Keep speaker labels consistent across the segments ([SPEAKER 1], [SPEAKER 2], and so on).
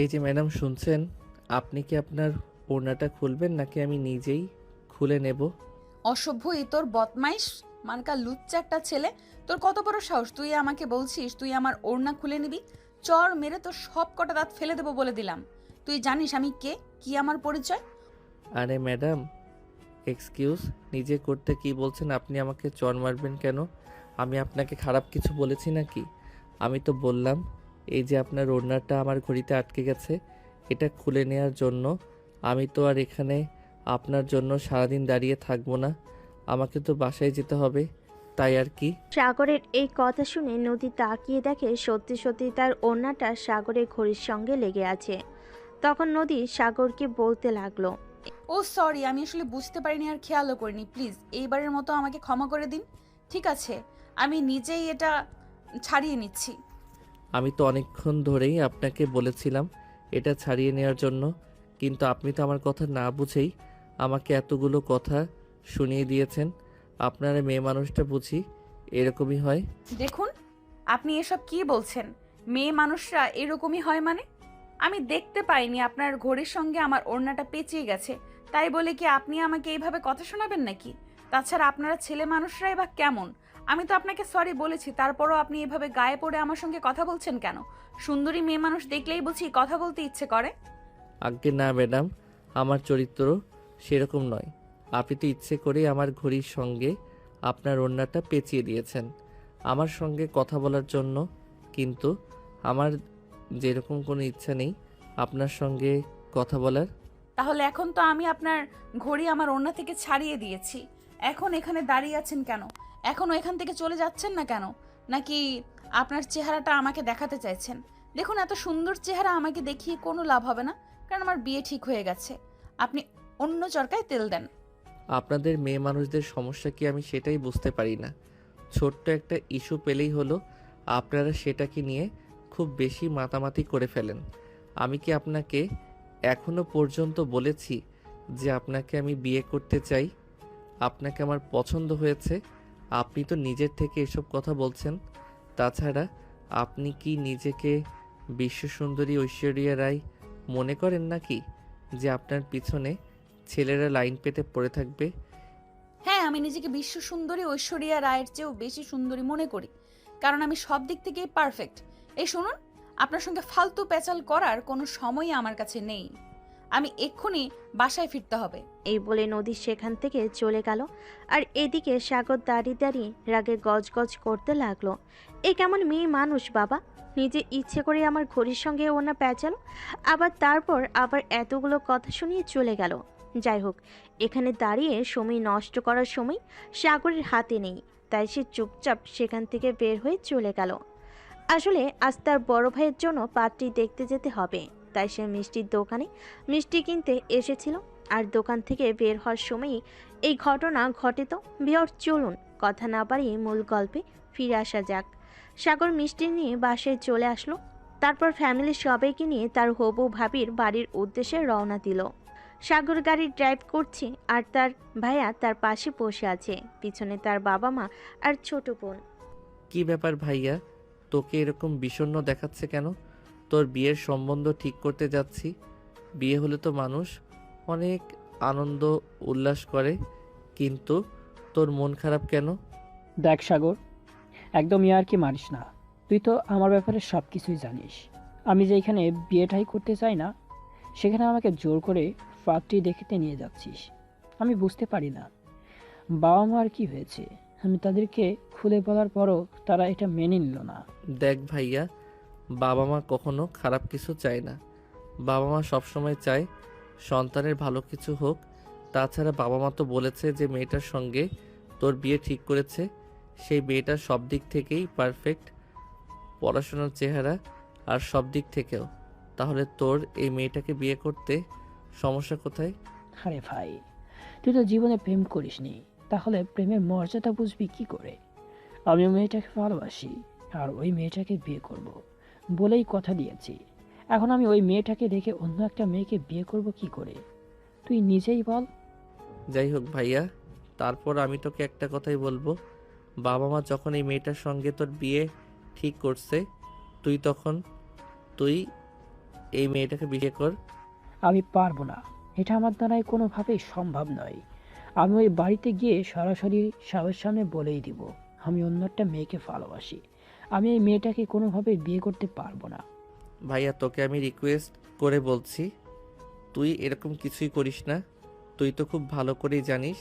[SPEAKER 1] এই যে ম্যাডাম শুনছেন, আপনি কি আপনার ওড়নাটা খুলবেন নাকি আমি নিজেই খুলে নেব?
[SPEAKER 2] অসভ্য, এই তোর বদমাইশ মার্কা লুচ্চা একটা ছেলে। তোর কত বড় সাহস, তুই আমাকে বলছিস তুই আমার ওড়না খুলে নিবি? চর মেরে তোর সব কটা দাঁত ফেলে দেবো বলে দিলাম। তুই জানিস আমি কে, কি আমার পরিচয়?
[SPEAKER 1] আরে ম্যাডাম, এক্সকিউজ, নিজে করতে কি বলছেন? আপনি আমাকে চড় মারবেন কেন? আমি আপনাকে খারাপ কিছু বলেছি নাকি? আমি তো বললাম এই যে আপনার ওড়নাটা আমার ঘড়িতে আটকে গেছে, এটা খুলে নেওয়ার জন্য। আমি তো আর এখানে আপনার জন্য সারাদিন দাঁড়িয়ে থাকবো না, আমাকে তো বাসায় যেতে হবে, তাই আর কি।
[SPEAKER 3] সাগরের এই কথা শুনে নদী তাকিয়ে দেখে সত্যি সত্যি তার ওড়নাটা সাগরের ঘড়ির সঙ্গে লেগে আছে। তখন নদী সাগরকে বলতে লাগলো।
[SPEAKER 2] ও সরি, আমি আসলে বুঝতে পারিনি আর খেয়ালও করিনি। প্লিজ এইবারের মতো আমাকে ক্ষমা করে দিন। ঠিক আছে, আমি নিজেই এটা ছাড়িয়ে নিচ্ছি।
[SPEAKER 1] আমি তো অনেকক্ষণ ধরেই আপনাকে বলেছিলাম এটা ছাড়িয়ে নেওয়ার জন্য, কিন্তু আপনি তো আমার কথা না বুঝেই আমাকে এতগুলো কথা শুনিয়ে দিয়েছেন। আপনারা মেয়ে মানুষটা বুঝি এরকমই হয়।
[SPEAKER 2] দেখুন, আপনি এসব কি বলছেন? মেয়ে মানুষরা এরকমই হয় মানে? আমি দেখতে পাইনি আপনার ঘড়ির সঙ্গে আমার ওড়নাটা পেঁচিয়ে গেছে, তাই বলে কি আপনি আমাকে এইভাবে কথা শোনাবেন নাকি? তাছাড়া আপনারা ছেলে মানুষরাই বা কেমন? আমি তো আপনাকে সরি বলেছি, তারপরও আপনি এভাবে গায়ে পড়ে আমার সঙ্গে কথা বলছেন কেন? সুন্দরী মেয়ে মানুষ দেখলেই বুঝি কথা বলতে ইচ্ছে করে।
[SPEAKER 1] আজ্ঞে না ম্যাডাম, আমার চরিত্র সেরকম নয়। আপনি তো ইচ্ছে করেই আমার ঘড়ির সঙ্গে আপনার ওড়নাটা পেঁচিয়ে দিয়েছেন আমার সঙ্গে কথা বলার জন্য, কিন্তু আমার যেরকম কোনো ইচ্ছা নেই আপনার সঙ্গে কথা বলার।
[SPEAKER 2] তাহলে এখন তো আমি আপনার ঘড়ি আমার ওড়না থেকে ছাড়িয়ে দিয়েছি, এখন এখানে দাঁড়িয়ে আছেন কেন? এখনও এখান থেকে চলে যাচ্ছেন না কেন? নাকি আপনার চেহারাটা আমাকে দেখাতে চাইছেন? দেখুন, এত সুন্দর চেহারা আমাকে দেখিয়ে কোনো লাভ হবে না, কারণ আমার বিয়ে ঠিক হয়ে গেছে। আপনি অন্য চরকায় তেল দেন।
[SPEAKER 1] আপনাদের মেয়ে মানুষদের সমস্যা কি আমি সেটাই বুঝতে পারি না। ছোট্ট একটা ইস্যু পেলেই হলো আপনারা সেটাকে নিয়ে খুব বেশি মাতামাতি করে ফেলেন। আমি কি আপনাকে এখনো পর্যন্ত বলেছি যে আপনাকে আমি বিয়ে করতে চাই? আপনাকে আমার পছন্দ হয়েছে, আপনি তো নিজের থেকে এসব কথা বলছেন। তাছাড়া আপনি কি নিজেকে বিশ্বসুন্দরী ঐশ্বরিয়া রায় মনে করেন নাকি, যে আপনার পিছনে ছেলেরা লাইন পেতে পড়ে থাকবে?
[SPEAKER 2] হ্যাঁ, আমি নিজেকে বিশ্ব সুন্দরী ঐশ্বরিয়া রায়ের চেয়েও বেশি সুন্দরী মনে করি, কারণ আমি সব দিক থেকেই পারফেক্ট। এই শুনুন, আপনার সঙ্গে ফালতু প্যাচাল করার কোনো সময়ই আমার কাছে নেই। আমি এক্ষুনি বাসায় ফিরতে হবে।
[SPEAKER 3] এই বলে নদী সেখান থেকে চলে গেল। আর এদিকে সাগর দাঁড়িয়ে দাঁড়িয়ে রাগে গজগজ করতে লাগলো। এ কেমন মেয়ে মানুষ বাবা, নিজে ইচ্ছে করে আমার ঘড়ির সঙ্গে ওনা পেঁচালো, আবার এতগুলো কথা শুনিয়ে চলে গেল। যাই হোক, এখানে দাঁড়িয়ে সময় নষ্ট করার সময় সাগরের হাতে নেই, তাই সে চুপচাপ সেখান থেকে বের হয়ে চলে গেল। আসলে আজ তার বড় ভাইয়ের জন্য পাত্রী দেখতে যেতে হবে, তাই সে মিষ্টির দোকানে মিষ্টি কিনতে এসেছিল। আর দোকান থেকে বের হওয়ার সময়ই এই ঘটনা ঘটে। তো বিহর চলুন কথা না বাড়িয়ে মূল গল্পে ফিরে আসা যাক। সাগর মিষ্টি নিয়ে বাসায় চলে আসলো। তারপর ফ্যামিলির সবাইকে নিয়ে তার হবু ভাবির বাড়ির উদ্দেশ্যে রওনা দিল। সাগর গাড়ি ড্রাইভ করছে আর তার ভাইয়া তার পাশে বসে আছে, পিছনে তার বাবা মা আর ছোট বোন।
[SPEAKER 1] কি ব্যাপার ভাইয়া, তোকে এরকম বিষণ্ণ দেখাচ্ছে কেন? তোর বিয়ের সম্বন্ধ ঠিক করতে যাচ্ছি। বিয়ে হলে তো মানুষ অনেক আনন্দ উল্লাস করে, কিন্তু তোর মন খারাপ কেন?
[SPEAKER 4] দেখ সাগর, একদম ইয়ার্কি মারিস না। তুই তো আমার ব্যাপারে সব কিছুই জানিস। আমি যেখানে বিয়েটাই করতে চাই না, সেখানে আমাকে জোর করে পাত্রী দেখতে নিয়ে যাচ্ছিস। আমি বুঝতে পারি না বাবা মার কি হয়েছে। আমি তাদেরকে খুলে বলার পরও তারা এটা মেনে নিল না।
[SPEAKER 1] দেখ ভাইয়া, বাবা মা কখনো খারাপ কিছু চায় না। বাবা মা সবসময় চায় সন্তানের ভালো কিছু হোক। তাছাড়া বাবা মা তো বলেছে যে মেয়েটার সঙ্গে তোর বিয়ে ঠিক করেছে, সেই মেয়েটা সব দিক থেকেই পারফেক্ট, পড়াশোনার, চেহারা আর সব দিক থেকেও। তাহলে তোর এই মেয়েটাকে বিয়ে করতে সমস্যা কোথায়?
[SPEAKER 4] আরে ভাই, তুই তো জীবনে প্রেম করিসনি, তাহলে প্রেমের মর্যাদা বুঝবি কি করে? আমি ওই মেয়েটাকে ভালোবাসি আর ওই মেয়েটাকে বিয়ে করব বলেই কথা দিয়েছি। এখন আমি ওই মেয়েটাকে দেখে অন্য একটা মেয়েকে বিয়ে করব কি করে? তুই নিজেই বল।
[SPEAKER 1] যাই হোক ভাইয়া, তারপর আমি তোকে একটা কথাই বলবো, বাবা মা যখন এই মেয়েটার সঙ্গে তোর বিয়ে ঠিক করছে, তুই তখন তুই এই মেয়েটাকে বিয়ে কর।
[SPEAKER 4] আমি পারবো না, এটা আমার দ্বারাই কোনোভাবেই সম্ভব নয়। আমি ওই বাড়িতে গিয়ে সরাসরি সবার সামনে বলেই দিব আমি অন্য একটা মেয়েকে ভালোবাসি। আমি এই মেয়েটাকে কোনোভাবেই বিয়ে করতে পারবো না।
[SPEAKER 1] ভাইয়া তোকে আমি রিকোয়েস্ট করে বলছি, তুই এরকম কিছুই করিস না। তুই তো খুব ভালো করেই জানিস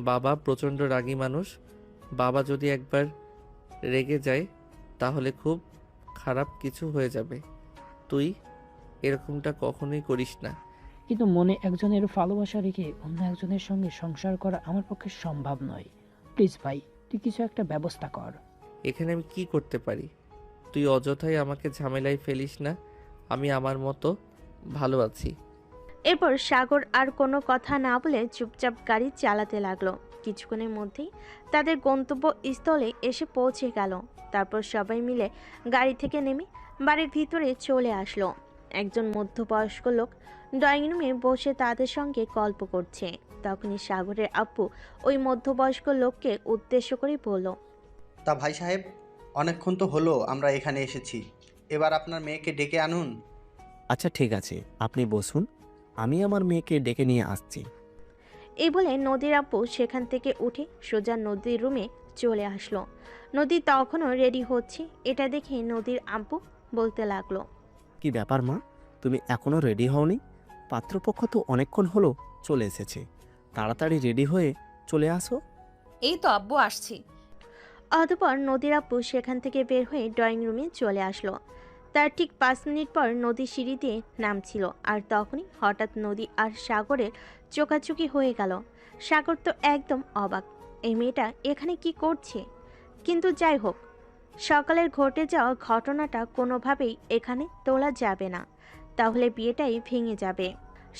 [SPEAKER 1] বাবা প্রচণ্ড রাগী মানুষ। বাবা যদি একবার রেগে যায় তাহলে খুব খারাপ কিছু হয়ে যাবে। তুই এরকমটা কখনোই করিস না।
[SPEAKER 4] কিন্তু মনে একজনের ভালোবাসা রেখে অন্য একজনের সঙ্গে সংসার করা আমার পক্ষে সম্ভব নয়। প্লিজ ভাই, তুই কিছু একটা ব্যবস্থা কর।
[SPEAKER 1] এখানে আমি কি করতে পারি? তুই অযথাই আমাকে ঝামেলায় ফেলিস না। আমি আমার মতো ভালো আছি।
[SPEAKER 3] এরপর সাগর আর কোনো কথা না বলে চুপচাপ গাড়ি চালাতে লাগলো। কিছুক্ষণের মধ্যেই তাদের গন্তব্যস্থলে এসে পৌঁছে গেল। তারপর সবাই মিলে গাড়ি থেকে নেমে বাড়ির ভিতরে চলে আসলো। একজন মধ্যবয়স্ক লোক ড্রয়িং রুমে বসে তাদের সঙ্গে গল্প করছে। তখনই সাগরের আব্বু ওই মধ্যবয়স্ক লোককে উদ্দেশ্য করে বলল,
[SPEAKER 5] তা ভাই সাহেব, অনেকক্ষণ তো হলো আমরা এখানে এসেছি, এবার আপনার মেয়েকে ডেকে আনুন।
[SPEAKER 6] আচ্ছা ঠিক আছে, আপনি বসুন, আমি আমার মেয়েকে ডেকে নিয়ে আসছি।
[SPEAKER 3] এই বলে নদীর আব্বু সেখান থেকে উঠে সোজা নদীর রুমে চলে আসলো। নদী তখনও রেডি হচ্ছে। এটা দেখে নদীর আব্বু বলতে লাগলো,
[SPEAKER 6] কি ব্যাপার মা, তুমি এখনো রেডি হওনি? পাত্রপক্ষ তো অনেকক্ষণ হলো চলে এসেছে, তাড়াতাড়ি রেডি হয়ে চলে আসো।
[SPEAKER 2] এই তো আব্বু আসছি।
[SPEAKER 3] অতঃপর নদীর আব্বু সেখান থেকে বের হয়ে ড্রয়িং রুমে চলে আসলো। তার ঠিক 5 মিনিট পর নদী সিঁড়ি দিয়ে নামছিল। আর তখনই হঠাৎ নদী আর সাগরের চোকাচুকি হয়ে গেল। সাগর তো একদম অবাক, এই মেয়েটা এখানে কি করছে। কিন্তু যাই হোক, সকালের ঘটে যাওয়া ঘটনাটা কোনোভাবেই এখানে তোলা যাবে না, তাহলে বিয়েটাই ভেঙে যাবে।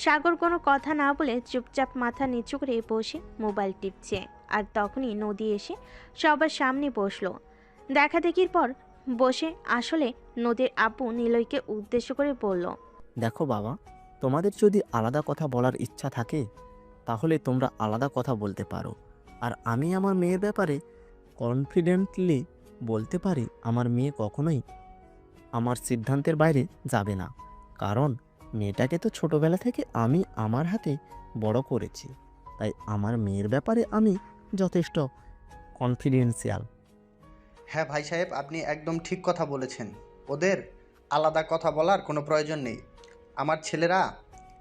[SPEAKER 3] সাগর কোনো কথা না বলে চুপচাপ মাথা নিচু করে বসে মোবাইল টিপছে। আর তখনই নদী এসে সবার সামনে বসলো। দেখা দেখির পর বসে আসলে নদীর আব্বু নিলয়কে উদ্দেশ্য করে বলল,
[SPEAKER 6] দেখো বাবা, তোমাদের যদি আলাদা কথা বলার ইচ্ছা থাকে তাহলে তোমরা আলাদা কথা বলতে পারো। আর আমি আমার মেয়ের ব্যাপারে কনফিডেন্টলি বলতে পারি আমার মেয়ে কখনোই আমার সিদ্ধান্তের বাইরে যাবে না। কারণ মেয়েটাকে তো ছোটবেলা থেকে আমি আমার হাতে বড় করেছি, তাই আমার মেয়ের ব্যাপারে আমি যথেষ্ট কনফিডেন্সিয়াল।
[SPEAKER 5] হ্যাঁ ভাই সাহেব, আপনি একদম ঠিক কথা বলেছেন। ওদের আলাদা কথা বলার কোনো প্রয়োজন নেই। আমার ছেলেরা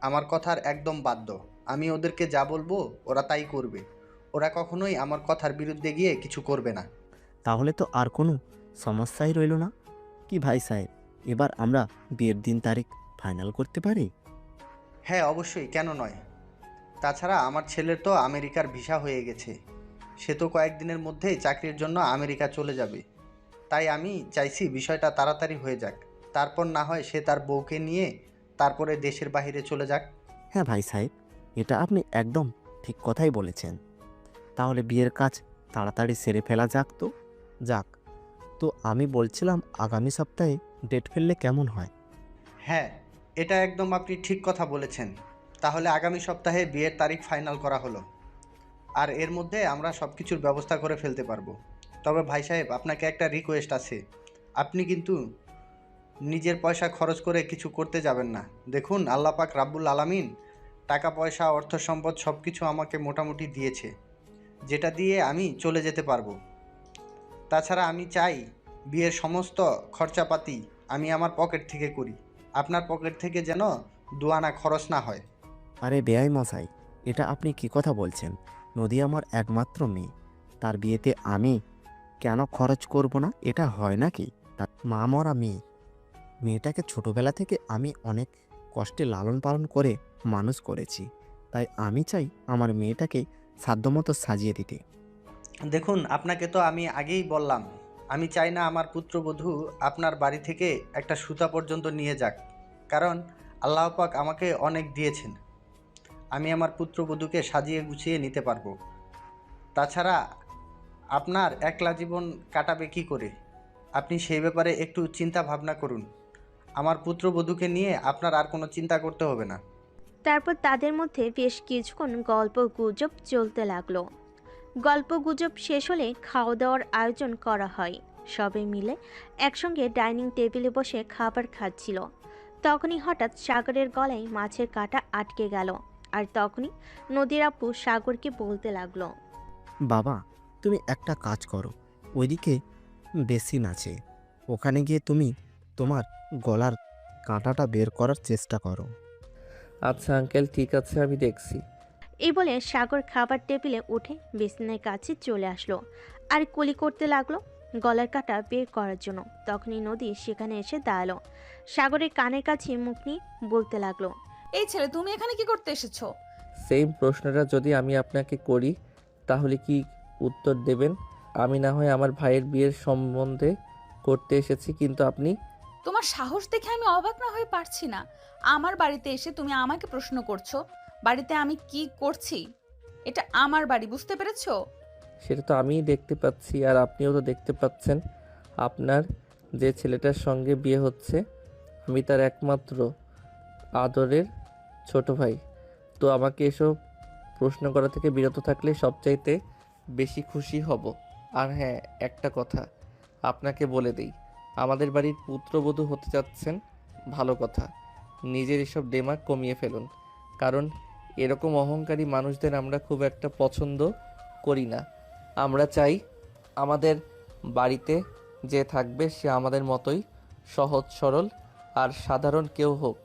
[SPEAKER 5] আমার কথার একদম বাধ্য। আমি ওদেরকে যা বলবো ওরা তাই করবে। ওরা কখনোই আমার কথার বিরুদ্ধে গিয়ে কিছু করবে না।
[SPEAKER 6] তাহলে তো আর কোনো সমস্যাই রইল না। কি ভাই সাহেব, এবার আমরা বিয়ের দিন তারিখ ফাইনাল করতে পারি?
[SPEAKER 5] হ্যাঁ অবশ্যই, কেন নয়। তাছাড়া আমার ছেলের তো আমেরিকার ভিসা হয়ে গেছে, সে তো কয়েকদিনের মধ্যেই চাকরির জন্য আমেরিকা চলে যাবে। তাই আমি চাইছি বিষয়টা তাড়াতাড়ি হয়ে যাক, তারপর না হয় সে তার বউকে নিয়ে তারপরে দেশের বাইরে চলে যাক।
[SPEAKER 6] হ্যাঁ ভাই সাহেব, এটা আপনি একদম ঠিক কথাই বলেছেন। তাহলে বিয়ের কাজ তাড়াতাড়ি সেরে ফেলা যাক তো। যাক, তো আমি বলছিলাম আগামী সপ্তাহে ডেট ফেললে কেমন হয়?
[SPEAKER 5] হ্যাঁ, এটা একদম আপনি ঠিক কথা বলেছেন। তাহলে আগামী সপ্তাহে বিয়ের তারিখ ফাইনাল করা হলো, আর এর মধ্যে আমরা সব কিছুর ব্যবস্থা করে ফেলতে পারবো। তবে ভাই সাহেব, আপনাকে একটা রিকোয়েস্ট আছে। আপনি কিন্তু নিজের পয়সা খরচ করে কিছু করতে যাবেন না। দেখুন, আল্লাহ পাক রাব্বুল আলামিন টাকা পয়সা অর্থ সম্পদ সব কিছু আমাকে মোটামুটি দিয়েছে, যেটা দিয়ে আমি চলে যেতে পারবো। তাছাড়া আমি চাই বিয়ের সমস্ত খরচাপাতি আমি আমার পকেট থেকে করি, আপনার পকেট থেকে যেন দুয়ানা খরচ না হয়।
[SPEAKER 6] আরে বেয়াই মশাই, এটা আপনি কি কথা বলছেন? নদী আমার একমাত্র মেয়ে, তার বিয়েতে আমি কেন খরচ করব না? এটা হয় নাকি? তার মা মরা মেয়ে, মেয়েটাকে ছোটবেলা থেকে আমি অনেক কষ্টে লালন পালন করে মানুষ করেছি, তাই আমি চাই আমার মেয়েটাকে সাধ্যমতো সাজিয়ে দিতে।
[SPEAKER 5] দেখুন, আপনাকে তো আমি আগেই বললাম, আমি চাই না আমার পুত্রবধূ আপনার বাড়ি থেকে একটা সুতা পর্যন্ত নিয়ে যাক। কারণ আল্লাহ পাক আমাকে অনেক দিয়েছেন, আমি আমার পুত্রবধূকে সাজিয়ে গুছিয়ে নিতে পারবো। তাছাড়া আপনার একলা জীবন কাটাবে কি করে, আপনি সেই ব্যাপারে একটু চিন্তা ভাবনা করুন। আমার পুত্রবধূকে নিয়ে আপনার আর কোনো চিন্তা করতে হবে না।
[SPEAKER 3] তারপর তাদের মধ্যে বেশ কিছুক্ষণ গল্প গুজব চলতে লাগলো। গল্প গুজব শেষ হলে খাওয়া দাওয়ার আয়োজন করা হয়। সবাই মিলে একসঙ্গে ডাইনিং টেবিলে বসে খাবার খাচ্ছিল। তখনই হঠাৎ সাগরের গলায় মাছের কাঁটা আটকে গেল। আর তখনই নদীর আপু সাগরকে বলতে লাগলো,
[SPEAKER 6] বাবা, তুমি একটা কাজ করো, ওইদিকে বেসিন আছে, ওখানে গিয়ে তুমি তোমার গলার কাঁটাটা বের করার চেষ্টা করো।
[SPEAKER 1] আচ্ছা আঙ্কেল, ঠিক আছে, আমি দেখছি।
[SPEAKER 3] এই বলে সাগর খাবার টেবিলে উঠে বেসিনের কাছে চলে আসলো আর কুলি করতে লাগলো গলার কাঁটা বের করার জন্য। তখনই নদী সেখানে এসে দাঁড়ালো। সাগরের কানের কাছে মুখ নিয়ে বলতে লাগলো,
[SPEAKER 2] এই ছেলে, তুমি এখানে কি করতে এসেছো?
[SPEAKER 1] সেম প্রশ্নটা যদি আমি আপনাকে করি তাহলে কি উত্তর দেবেন? আমি না হয় আমার ভাইয়ের বিয়ের সম্বন্ধে করতে এসেছি, কিন্তু আপনি?
[SPEAKER 2] তোমার সাহস দেখে আমি অবাক না হয়ে পারছি না। আমার বাড়িতে এসে তুমি আমাকে প্রশ্ন করছো বাড়িতে আমি কি করছি। এটা আমার বাড়ি, বুঝতে পেরেছো?
[SPEAKER 1] সেটা তো আমিই দেখতে পাচ্ছি, আর আপনিও তো দেখতে পাচ্ছেন। আপনার যে ছেলেটার সঙ্গে বিয়ে হচ্ছে আমি তার একমাত্র আদরের ছোট ভাই। তো আমাকে এসব প্রশ্ন করা থেকে বিরত থাকলে সবচাইতে বেশি খুশি হব। আর হ্যাঁ, একটা কথা আপনাকে বলে দেই, আমাদের বাড়ির পুত্রবধূ হতে যাচ্ছেন, ভালো কথা। নিজের এসব দেমাগ কমিয়ে ফেলুন, কারণ এরকম অহংকারী মানুষদের আমরা খুব একটা পছন্দ করি না। আমরা চাই আমাদের বাড়িতে যে থাকবে সে আমাদের মতোই সহজ সরল আর সাধারণ কেউ হোক।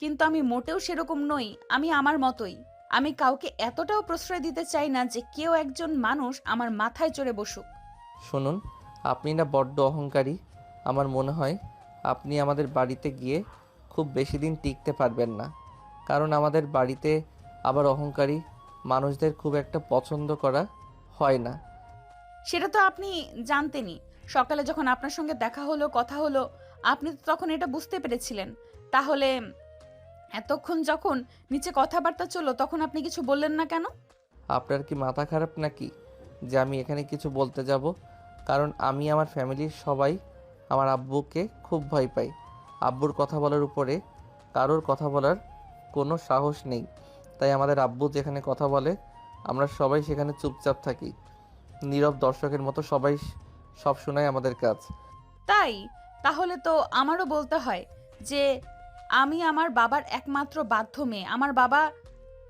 [SPEAKER 2] কিন্তু আমি মোটেও সেরকম নই। আমি আমার মতোই। আমি কাউকে এতটাও প্রশ্রয় দিতে চাই না যে কেউ একজন মানুষ আমার মাথায় চড়ে বসুক।
[SPEAKER 1] শুনুন, আপনি না বড্ড অহংকারী। আমার মনে হয় আপনি আমাদের বাড়িতে গিয়ে খুব বেশি দিন টিকতে পারবেন না, কারণ আমাদের বাড়িতে আবার অহংকারী মানুষদের খুব একটা পছন্দ করা হয় না।
[SPEAKER 2] সেটা তো আপনি জানতেনই। সকালে যখন আপনার সঙ্গে দেখা হলো, কথা হলো, আপনি তো তখন এটা বুঝতে পেরেছিলেন। তাহলে এতক্ষণ যখন নিচে কথাবার্তা চললো তখন আপনি কিছু বললেন না কেন?
[SPEAKER 1] আপনার কি মাথা খারাপ নাকি যে আমি এখানে কিছু বলতে যাব? কারণ আমি আমার ফ্যামিলির সবাই আমার আব্বুকে খুব ভয় পাই। আব্বুর কথা বলার উপরে কারোর কথা বলার কোনো সাহস নেই। তাই আমাদের আব্বু যেখানে কথা বলে আমরা সবাই সেখানে চুপচাপ থাকি, নীরব দর্শকের মতো। সবাই সব শোনায় আমাদের কাজ।
[SPEAKER 2] তাই তাহলে তো আমারও বলতে হয় যে আমি আমার বাবার একমাত্র বাধ্য মেয়ে। আমার বাবা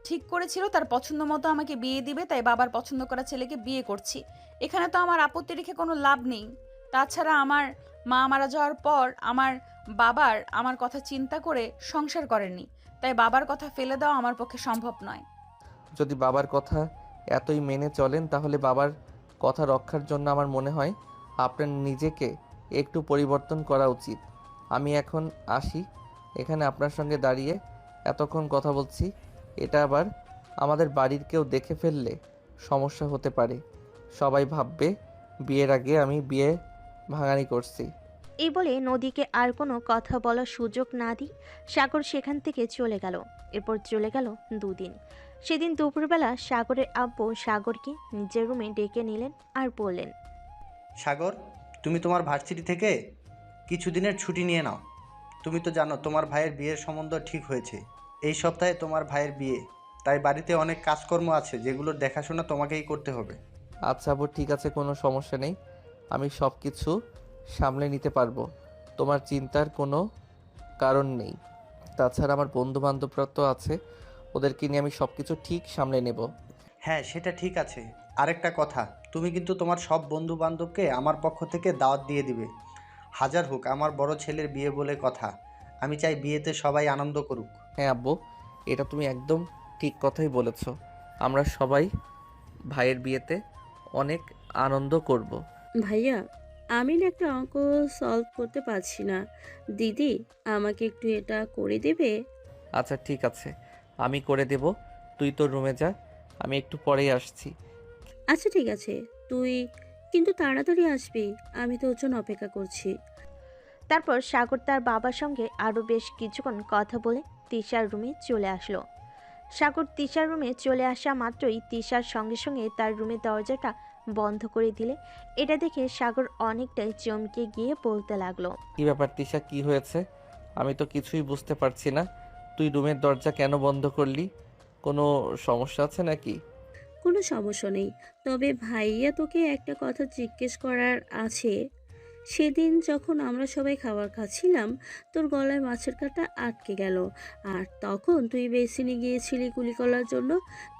[SPEAKER 2] ঠিক করেছিল তার পছন্দ মতো আমাকে বিয়ে দিবে, তাই বাবার পছন্দ করা ছেলেকে বিয়ে করছি। এখানে তো আমার আপত্তি রেখে কোনো লাভ নেই। তাছাড়া আমার মা মারা যাওয়ার পর আমার বাবার আমার কথা চিন্তা করে সংসার করেননি, তাই বাবার কথা ফেলে দেওয়া আমার পক্ষে সম্ভব নয়।
[SPEAKER 1] যদি বাবার কথা এতই মেনে চলেন তাহলে বাবার কথা রক্ষার জন্য আমার মনে হয় আপনার নিজেকে একটু পরিবর্তন করা উচিত। আমি এখন আসি। এখানে আপনার সঙ্গে দাঁড়িয়ে এতক্ষণ কথা বলছি, এটা আবার আমাদের বাড়ির কেউ দেখে ফেললে সমস্যা হতে পারে। সবাই ভাববে বিয়ের আগে আমি বিয়ে ভাঙানি করছি।
[SPEAKER 3] এই বলে নদীকে আর কোনো কথা বলার সুযোগ না দিই সাগর সেখান থেকে চলে গেল। এরপর চলে গেল দুদিন। সেদিন দুপুরবেলা সাগরের আব্বু সাগরকে নিজের রুমে ডেকে নিলেন আর বললেন,
[SPEAKER 5] সাগর, তুমি তোমার ভার্সিটি থেকে কিছুদিনের ছুটি নিয়ে নাও। তুমি তো জানো তোমার ভাইয়ের বিয়ের সম্বন্ধ ঠিক হয়েছে। এই সপ্তাহে তোমার ভাইয়ের বিয়ে, তাই বাড়িতে অনেক কাজকর্ম আছে যেগুলোর দেখাশোনা তোমাকেই করতে হবে।
[SPEAKER 1] আচ্ছা আব্বু, ঠিক আছে, কোনো সমস্যা নেই। আমি সব কিছু সামলে নিতে পারবো, তোমার চিন্তার কোনো কারণ নেই। তাছাড়া আমার বন্ধু বান্ধবরা তো আছে, ওদেরকে নিয়ে আমি সব কিছু ঠিক সামলে নেব।
[SPEAKER 5] হ্যাঁ, সেটা ঠিক আছে। আরেকটা কথা, তুমি কিন্তু তোমার সব বন্ধু বান্ধবকে আমার পক্ষ থেকে দাওয়াত দিয়ে দিবে। হাজার হোক আমার বড় ছেলের বিয়ে বলে কথা, আমি চাই বিয়েতে সবাই আনন্দ করুক।
[SPEAKER 1] হ্যাঁ আব্বু, এটা তুমি একদম ঠিক কথাই বলেছ। আমরা সবাই ভাইয়ের বিয়েতে অনেক আনন্দ করব।
[SPEAKER 7] ভাইয়া, আমি না একটা অঙ্ক সলভ করতে পারছি না। দিদি, আমাকে একটু এটা করে দেবে?
[SPEAKER 1] আচ্ছা ঠিক আছে, আমি করে দেব। তুই তোর রুমে যা, আমি একটু পরেই আসছি।
[SPEAKER 7] আচ্ছা ঠিক আছে, তুই কিন্তু তাড়াতাড়ি আসবি, আমি তোর জন্য অপেক্ষা করছি।
[SPEAKER 3] তারপর সাগর তার বাবার সঙ্গে আরও বেশ কিছুক্ষণ কথা বলে তিশার রুমে চলে আসলো। সাগর তিশার রুমে চলে আসা মাত্রই তিশার সঙ্গে সঙ্গে তার রুমের দরজাটা বন্ধ করে দিলে এটা দেখে সাগর অনেকটাই চমকে গিয়ে বলতে লাগলো,
[SPEAKER 1] কি ব্যাপার তিশা, কি হয়েছে? আমি তো কিছুই বুঝতে পারছি না। তুই রুমের দরজা কেন বন্ধ করলি? কোনো সমস্যা আছে নাকি?
[SPEAKER 7] কোনো সমস্যা নেই, তবে ভাইয়া তোকে একটা কথা জিজ্ঞেস করার আছে। সেদিন যখন আমরা সবাই খাবার খাচ্ছিলাম, তোর গলায় মাছের কাঁটা আটকে গেল, আর তখন তুই বেসিনে গিয়েছিলি কুলি করার জন্য।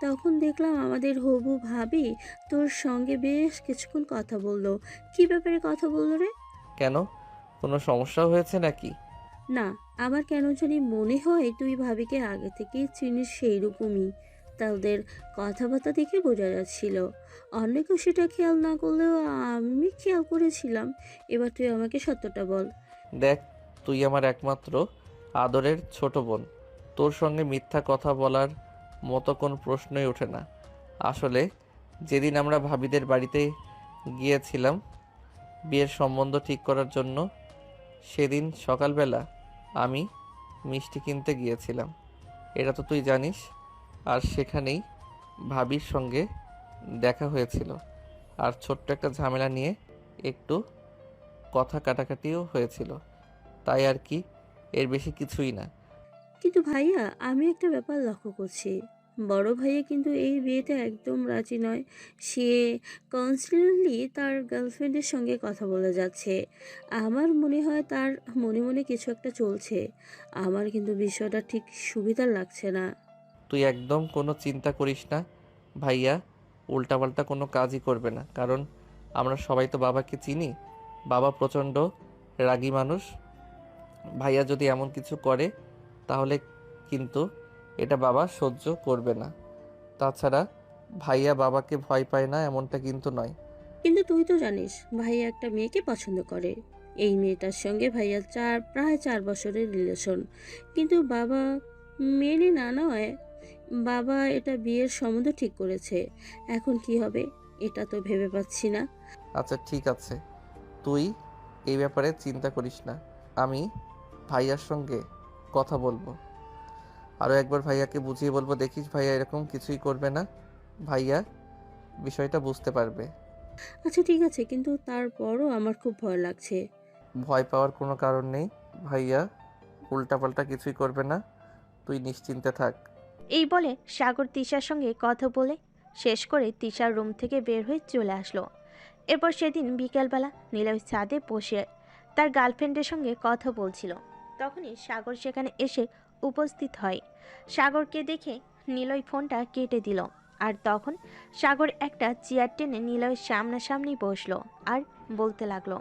[SPEAKER 7] তখন দেখলাম আমাদের হবু ভাবি তোর সঙ্গে বেশ কিছুক্ষণ কথা বললো। কি ব্যাপারে কথা বললো রে?
[SPEAKER 1] কেন, কোনো সমস্যা হয়েছে নাকি?
[SPEAKER 7] না, আমার কেন জানি মনে হয় তুই ভাবিকে আগে থেকেই চিনিস, সেই রকমই তাদের কথাবার্তা দেখে বোঝা যাচ্ছিল। অন্য কেউ সেটা খেয়াল না করলেও আমি খেয়াল করেছিলাম। এবার তুই আমাকে সত্যটা বল।
[SPEAKER 1] দেখ, তুই আমার একমাত্র আদরের ছোট বোন। তোর সঙ্গে মিথ্যা কথা বলার মতো কোনো প্রশ্নই ওঠে না। আসলে যেদিন আমরা ভাবিদের বাড়িতে গিয়েছিলাম বিয়ের সম্বন্ধ ঠিক করার জন্য, সেদিন সকালবেলা আমি মিষ্টি কিনতে গিয়েছিলাম, এটা তো তুই জানিস। আর সেখানেই ভাবির সঙ্গে দেখা হয়েছিল, আর ছোট্ট একটা ঝামেলা নিয়ে একটু কথা কাটাকাটিও হয়েছিল, তাই আর কি, এর বেশি কিছুই না।
[SPEAKER 7] কিন্তু ভাইয়া, আমি একটা ব্যাপার লক্ষ্য করছি। বড় ভাইয়া কিন্তু এই বিয়েতে একদম রাজি নয়। সে কনস্ট্যান্টলি তার গার্লফ্রেন্ডের সঙ্গে কথা বলে যাচ্ছে। আমার মনে হয় তার মনে মনে কিছু একটা চলছে। আমার কিন্তু বিষয়টা ঠিক সুবিধার লাগছে না।
[SPEAKER 1] তুই একদম কোনো চিন্তা করিস না ভাইয়া, উল্টাপাল্টা কোনো কাজই করবে না, কারণ আমরা সবাই তো বাবাকে চিনি। বাবা প্রচণ্ড রাগী মানুষ। ভাইয়া যদি এমন কিছু করে তাহলে কিন্তু এটা বাবা সহ্য করবে না। তাছাড়া ভাইয়া বাবাকে ভয় পায় না এমনটা কিন্তু নয়।
[SPEAKER 7] কিন্তু তুই তো জানিস ভাইয়া একটা মেয়েকে পছন্দ করে। এই মেয়েটার সঙ্গে ভাইয়া প্রায় 4 বছরের রিলেশন। কিন্তু বাবা মেনে না নয়, বাবা এটা বিয়ের সম্বন্ধ ঠিক করেছে। এখন কি হবে এটা তো ভেবে পাচ্ছি না।
[SPEAKER 1] আচ্ছা ঠিক আছে, তুই এই ব্যাপারে চিন্তা করিস না। আমি ভাইয়ার সঙ্গে কথা বলবো, আরও একবার ভাইয়াকে বুঝিয়ে বলবো। দেখিস ভাইয়া এরকম কিছুই করবে না, ভাইয়া বিষয়টা বুঝতে পারবে।
[SPEAKER 7] আচ্ছা ঠিক আছে, কিন্তু তারপরও আমার খুব ভয় লাগছে।
[SPEAKER 1] ভয় পাওয়ার কোনো কারণ নেই, ভাইয়া উল্টাপাল্টা কিছুই করবে না, তুই নিশ্চিন্তে থাক।
[SPEAKER 3] এই বলে সাগর তিশার সঙ্গে কথা বলে শেষ করে তিশার রুম থেকে বের হয়ে চলে আসলো। এরপর সেদিন বিকেলবেলা নিলয় ছাদে বসে তার গার্লফ্রেন্ডের সঙ্গে কথা বলছিল। তখনই সাগর সেখানে এসে উপস্থিত হয়। সাগরকে দেখে নিলয় ফোনটা কেটে দিল। আর তখন সাগর একটা চেয়ার টেনে নিলয়ের সামনাসামনি বসলো আর বলতে লাগলো,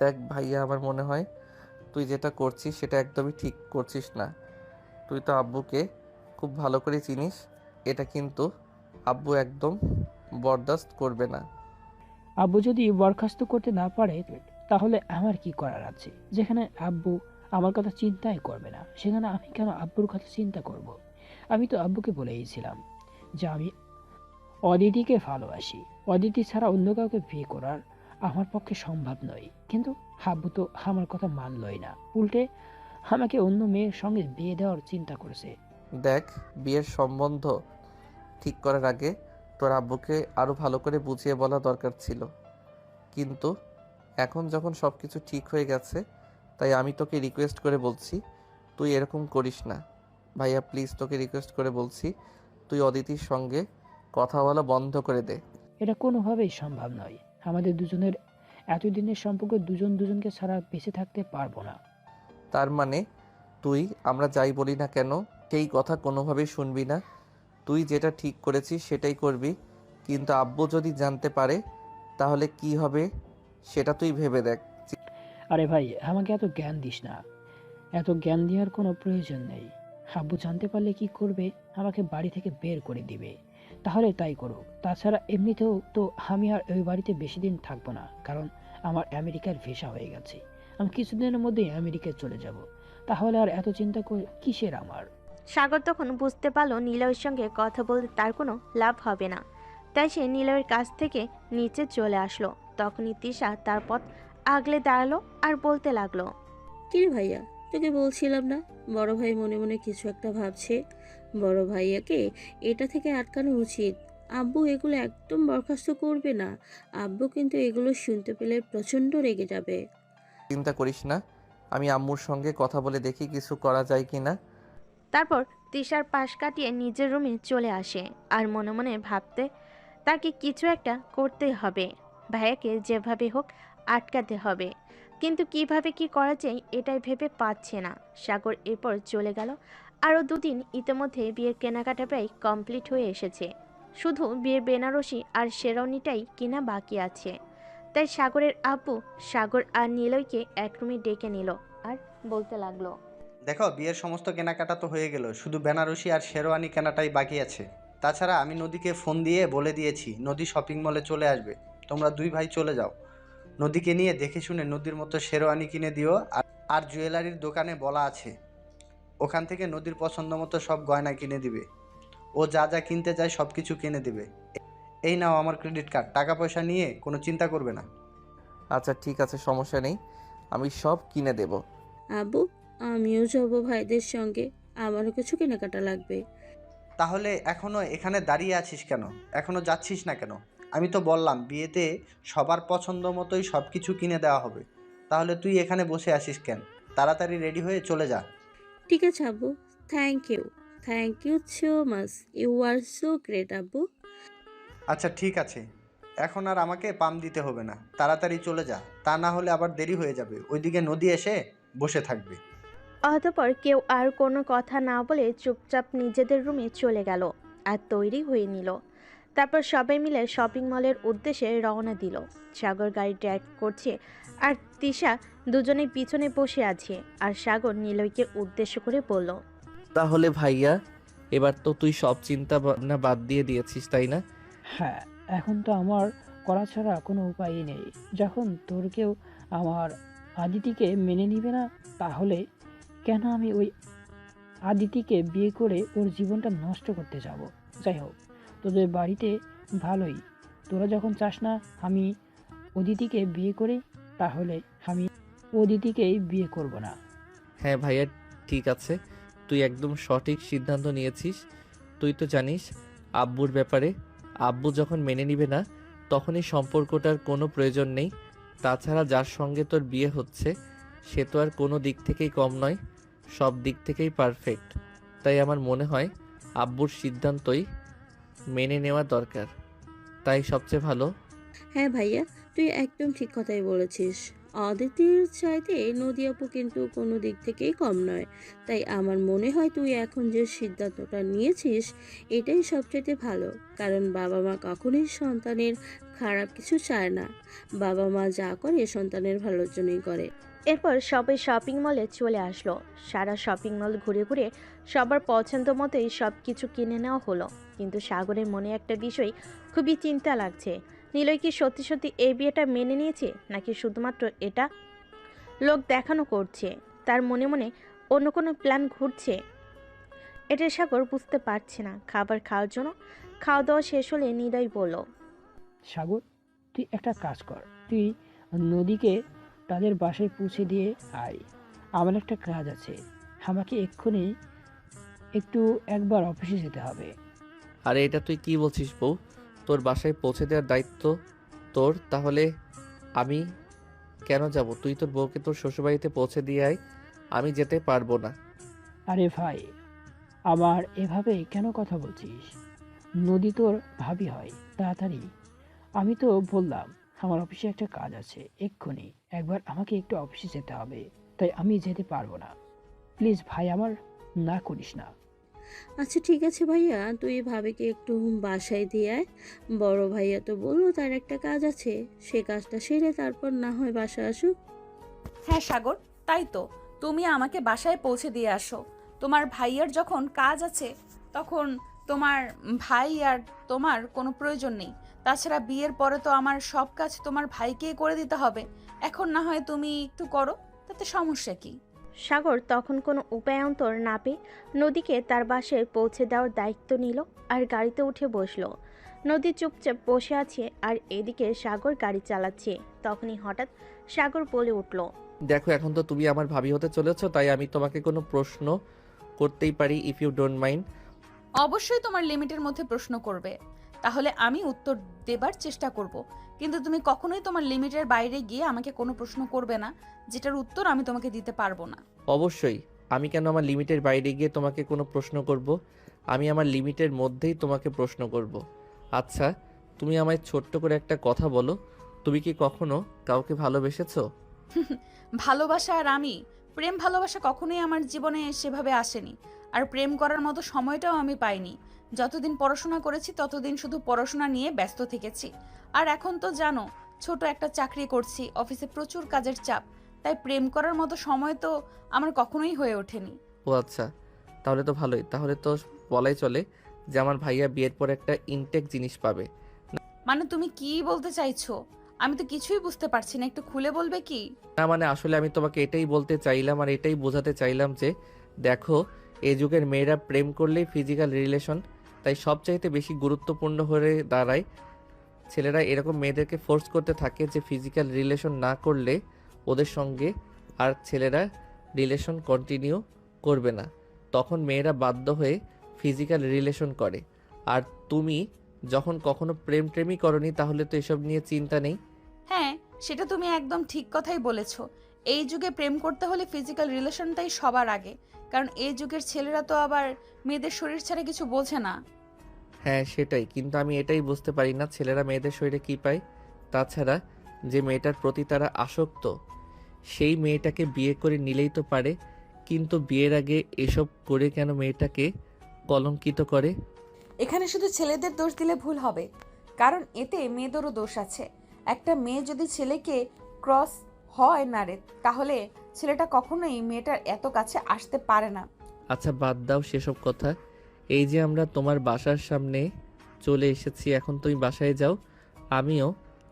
[SPEAKER 1] দেখ ভাইয়া, আমার মনে হয় তুই যেটা করছিস সেটা একদমই ঠিক করছিস না। তুই তো আব্বুকে খুব ভালো করে চিনিস, এটা কিন্তু আব্বু একদম বরদাস্ত করবে না।
[SPEAKER 4] আব্বু যদি বরখাস্ত করতে না পারে তাহলে আমার কি করার আছে? যেখানে আব্বু আমার কথা চিন্তাই করবে না, সেখানে আমি কেন আব্বুর কথা চিন্তা করব? আমি তো আব্বুকে বলেইছিলাম যে আমি অদিতিকে ভালোবাসি। অদিতি ছাড়া অন্য কাউকে বিয়ে করার আমার পক্ষে সম্ভব নয়। কিন্তু আব্বু তো আমার কথা মানলই না, উল্টে আমাকে অন্য মেয়ের সঙ্গে বিয়ে দেওয়ার চিন্তা করেছে।
[SPEAKER 1] দেখ, বিয়ের সম্বন্ধ ঠিক করার আগে তোর আব্বুকে আরও ভালো করে বুঝিয়ে বলা দরকার ছিল, কিন্তু এখন যখন সব কিছু ঠিক হয়ে গেছে, তাই আমি তোকে রিকোয়েস্ট করে বলছি তুই এরকম করিস না। ভাইয়া প্লিজ, তোকে রিকোয়েস্ট করে বলছি, তুই অদিতির সঙ্গে কথা বলা বন্ধ করে দে।
[SPEAKER 4] এটা কোনোভাবেই সম্ভব নয়। আমাদের দুজনের এতদিনের সম্পর্ক দুজন দুজনকে ছাড়া বেঁচে থাকতে পারবো না।
[SPEAKER 1] তার মানে তুই আমরা যাই বলি না কেন সেই কথা কোনোভাবেই শুনবি না? তুই যেটা ঠিক করেছিস সেটাই করবি, কিন্তু আব্বু যদি জানতে পারে তাহলে কি হবে সেটা তুই ভেবে দেখ।
[SPEAKER 4] আরে ভাই, আমাকে এত জ্ঞান দিস না। এত জ্ঞান দেওয়ার কোনো প্রয়োজন নেই। আব্বু জানতে পারলে কি করবে? আমাকে বাড়ি থেকে বের করে দিবে। তাহলে তাই করুক। তাছাড়া এমনিতেও তো আমি আর ওই বাড়িতে বেশি দিন থাকবো না, কারণ আমার আমেরিকার ভিসা হয়ে গেছে। আমি কিছুদিনের মধ্যেই আমেরিকায় চলে যাব। তাহলে আর এত চিন্তা কিসের আমার?
[SPEAKER 3] সাগর তখন বুঝতে পারলো নিলয়ের সঙ্গে কথা বলতে তার কোনো লাভ হবে না। তাই সে নিলয়ের কাছ থেকে নিচে চলে আসলো। তখনই তিশা তার পথ আগলে দাঁড়ালো আর বলতে লাগলো,
[SPEAKER 7] কিরে ভাইয়া, তোকে বলছিলাম না বড় ভাই মনে মনে কিছু একটা ভাবছে? বড় ভাইয়াকে এটা থেকে আটকানো উচিত। আব্বু এগুলো একদম বরখাস্ত করবে না। আব্বু কিন্তু এগুলো শুনতে পেলে প্রচণ্ড রেগে যাবে।
[SPEAKER 1] চিন্তা করিস না, আমি আম্মুর সঙ্গে কথা বলে দেখি কিছু করা যায় কি না।
[SPEAKER 3] তারপর তিশার পাশ কাটিয়ে নিজের রুমে চলে আসে আর মনে মনে ভাবতে তাকে কিছু একটা করতে হবে। ভাইয়াকে যেভাবে হোক আটকাতে হবে, কিন্তু কিভাবে কি করা যায় এটাই ভেবে পাচ্ছে না। সাগর এরপর চলে গেল। আরও দুদিন ইতিমধ্যে বিয়ের কেনাকাটা প্রায় কমপ্লিট হয়ে এসেছে। শুধু বিয়ের বেনারসি আর শেরওয়ানিটাই কিনা বাকি আছে। তাই সাগরের আব্বু সাগর আর নিলয়কে এক রুমে ডেকে নিল আর বলতে লাগলো,
[SPEAKER 5] দেখো, বিয়ের সমস্ত কেনাকাটা তো হয়ে গেল, শুধু বেনারসি আর শেরওয়ানি কেনাটাই বাকি আছে। তাছাড়া আমি নদীকে ফোন দিয়ে বলে দিয়েছি নদী শপিং মলে চলে আসবে, তোমরা দুই ভাই চলে যাও। নদীকে নিয়ে দেখে শুনে নদীর মতো শেরওয়ানি কিনে দিও। আর জুয়েলারির দোকানে বলা আছে ওখান থেকে নদীর পছন্দ মতো সব গয়না কিনে দিবে। ও যা যা কিনতে চায় সব কিছু কিনে দিবে। এই নাও আমার ক্রেডিট কার্ড, টাকা পয়সা নিয়ে কোনো চিন্তা করবে না।
[SPEAKER 1] আচ্ছা ঠিক আছে, সমস্যা নেই, আমি সব কিনে দেব।
[SPEAKER 7] আব্বু, আমিও যাব ভাইদের সঙ্গে, আমারও কিছু কেনাকাটা লাগবে।
[SPEAKER 5] তাহলে এখনো এখানে দাঁড়িয়ে আছিস কেন? এখনো যাচ্ছিস না কেন? আমি তো বললাম বিয়েতে সবার পছন্দ মতোই সব কিছু কিনে দেওয়া হবে, তাহলে তুই এখানে বসে আছিস কেন? তাড়াতাড়ি রেডি হয়ে চলে যা।
[SPEAKER 7] ঠিক আছে আব্বু, thank you so much, you are so great আব্বু।
[SPEAKER 5] আচ্ছা ঠিক আছে, এখন আর আমাকে পাম দিতে হবে না, তাড়াতাড়ি চলে যা, তা না হলে আবার দেরি হয়ে যাবে, ওইদিকে নদী এসে বসে থাকবে।
[SPEAKER 3] অতঃপর কেউ আর কোনো কথা না বলে চুপচাপ নিজেদের রুমে চলে গেল আর তৈরি হয়ে নিল। তারপর সবাই মিলে শপিং মলের উদ্দেশ্যে রওনা দিল। সাগর গাড়ি ড্রাইভ করছে আর তিশা দুজনেই পিছনে বসে আছে। আর সাগর নিলয়কে উদ্দেশ্য করে বলল,
[SPEAKER 1] তাহলে ভাইয়া, এবার তো তুই সব চিন্তা ভাবনা বাদ দিয়ে দিয়েছিস, তাই না?
[SPEAKER 4] হ্যাঁ, এখন তো আমার করা ছাড়া কোনো উপায়ই নেই। যখন তোর কেউ আমার আদিতিকে মেনে নিবে না, তাহলে কেন আমি ওই আদিতিকে বিয়ে করে ওর জীবনটা নষ্ট করতে যাব? যাই হোক, তোদের বাড়িতে ভালোই, তোরা যখন চাস না আমি অদিতিকে বিয়ে করি, তাহলে আমি অদিতিকেই বিয়ে করব না।
[SPEAKER 1] হ্যাঁ ভাইয়া, ঠিক আছে, তুই একদম সঠিক সিদ্ধান্ত নিয়েছিস। তুই তো জানিস আব্বুর ব্যাপারে, আব্বু যখন মেনে নিবে না তখনই সম্পর্কটার কোনো প্রয়োজন নেই। তাছাড়া যার সঙ্গে তোর বিয়ে হচ্ছে সে তো আর কোনো দিক থেকেই কম নয়, সব দিক থেকেই পারফেক্ট। তাই আমার মনে হয় আব্বুর সিদ্ধান্তই মেনে নেওয়া দরকার, তাই সবচেয়ে ভালো।
[SPEAKER 7] হ্যাঁ ভাইয়া, তুই একদম ঠিক কথাই বলেছিস। অদিতির চাইতে নদী আপু কিন্তু কোনো দিক থেকেই কম নয়। তাই আমার মনে হয় তুই এখন যে সিদ্ধান্তটা নিয়েছিস এটাই সবচেয়ে ভালো। কারণ বাবা মা কখনোই সন্তানের খারাপ কিছু চায় না। বাবা মা যা করে সন্তানের ভালোর জন্যই করে।
[SPEAKER 3] এরপর সবাই শপিং মলে চলে আসলো। সারা শপিং মল ঘুরে ঘুরে সবার পছন্দ মতোই সব কিছু কিনে নেওয়া হলো। কিন্তু সাগরের মনে একটা বিষয় খুবই চিন্তা লাগছে। নিলয় কি সত্যি সত্যি এই বিয়েটা মেনে নিয়েছে, নাকি শুধুমাত্র এটা লোক দেখানো করছে? তার মনে মনে অন্য কোনো প্ল্যান ঘুরছে, এটা সাগর বুঝতে পারছে না। খাবার খাওয়ার জন্য খাওয়া দাওয়া শেষ হলে নিলয় বলল,
[SPEAKER 4] সাগর, তুই একটা কাজ কর, তুই নদীকে তাদের বাসায় পৌঁছে দিয়ে আয়। আমার একটা কাজ আছে, আমাকে এক্ষুনি একবার অফিসে যেতে হবে।
[SPEAKER 1] আরে এটা তুই কি বলছিস বউ? তোর বাসায় পৌঁছে দেওয়ার দায়িত্ব তোর, তাহলে আমি কেন যাব? তুই তোর বউকে তোর শ্বশুরবাড়িতে পৌঁছে দিয়ে আয়, আমি যেতে পারবো না।
[SPEAKER 4] আরে ভাই, আমার এভাবে কেন কথা বলছিস? নদী তোর ভাবি হয়, তাড়াতাড়ি। আমি তো বললাম আমার অফিসে একটা কাজ আছে, এক্ষুনি একবার আমাকে একটু অফিসে যেতে হবে, তাই আমি যেতে পারবো না। প্লিজ ভাই, আমার না করিস না।
[SPEAKER 7] আচ্ছা ঠিক আছে ভাইয়া, তুই ভাবিকে একটু বাসায় দিয়ে আয়। বড় ভাইয়া তো বললো তার একটা কাজ আছে, সে কাজটা সেরে তারপর না হয় বাসা আসুক।
[SPEAKER 2] হ্যাঁ সাগর, তাই তো, তুমি আমাকে বাসায় পৌঁছে দিয়ে আসো। তোমার ভাইয়ার যখন কাজ আছে তখন তোমার ভাই আর তোমার কোনো প্রয়োজন নেই। তাছাড়া বিয়ের পরে তো আমার সব কাজ তোমার ভাইকেই করে দিতে হবে। এখন না হয় তুমি একটু করো, তাতে সমস্যা কি?
[SPEAKER 3] সাগর তখন কোনো উপায়ান্তর না পেয়ে নদীকে তার বাসায় পৌঁছে দেওয়ার দায়িত্ব নিল আর গাড়িতে উঠে বসলো। নদী চুপচাপ বসে আছে আর এদিকে সাগর গাড়ি চালাচ্ছে। তখনই হঠাৎ সাগর বলে উঠল,
[SPEAKER 1] দেখো, এখন তো তুমি আমার ভাবি হতে চলেছো, তাই আমি তোমাকে কোনো প্রশ্ন করতেই পারি, ইফ ইউ ডোন্ট মাইন্ড।
[SPEAKER 2] অবশ্যই তোমার লিমিটের মধ্যে প্রশ্ন করবে, তাহলে আমি উত্তর দেবার চেষ্টা করব। কিন্তু তুমি কখনোই তোমার লিমিটের বাইরে গিয়ে আমাকে কোনো প্রশ্ন করবে না যেটার উত্তর আমি তোমাকে দিতে পারবো না।
[SPEAKER 1] অবশ্যই, আমি কেন আমার লিমিটের বাইরে গিয়ে তোমাকে কোনো প্রশ্ন করব? আমি আমার লিমিটের মধ্যেই তোমাকে প্রশ্ন করব। আচ্ছা, তুমি আমায় ছোট্ট করে একটা কথা বলো, তুমি কি কখনো কাউকে ভালোবেসেছো?
[SPEAKER 2] ভালোবাসা আর আমি, প্রেম ভালোবাসা কখনোই আমার জীবনে সেভাবে আসেনি। আর প্রেম করার মতো সময়টাও আমি পাইনি। যতদিন পড়াশোনা করেছি ততদিন শুধু পড়াশোনা নিয়ে ব্যস্ত থেকেছি। আর এখন তো জানো, ছোট একটা চাকরি করছি, অফিসে প্রচুর কাজের চাপ। তাই প্রেম করার মতো সময় তো আমার কখনোই হয়ে ওঠেনি।
[SPEAKER 1] ও আচ্ছা, তাহলে তো ভালোই। তাহলে তো বলাই চলে যে আমার ভাইয়া বিয়ের পর একটা ইনটেক জিনিস পাবে।
[SPEAKER 2] মানে তুমি কি বলতে চাইছো? আমি তো কিছুই বুঝতে পারছি না, একটু খুলে বলবে কি?
[SPEAKER 1] না মানে আসলে আমি তোমাকে এটাই বলতে চাইলাম আর এটাই বোঝাতে চাইলাম যে দেখো, এই যুগের মেয়েরা প্রেম করলেই ফিজিক্যাল রিলেশন, তাই সবচাইতে বেশি গুরুত্বপূর্ণ হয়ে দাঁড়ায়। ছেলেরা এরকম মেয়েদেরকে ফোর্স করতে থাকে যে ফিজিক্যাল রিলেশন না করলে ওদের সঙ্গে আর ছেলেরা রিলেশন কন্টিনিউ করবে না। তখন মেয়েরা বাধ্য হয়ে ফিজিক্যাল রিলেশন করে। আর তুমি যখন কখনো প্রেমই করনি, তাহলে তো এসব নিয়ে চিন্তা নেই।
[SPEAKER 2] হ্যাঁ, সেটা তুমি একদম ঠিক কথাই বলেছো। এই যুগে প্রেম করতে হলে ফিজিক্যাল রিলেশনটাই সবার আগে। কারণ এই যুগের ছেলেরা তো আবার মেয়েদের শরীর ছাড়া কিছু বোঝে না।
[SPEAKER 1] হ্যাঁ সেটাই, কিন্তু আমি এটাই বুঝতে পারি না ছেলেরা মেয়েদের শরীরে কী পায়। তাছাড়া যে মেয়েটার প্রতি তারা আসক্ত, সেই মেয়েটাকে বিয়ে করে নিলেই তো পারে, কিন্তু বিয়ের আগে এসব করে কেন মেয়েটাকে কলঙ্কিত করে?
[SPEAKER 2] এখানে শুধু ছেলেদের দোষ দিলে ভুল হবে, কারণ এতে মেয়েদেরও দোষ আছে। একটা মেয়ে যদি ছেলেকে ক্রস হয় না রে, তাহলে ছেলেটা কখনোই মেয়েটার এত কাছে আসতে পারে না।
[SPEAKER 1] আচ্ছা বাদ দাও সেসব কথা। এই যে আমরা তোমার বাসার সামনে চলে এসেছি, এখন তুমি বাসায় যাও, আমিও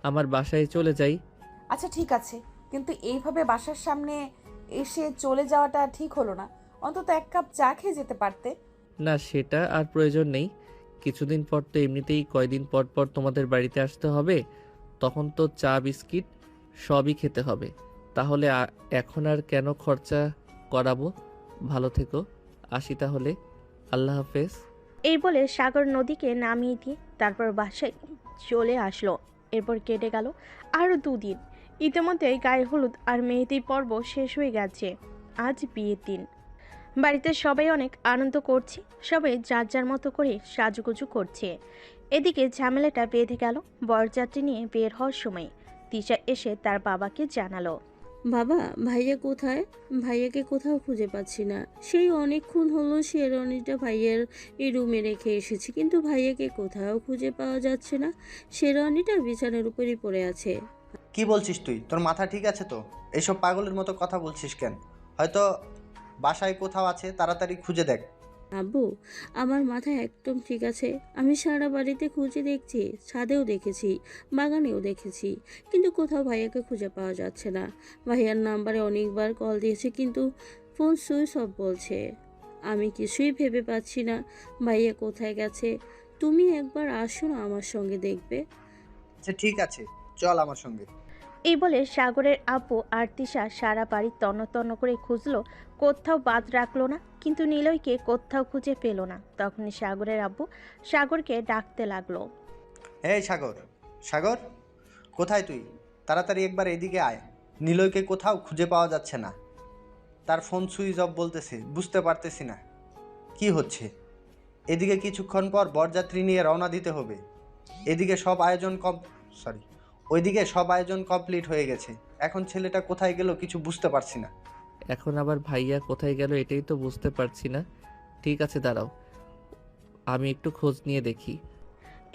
[SPEAKER 1] আমার বাসায় চলে যাই।
[SPEAKER 2] আচ্ছা ঠিক আছে, কিন্তু এইভাবে বাসার সামনে এসে চলে যাওয়াটা ঠিক হলো না। অন্তত এক কাপ চা খেয়ে যেতে পারতে।
[SPEAKER 1] না সেটা আর প্রয়োজন নেই, কিছুদিন পর তো এমনিতেই কয়দিন পর পর তোমাদের বাড়িতে আসতে হবে, তখন তো চা বিস্কিট সবই খেতে হবে। তাহলে এখন আর কেন খরচা করাবো? ভালো থেকো, আসি তাহলে, আল্লাহ হাফেজ।
[SPEAKER 3] এই বলে সাগর নদীকে নামিয়ে দিয়ে তারপর বাসায় চলে আসলো। এরপর কেটে গেল আরও 2 দিন। ইতিমধ্যে গায়ে হলুদ আর মেহেদি পর্ব শেষ হয়ে গেছে। আজ বিয়ের দিন। বাড়িতে সবাই অনেক আনন্দ করছে, সবাই যার যার মতো করে সাজুগুজু করছে। এদিকে ঝামেলাটা বেঁধে গেল বরযাত্রী নিয়ে বের হওয়ার সময়। তিশা এসে তার বাবাকে জানালো,
[SPEAKER 7] বাবা, ভাইয়া কোথায়? ভাইয়াকে কোথাও খুঁজে পাচ্ছি না। সেই অনেকক্ষণ হলো শেরওয়ানিটা ভাইয়ার এই রুমে রেখে এসেছি, কিন্তু ভাইয়াকে কোথাও খুঁজে পাওয়া যাচ্ছে না। শেরওয়ানিটা বিছানার উপরই পড়ে আছে।
[SPEAKER 5] কি বলছিস তুই? তোর মাথা ঠিক আছে তো? এইসব পাগলের মতো কথা বলছিস কেন? হয়তো বাসায় কোথাও আছে, তাড়াতাড়ি খুঁজে দেখ।
[SPEAKER 7] আব্বু, আমার মাথা একদম ঠিক আছে। আমি সারা বাড়িতে খুঁজে দেখছি, ছাদেও দেখেছি, বাগানেও দেখেছি, কিন্তু কোথাও ভাইয়াকে খুঁজে পাওয়া যাচ্ছে না। ভাইয়ার নাম্বারে অনেকবার কল দিয়েছি, কিন্তু ফোন সুইচ অফ বলছে। আমি কিছুই ভেবে পাচ্ছি না ভাইয়া কোথায় গেছে। তুমি একবার আসো না আমার সঙ্গে, দেখবে।
[SPEAKER 5] আচ্ছা ঠিক আছে, চল আমার সঙ্গে।
[SPEAKER 3] এই বলে সাগরের আব্বু আর তিশা সারা বাড়ি তন্ন তন্ন করে খুঁজলো, কোথাও বাদ রাখলো না, কিন্তু নিলয়কে কোথাও খুঁজে পেল না। তখনই সাগরের আব্বু সাগরকে ডাকতে লাগলো।
[SPEAKER 5] এই সাগর, সাগর, কোথায় তুই? তাড়াতাড়ি একবার এদিকে আয়। নিলয়কে কোথাও খুঁজে পাওয়া যাচ্ছে না, তার ফোন সুইচ অফ বলতেছে, বুঝতে পারতেছি না কি হচ্ছে। এদিকে কিছুক্ষণ পর বরযাত্রী নিয়ে রওনা দিতে হবে। এদিকে সব আয়োজন ওইদিকে সব আয়োজন কমপ্লিট হয়ে গেছে। এখন ছেলেটা কোথায় গেল কিছু বুঝতে পারছি না।
[SPEAKER 1] এখন আবার ভাইয়া কোথায় গেল এটাই তো বুঝতে পারছি না। ঠিক আছে দাঁড়াও, আমি একটু খোঁজ নিয়ে দেখি।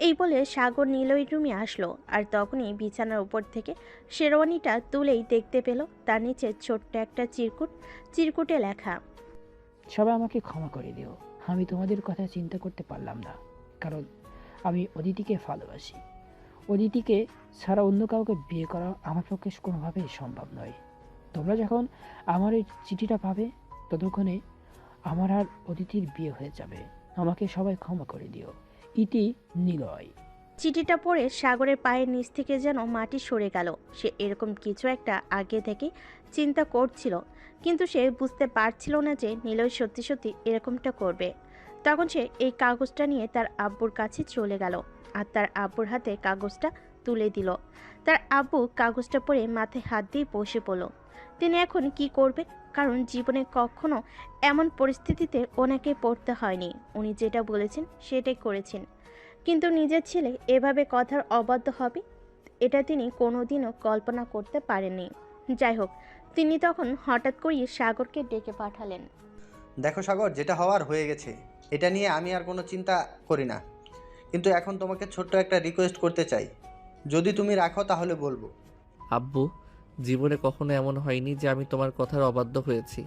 [SPEAKER 3] এই বলে সাগর নিলয়ের রুমে আসলো, আর তখনই বিছানার উপর থেকে শেরওয়ানিটা তুলেই দেখতে পেল তার নিচে ছোট্ট একটা চিরকুটে লেখা,
[SPEAKER 4] সবাই আমাকে ক্ষমা করে দিও। আমি তোমাদের কথা চিন্তা করতে পারলাম না, কারণ আমি অদিতিকে ভালোবাসি। অদিতিকে ছাড়া অন্য কাউকে বিয়ে করা আমার পক্ষে কোনোভাবেই সম্ভব নয়। তোমরা যখন আমার এই চিঠিটা পাবে, ততক্ষণে আমার আর অদিতির বিয়ে হয়ে যাবে। আমাকে সবাই ক্ষমা করে দিও। ইতি, নিলয়।
[SPEAKER 3] চিঠিটা পড়ে সাগরের পায়ের নিচ থেকে যেন মাটি সরে গেল। সে এরকম কিছু একটা আগে থেকে চিন্তা করছিল, কিন্তু সে বুঝতে পারছিল না যে নিলয় সত্যি সত্যি এরকমটা করবে। তখন সে এই কাগজটা নিয়ে তার আব্বুর কাছে চলে গেল, আর তার আব্বুর হাতে কাগজটা তুলে দিল। তার আব্বু কাগজটা পড়ে মাথায় হাত দিয়ে বসে পড়ল। তিনি এখন কি করবেন, কারণ জীবনে কখনো এমন পরিস্থিতিতে ওনাকে পড়তে হয়নি। উনি যেটা বলেছেন সেটাই করেছেন, কিন্তু নিজের ছেলে এভাবে কথার অবাধ্য হবে, এটা তিনি কোনোদিনও কল্পনা করতে পারেননি। যাই হোক, তিনি তখন হঠাৎ করেই সাগরকে ডেকে পাঠালেন।
[SPEAKER 5] দেখো সাগর, যেটা হওয়ার হয়ে গেছে, এটা নিয়ে আমি আর কোনো চিন্তা করি না। কিন্তু এখন তোমাকে ছোট্ট একটা রিকোয়েস্ট করতে চাই, যদি তুমি রাখো তাহলে বলবো।
[SPEAKER 1] আব্বু, জীবনে কখনো এমন হয়নি যে আমি তোমার কথার অবাধ্য হয়েছি।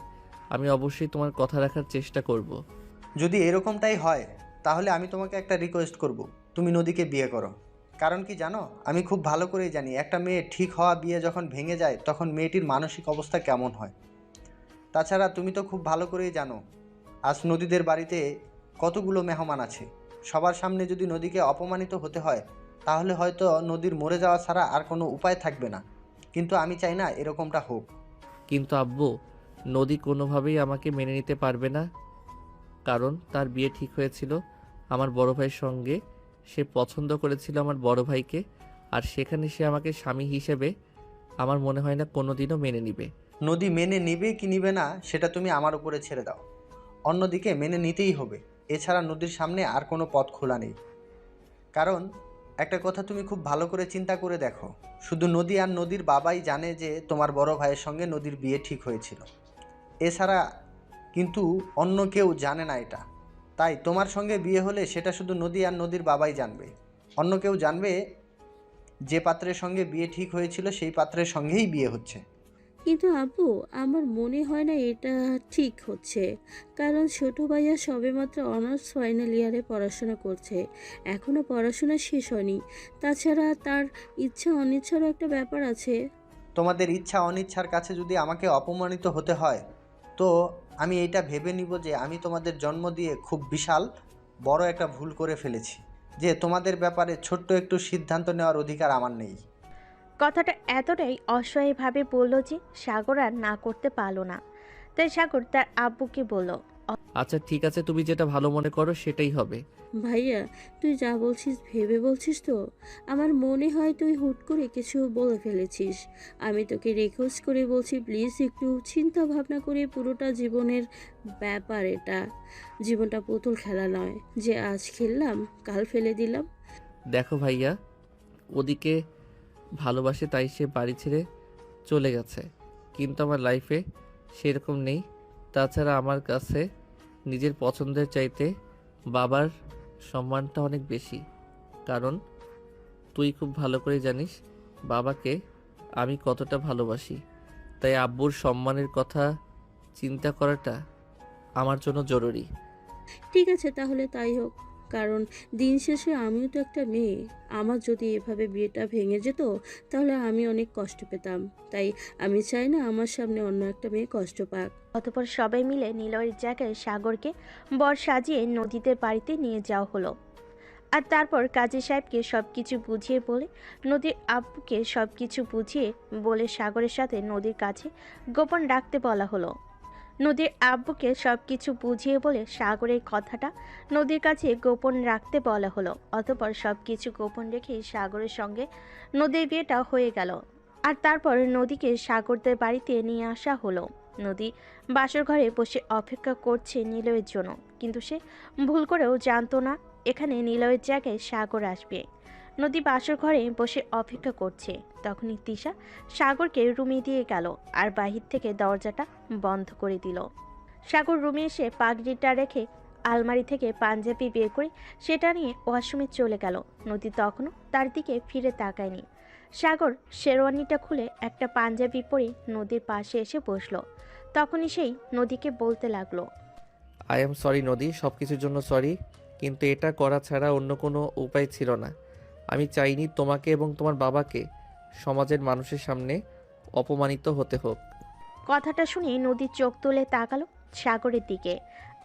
[SPEAKER 1] আমি অবশ্যই তোমার কথা রাখার চেষ্টা করব।
[SPEAKER 5] যদি এরকমটাই হয় তাহলে আমি তোমাকে একটা রিকোয়েস্ট করব, তুমি নদীকে বিয়ে করো। কারণ কি জানো, আমি খুব ভালো করেই জানি একটা মেয়ে ঠিক হওয়া বিয়ে যখন ভেঙে যায় তখন মেয়েটির মানসিক অবস্থা কেমন হয়। তাছাড়া তুমি তো খুব ভালো করেই জানো আজ নদীদের বাড়িতে কতগুলো মেহমান আছে। সবার সামনে যদি নদীকে অপমানিত হতে হয় তাহলে হয়তো নদীর মরে যাওয়া ছাড়া আর কোনো উপায় থাকবে না। কিন্তু আমি চাই না এরকমটা হোক।
[SPEAKER 1] কিন্তু আব্বু, নদী কোনোভাবেই আমাকে মেনে নিতে পারবে না, কারণ তার বিয়ে ঠিক হয়েছিল আমার বড় ভাইয়ের সঙ্গে। সে পছন্দ করেছিল আমার বড় ভাইকে, আর সেখানে সে আমাকে স্বামী হিসেবে আমার মনে হয় না কোনোদিনও মেনে নিবে।
[SPEAKER 5] নদী মেনে নেবে কি নিবে না সেটা তুমি আমার উপরে ছেড়ে দাও। অন্যদিকে মেনে নিতেই হবে, এছাড়া নদীর সামনে আর কোনো পথ খোলা নেই। কারণ একটা কথা তুমি খুব ভালো করে চিন্তা করে দেখো, শুধু নদী আর নদীর বাবাই জানে যে তোমার বড় ভাইয়ের সঙ্গে নদীর বিয়ে ঠিক হয়েছিল। এছাড়া কিন্তু অন্য কেউ জানে না এটা। তাই তোমার সঙ্গে বিয়ে হলে সেটা শুধু নদী আর নদীর বাবাই জানবে। অন্য কেউ জানবে যে পাত্রের সঙ্গে বিয়ে ঠিক হয়েছিল সেই পাত্রের সঙ্গেই বিয়ে হচ্ছে।
[SPEAKER 7] কিন্তু আপু, আমার মনে হয় না এটা ঠিক হচ্ছে। কারণ ছোট ভাইয়া সবেমাত্র অনার্স ফাইনাল ইয়ারে পড়াশোনা করছে, এখনও পড়াশোনা শেষ হয়নি। তাছাড়া তার ইচ্ছা অনিচ্ছারও একটা ব্যাপার আছে।
[SPEAKER 5] তোমাদের ইচ্ছা অনিচ্ছার কাছে যদি আমাকে অপমানিত হতে হয় তো আমি এইটা ভেবে নিব যে আমি তোমাদের জন্ম দিয়ে খুব বিশাল বড় একটা ভুল করে ফেলেছি, যে তোমাদের ব্যাপারে ছোট্ট একটু সিদ্ধান্ত নেওয়ার অধিকার আমার নেই।
[SPEAKER 3] কথাটা এতটাই অসহায়ভাবে বলল যে সাগর আর না করতে পারল না। তাই সাগর তার আব্বুকে বলল,
[SPEAKER 1] আচ্ছা ঠিক আছে, তুমি যেটা ভালো মনে করো সেটাই হবে।
[SPEAKER 7] ভাইয়া, তুই যা বলছিস ভেবে বলছিস তো? আমার মনে হয় তুই হুট করে কিছু বলে ফেলেছিস। আমি তোকে রিকোয়েস্ট করে বলছি, প্লিজ একটু চিন্তা ভাবনা করে পুরোটা জীবনের ব্যাপার এটা। জীবনটা পুতুল খেলা নয় যে আজ খেললাম কাল ফেলে দিলাম।
[SPEAKER 1] দেখো ভাইয়া, ওদিকে ভালোবাসে তাই সে বাড়ি ছেড়ে চলে গেছে, কিন্তু আমার লাইফে সেরকম নেই। তাছাড়া আমার কাছে নিজের পছন্দের চাইতে বাবার সম্মানটা অনেক বেশি। কারণ তুই খুব ভালো করে জানিস বাবাকে আমি কতটা ভালোবাসি। তাই আব্বুর সম্মানের কথা চিন্তা করাটা আমার জন্য জরুরি।
[SPEAKER 7] ঠিক আছে, তাহলে তাই হোক। কারণ দিন শেষে আমিও তো একটা মেয়ে। আমার যদি এভাবে বিয়েটা ভেঙে যেত তাহলে আমি অনেক কষ্ট পেতাম। তাই আমি চাই না আমার সামনে অন্য একটা মেয়ে কষ্ট পাক।
[SPEAKER 3] অতঃপর সবাই মিলে নিলয়ের জায়গায় সাগরকে বর সাজিয়ে নদীদের বাড়িতে নিয়ে যাওয়া হলো। আর তারপর কাজী সাহেবকে সবকিছু বুঝিয়ে বলে, নদীর আব্বুকে সবকিছু বুঝিয়ে বলে সাগরের সাথে নদীর কাছে গোপন রাখতে বলা হলো। নদীর আব্বুকে সবকিছু বুঝিয়ে বলে সাগরের কথাটা নদীর কাছে গোপন রাখতে বলা হলো। অতঃপর সবকিছু গোপন রেখে সাগরের সঙ্গে নদীর বিয়েটা হয়ে গেল। আর তারপর নদীকে সাগরদের বাড়িতে নিয়ে আসা হলো। নদী বাসর ঘরে বসে অপেক্ষা করছে নিলয়ের জন্য, কিন্তু সে ভুল করেও জানতো না এখানে নিলয়ের জায়গায় সাগর আসবে। নদী বাসর ঘরে বসে অপেক্ষা করছে, তখনই তিশা সাগরকে রুমে দিয়ে গেল আর বাহির থেকে দরজাটা বন্ধ করে দিল। সাগর রুমে এসে পাগড়িটা রেখে আলমারি থেকে পাঞ্জাবি বের করে সেটা নিয়ে ওয়াশরুমে চলে গেল। নদী তখনও তার দিকে ফিরে তাকায়নি। সাগর শেরওয়ানিটা খুলে একটা পাঞ্জাবি পরে নদীর পাশে এসে বসলো। তখনই সেই নদীকে বলতে লাগলো,
[SPEAKER 1] আই এম সরি নদী, সব কিছুর জন্য সরি, কিন্তু এটা করা ছাড়া অন্য কোনো উপায় ছিল না। আমি চাইনি তোমাকে এবং তোমার বাবাকে সমাজের মানুষের সামনে অপমানিত হতে হোক।
[SPEAKER 3] কথাটা শুনে নদী চোখ তুলে তাকালো সাগরের দিকে।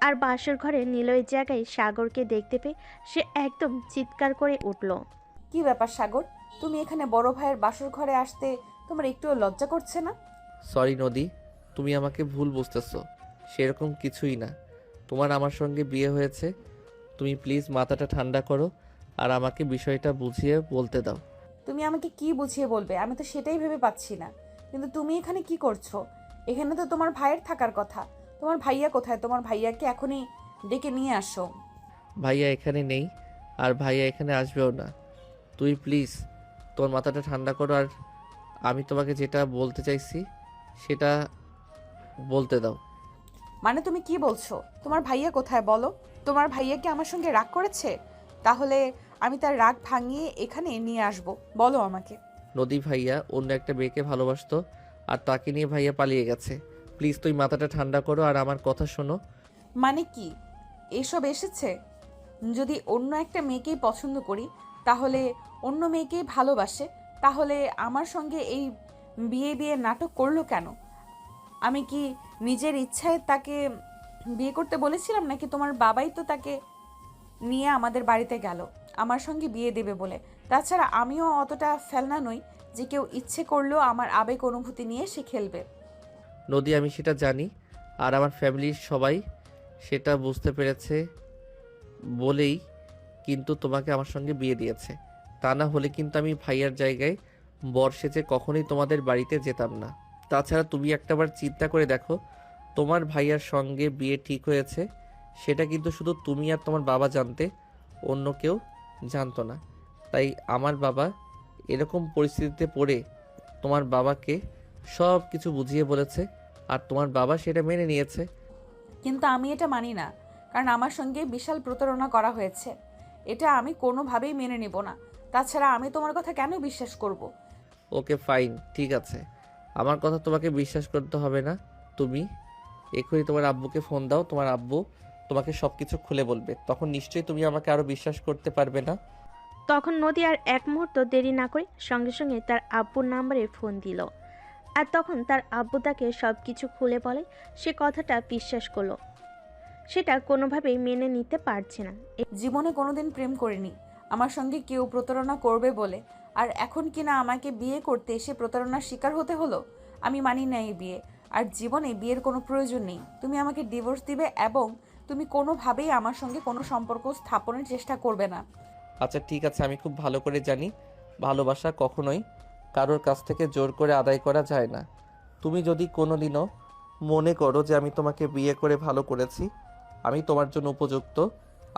[SPEAKER 3] আর বাসর ঘরে নিলয়ের জায়গায় সাগরকে দেখতে পেয়ে সে একদম চিৎকার করে উঠল।
[SPEAKER 2] কি ব্যাপার সাগর, তুমি এখানে বড় ভাইয়ের বাসর ঘরে আসতে তোমার একটুও লজ্জা করছে না?
[SPEAKER 1] সরি নদী, তুমি আমাকে ভুল বুঝতেছো, সেরকম কিছুই না। তোমার আমার সঙ্গে বিয়ে হয়েছে, তুমি প্লিজ মাথাটা ঠান্ডা করো আর আমাকে বিষয়টা বুঝিয়ে বলতে দাও।
[SPEAKER 2] তুমি আমাকে কি বুঝিয়ে বলবে, আমি তো সেটাই ভেবে পাচ্ছি না। কিন্তু তুমি এখানে কি করছো? এখানে তো তোমার ভাইয়ের থাকার কথা। তোমার ভাইয়া কোথায়? তোমার ভাইয়াকে এখনই ডেকে নিয়ে আসো।
[SPEAKER 1] ভাইয়া এখানে নেই, আর ভাইয়া এখানে আসবেও না। তুই প্লিজ তোমার মাথাটা ঠান্ডা করো, আর আমি তোমাকে যেটা বলতে চাইছি সেটা বলতে দাও।
[SPEAKER 2] মানে তুমি কি বলছো? তোমার ভাইয়া কোথায় বলো? তোমার ভাইয়া কি আমার সঙ্গে রাগ করেছে? তাহলে আমি তার রাগ ভাঙিয়ে এখানে নিয়ে আসব। বলো আমাকে।
[SPEAKER 1] নদী ভাইয়া অন্য একটা মেয়েকে ভালোবাসতো, আর তাকে নিয়ে ভাইয়া পালিয়ে গেছে। প্লিজ তুই মাথাটা ঠান্ডা করো আর আমার কথা শোনো।
[SPEAKER 2] মানে কি এসব এসেছে? যদি অন্য একটা মেয়েকেই পছন্দ করি, তাহলে অন্য মেয়েকেই ভালোবাসে, তাহলে আমার সঙ্গে এই বিয়ে বিয়ে নাটক করলো কেন? আমি কি নিজের ইচ্ছায় তাকে বিয়ে করতে বলেছিলাম, নাকি তোমার বাবাই তো তাকে নিয়ে আমাদের বাড়িতে গেল আমার সঙ্গে বিয়ে দেবে বলে? তাছাড়া আমিও অতটা ফেলনা নই যে কেউ ইচ্ছে করলেও আমার আবেগ অনুভূতি নিয়ে সে খেলবে।
[SPEAKER 1] নদী, আমি সেটা জানি, আর আমার ফ্যামিলির সবাই সেটা বুঝতে পেরেছে বলেই কিন্তু তোমাকে আমার সঙ্গে বিয়ে দিয়েছে। তা না হলে কিন্তু আমি ভাইয়ার জায়গায় বর সেজে কখনোই তোমাদের বাড়িতে যেতাম না। তাছাড়া তুমি একটাবার চিন্তা করে দেখো, তোমার ভাইয়ার সঙ্গে বিয়ে ঠিক হয়েছে সেটা কিন্তু শুধু তুমি আর তোমার বাবা জানতে, অন্য কেউ জানতো না। তাই আমার বাবা এরকম পরিস্থিতিতে পড়ে তোমার বাবাকে সব কিছু বুঝিয়ে বলেছে, আর তোমার বাবা সেটা মেনে নিয়েছে।
[SPEAKER 2] কিন্তু আমি এটা মানি না, কারণ আমার সঙ্গে বিশাল প্রতারণা করা হয়েছে। এটা আমি কোনোভাবেই মেনে নেব না। তাছাড়া আমি তোমার কথা কেন বিশ্বাস করব?
[SPEAKER 1] ওকে ফাইন, ঠিক আছে, আমার কথা তোমাকে বিশ্বাস করতে হবে না। তুমি এখনই তোমার আব্বুকে ফোন দাও, তোমার আব্বু তোমাকে সব কিছু খুলে বলবে, তখন নিশ্চয়ই তুমি আমাকে আরও বিশ্বাস করতে পারবে না।
[SPEAKER 3] তখন নদী আর এক মুহূর্ত দেরি না করে সঙ্গে সঙ্গে তার আব্বুর নাম্বারে ফোন দিল। আর তখন তার আব্বু তাকে সব কিছু খুলে বলে। সে কথাটা বিশ্বাস করলো, সেটা কোনোভাবেই মেনে নিতে পারছে না।
[SPEAKER 2] জীবনে কোনোদিন প্রেম করিনি আমার সঙ্গে কেউ প্রতারণা করবে বলে, আর এখন কিনা আমাকে বিয়ে করতে এসে প্রতারণার শিকার হতে হলো। আমি মানি না এই বিয়ে, আর জীবনে বিয়ের কোনো প্রয়োজন নেই। তুমি আমাকে ডিভোর্স দিবে এবং তুমি কোনোভাবেই আমার সঙ্গে কোনো সম্পর্ক স্থাপনের চেষ্টা করবে না।
[SPEAKER 1] আচ্ছা ঠিক আছে, আমি খুব ভালো করে জানি ভালোবাসা কখনোই কারোর কাছ থেকে জোর করে আদায় করা যায় না। তুমি যদি কোনোদিনও মনে করো যে আমি তোমাকে বিয়ে করে ভালো করেছি, আমি তোমার জন্য উপযুক্ত,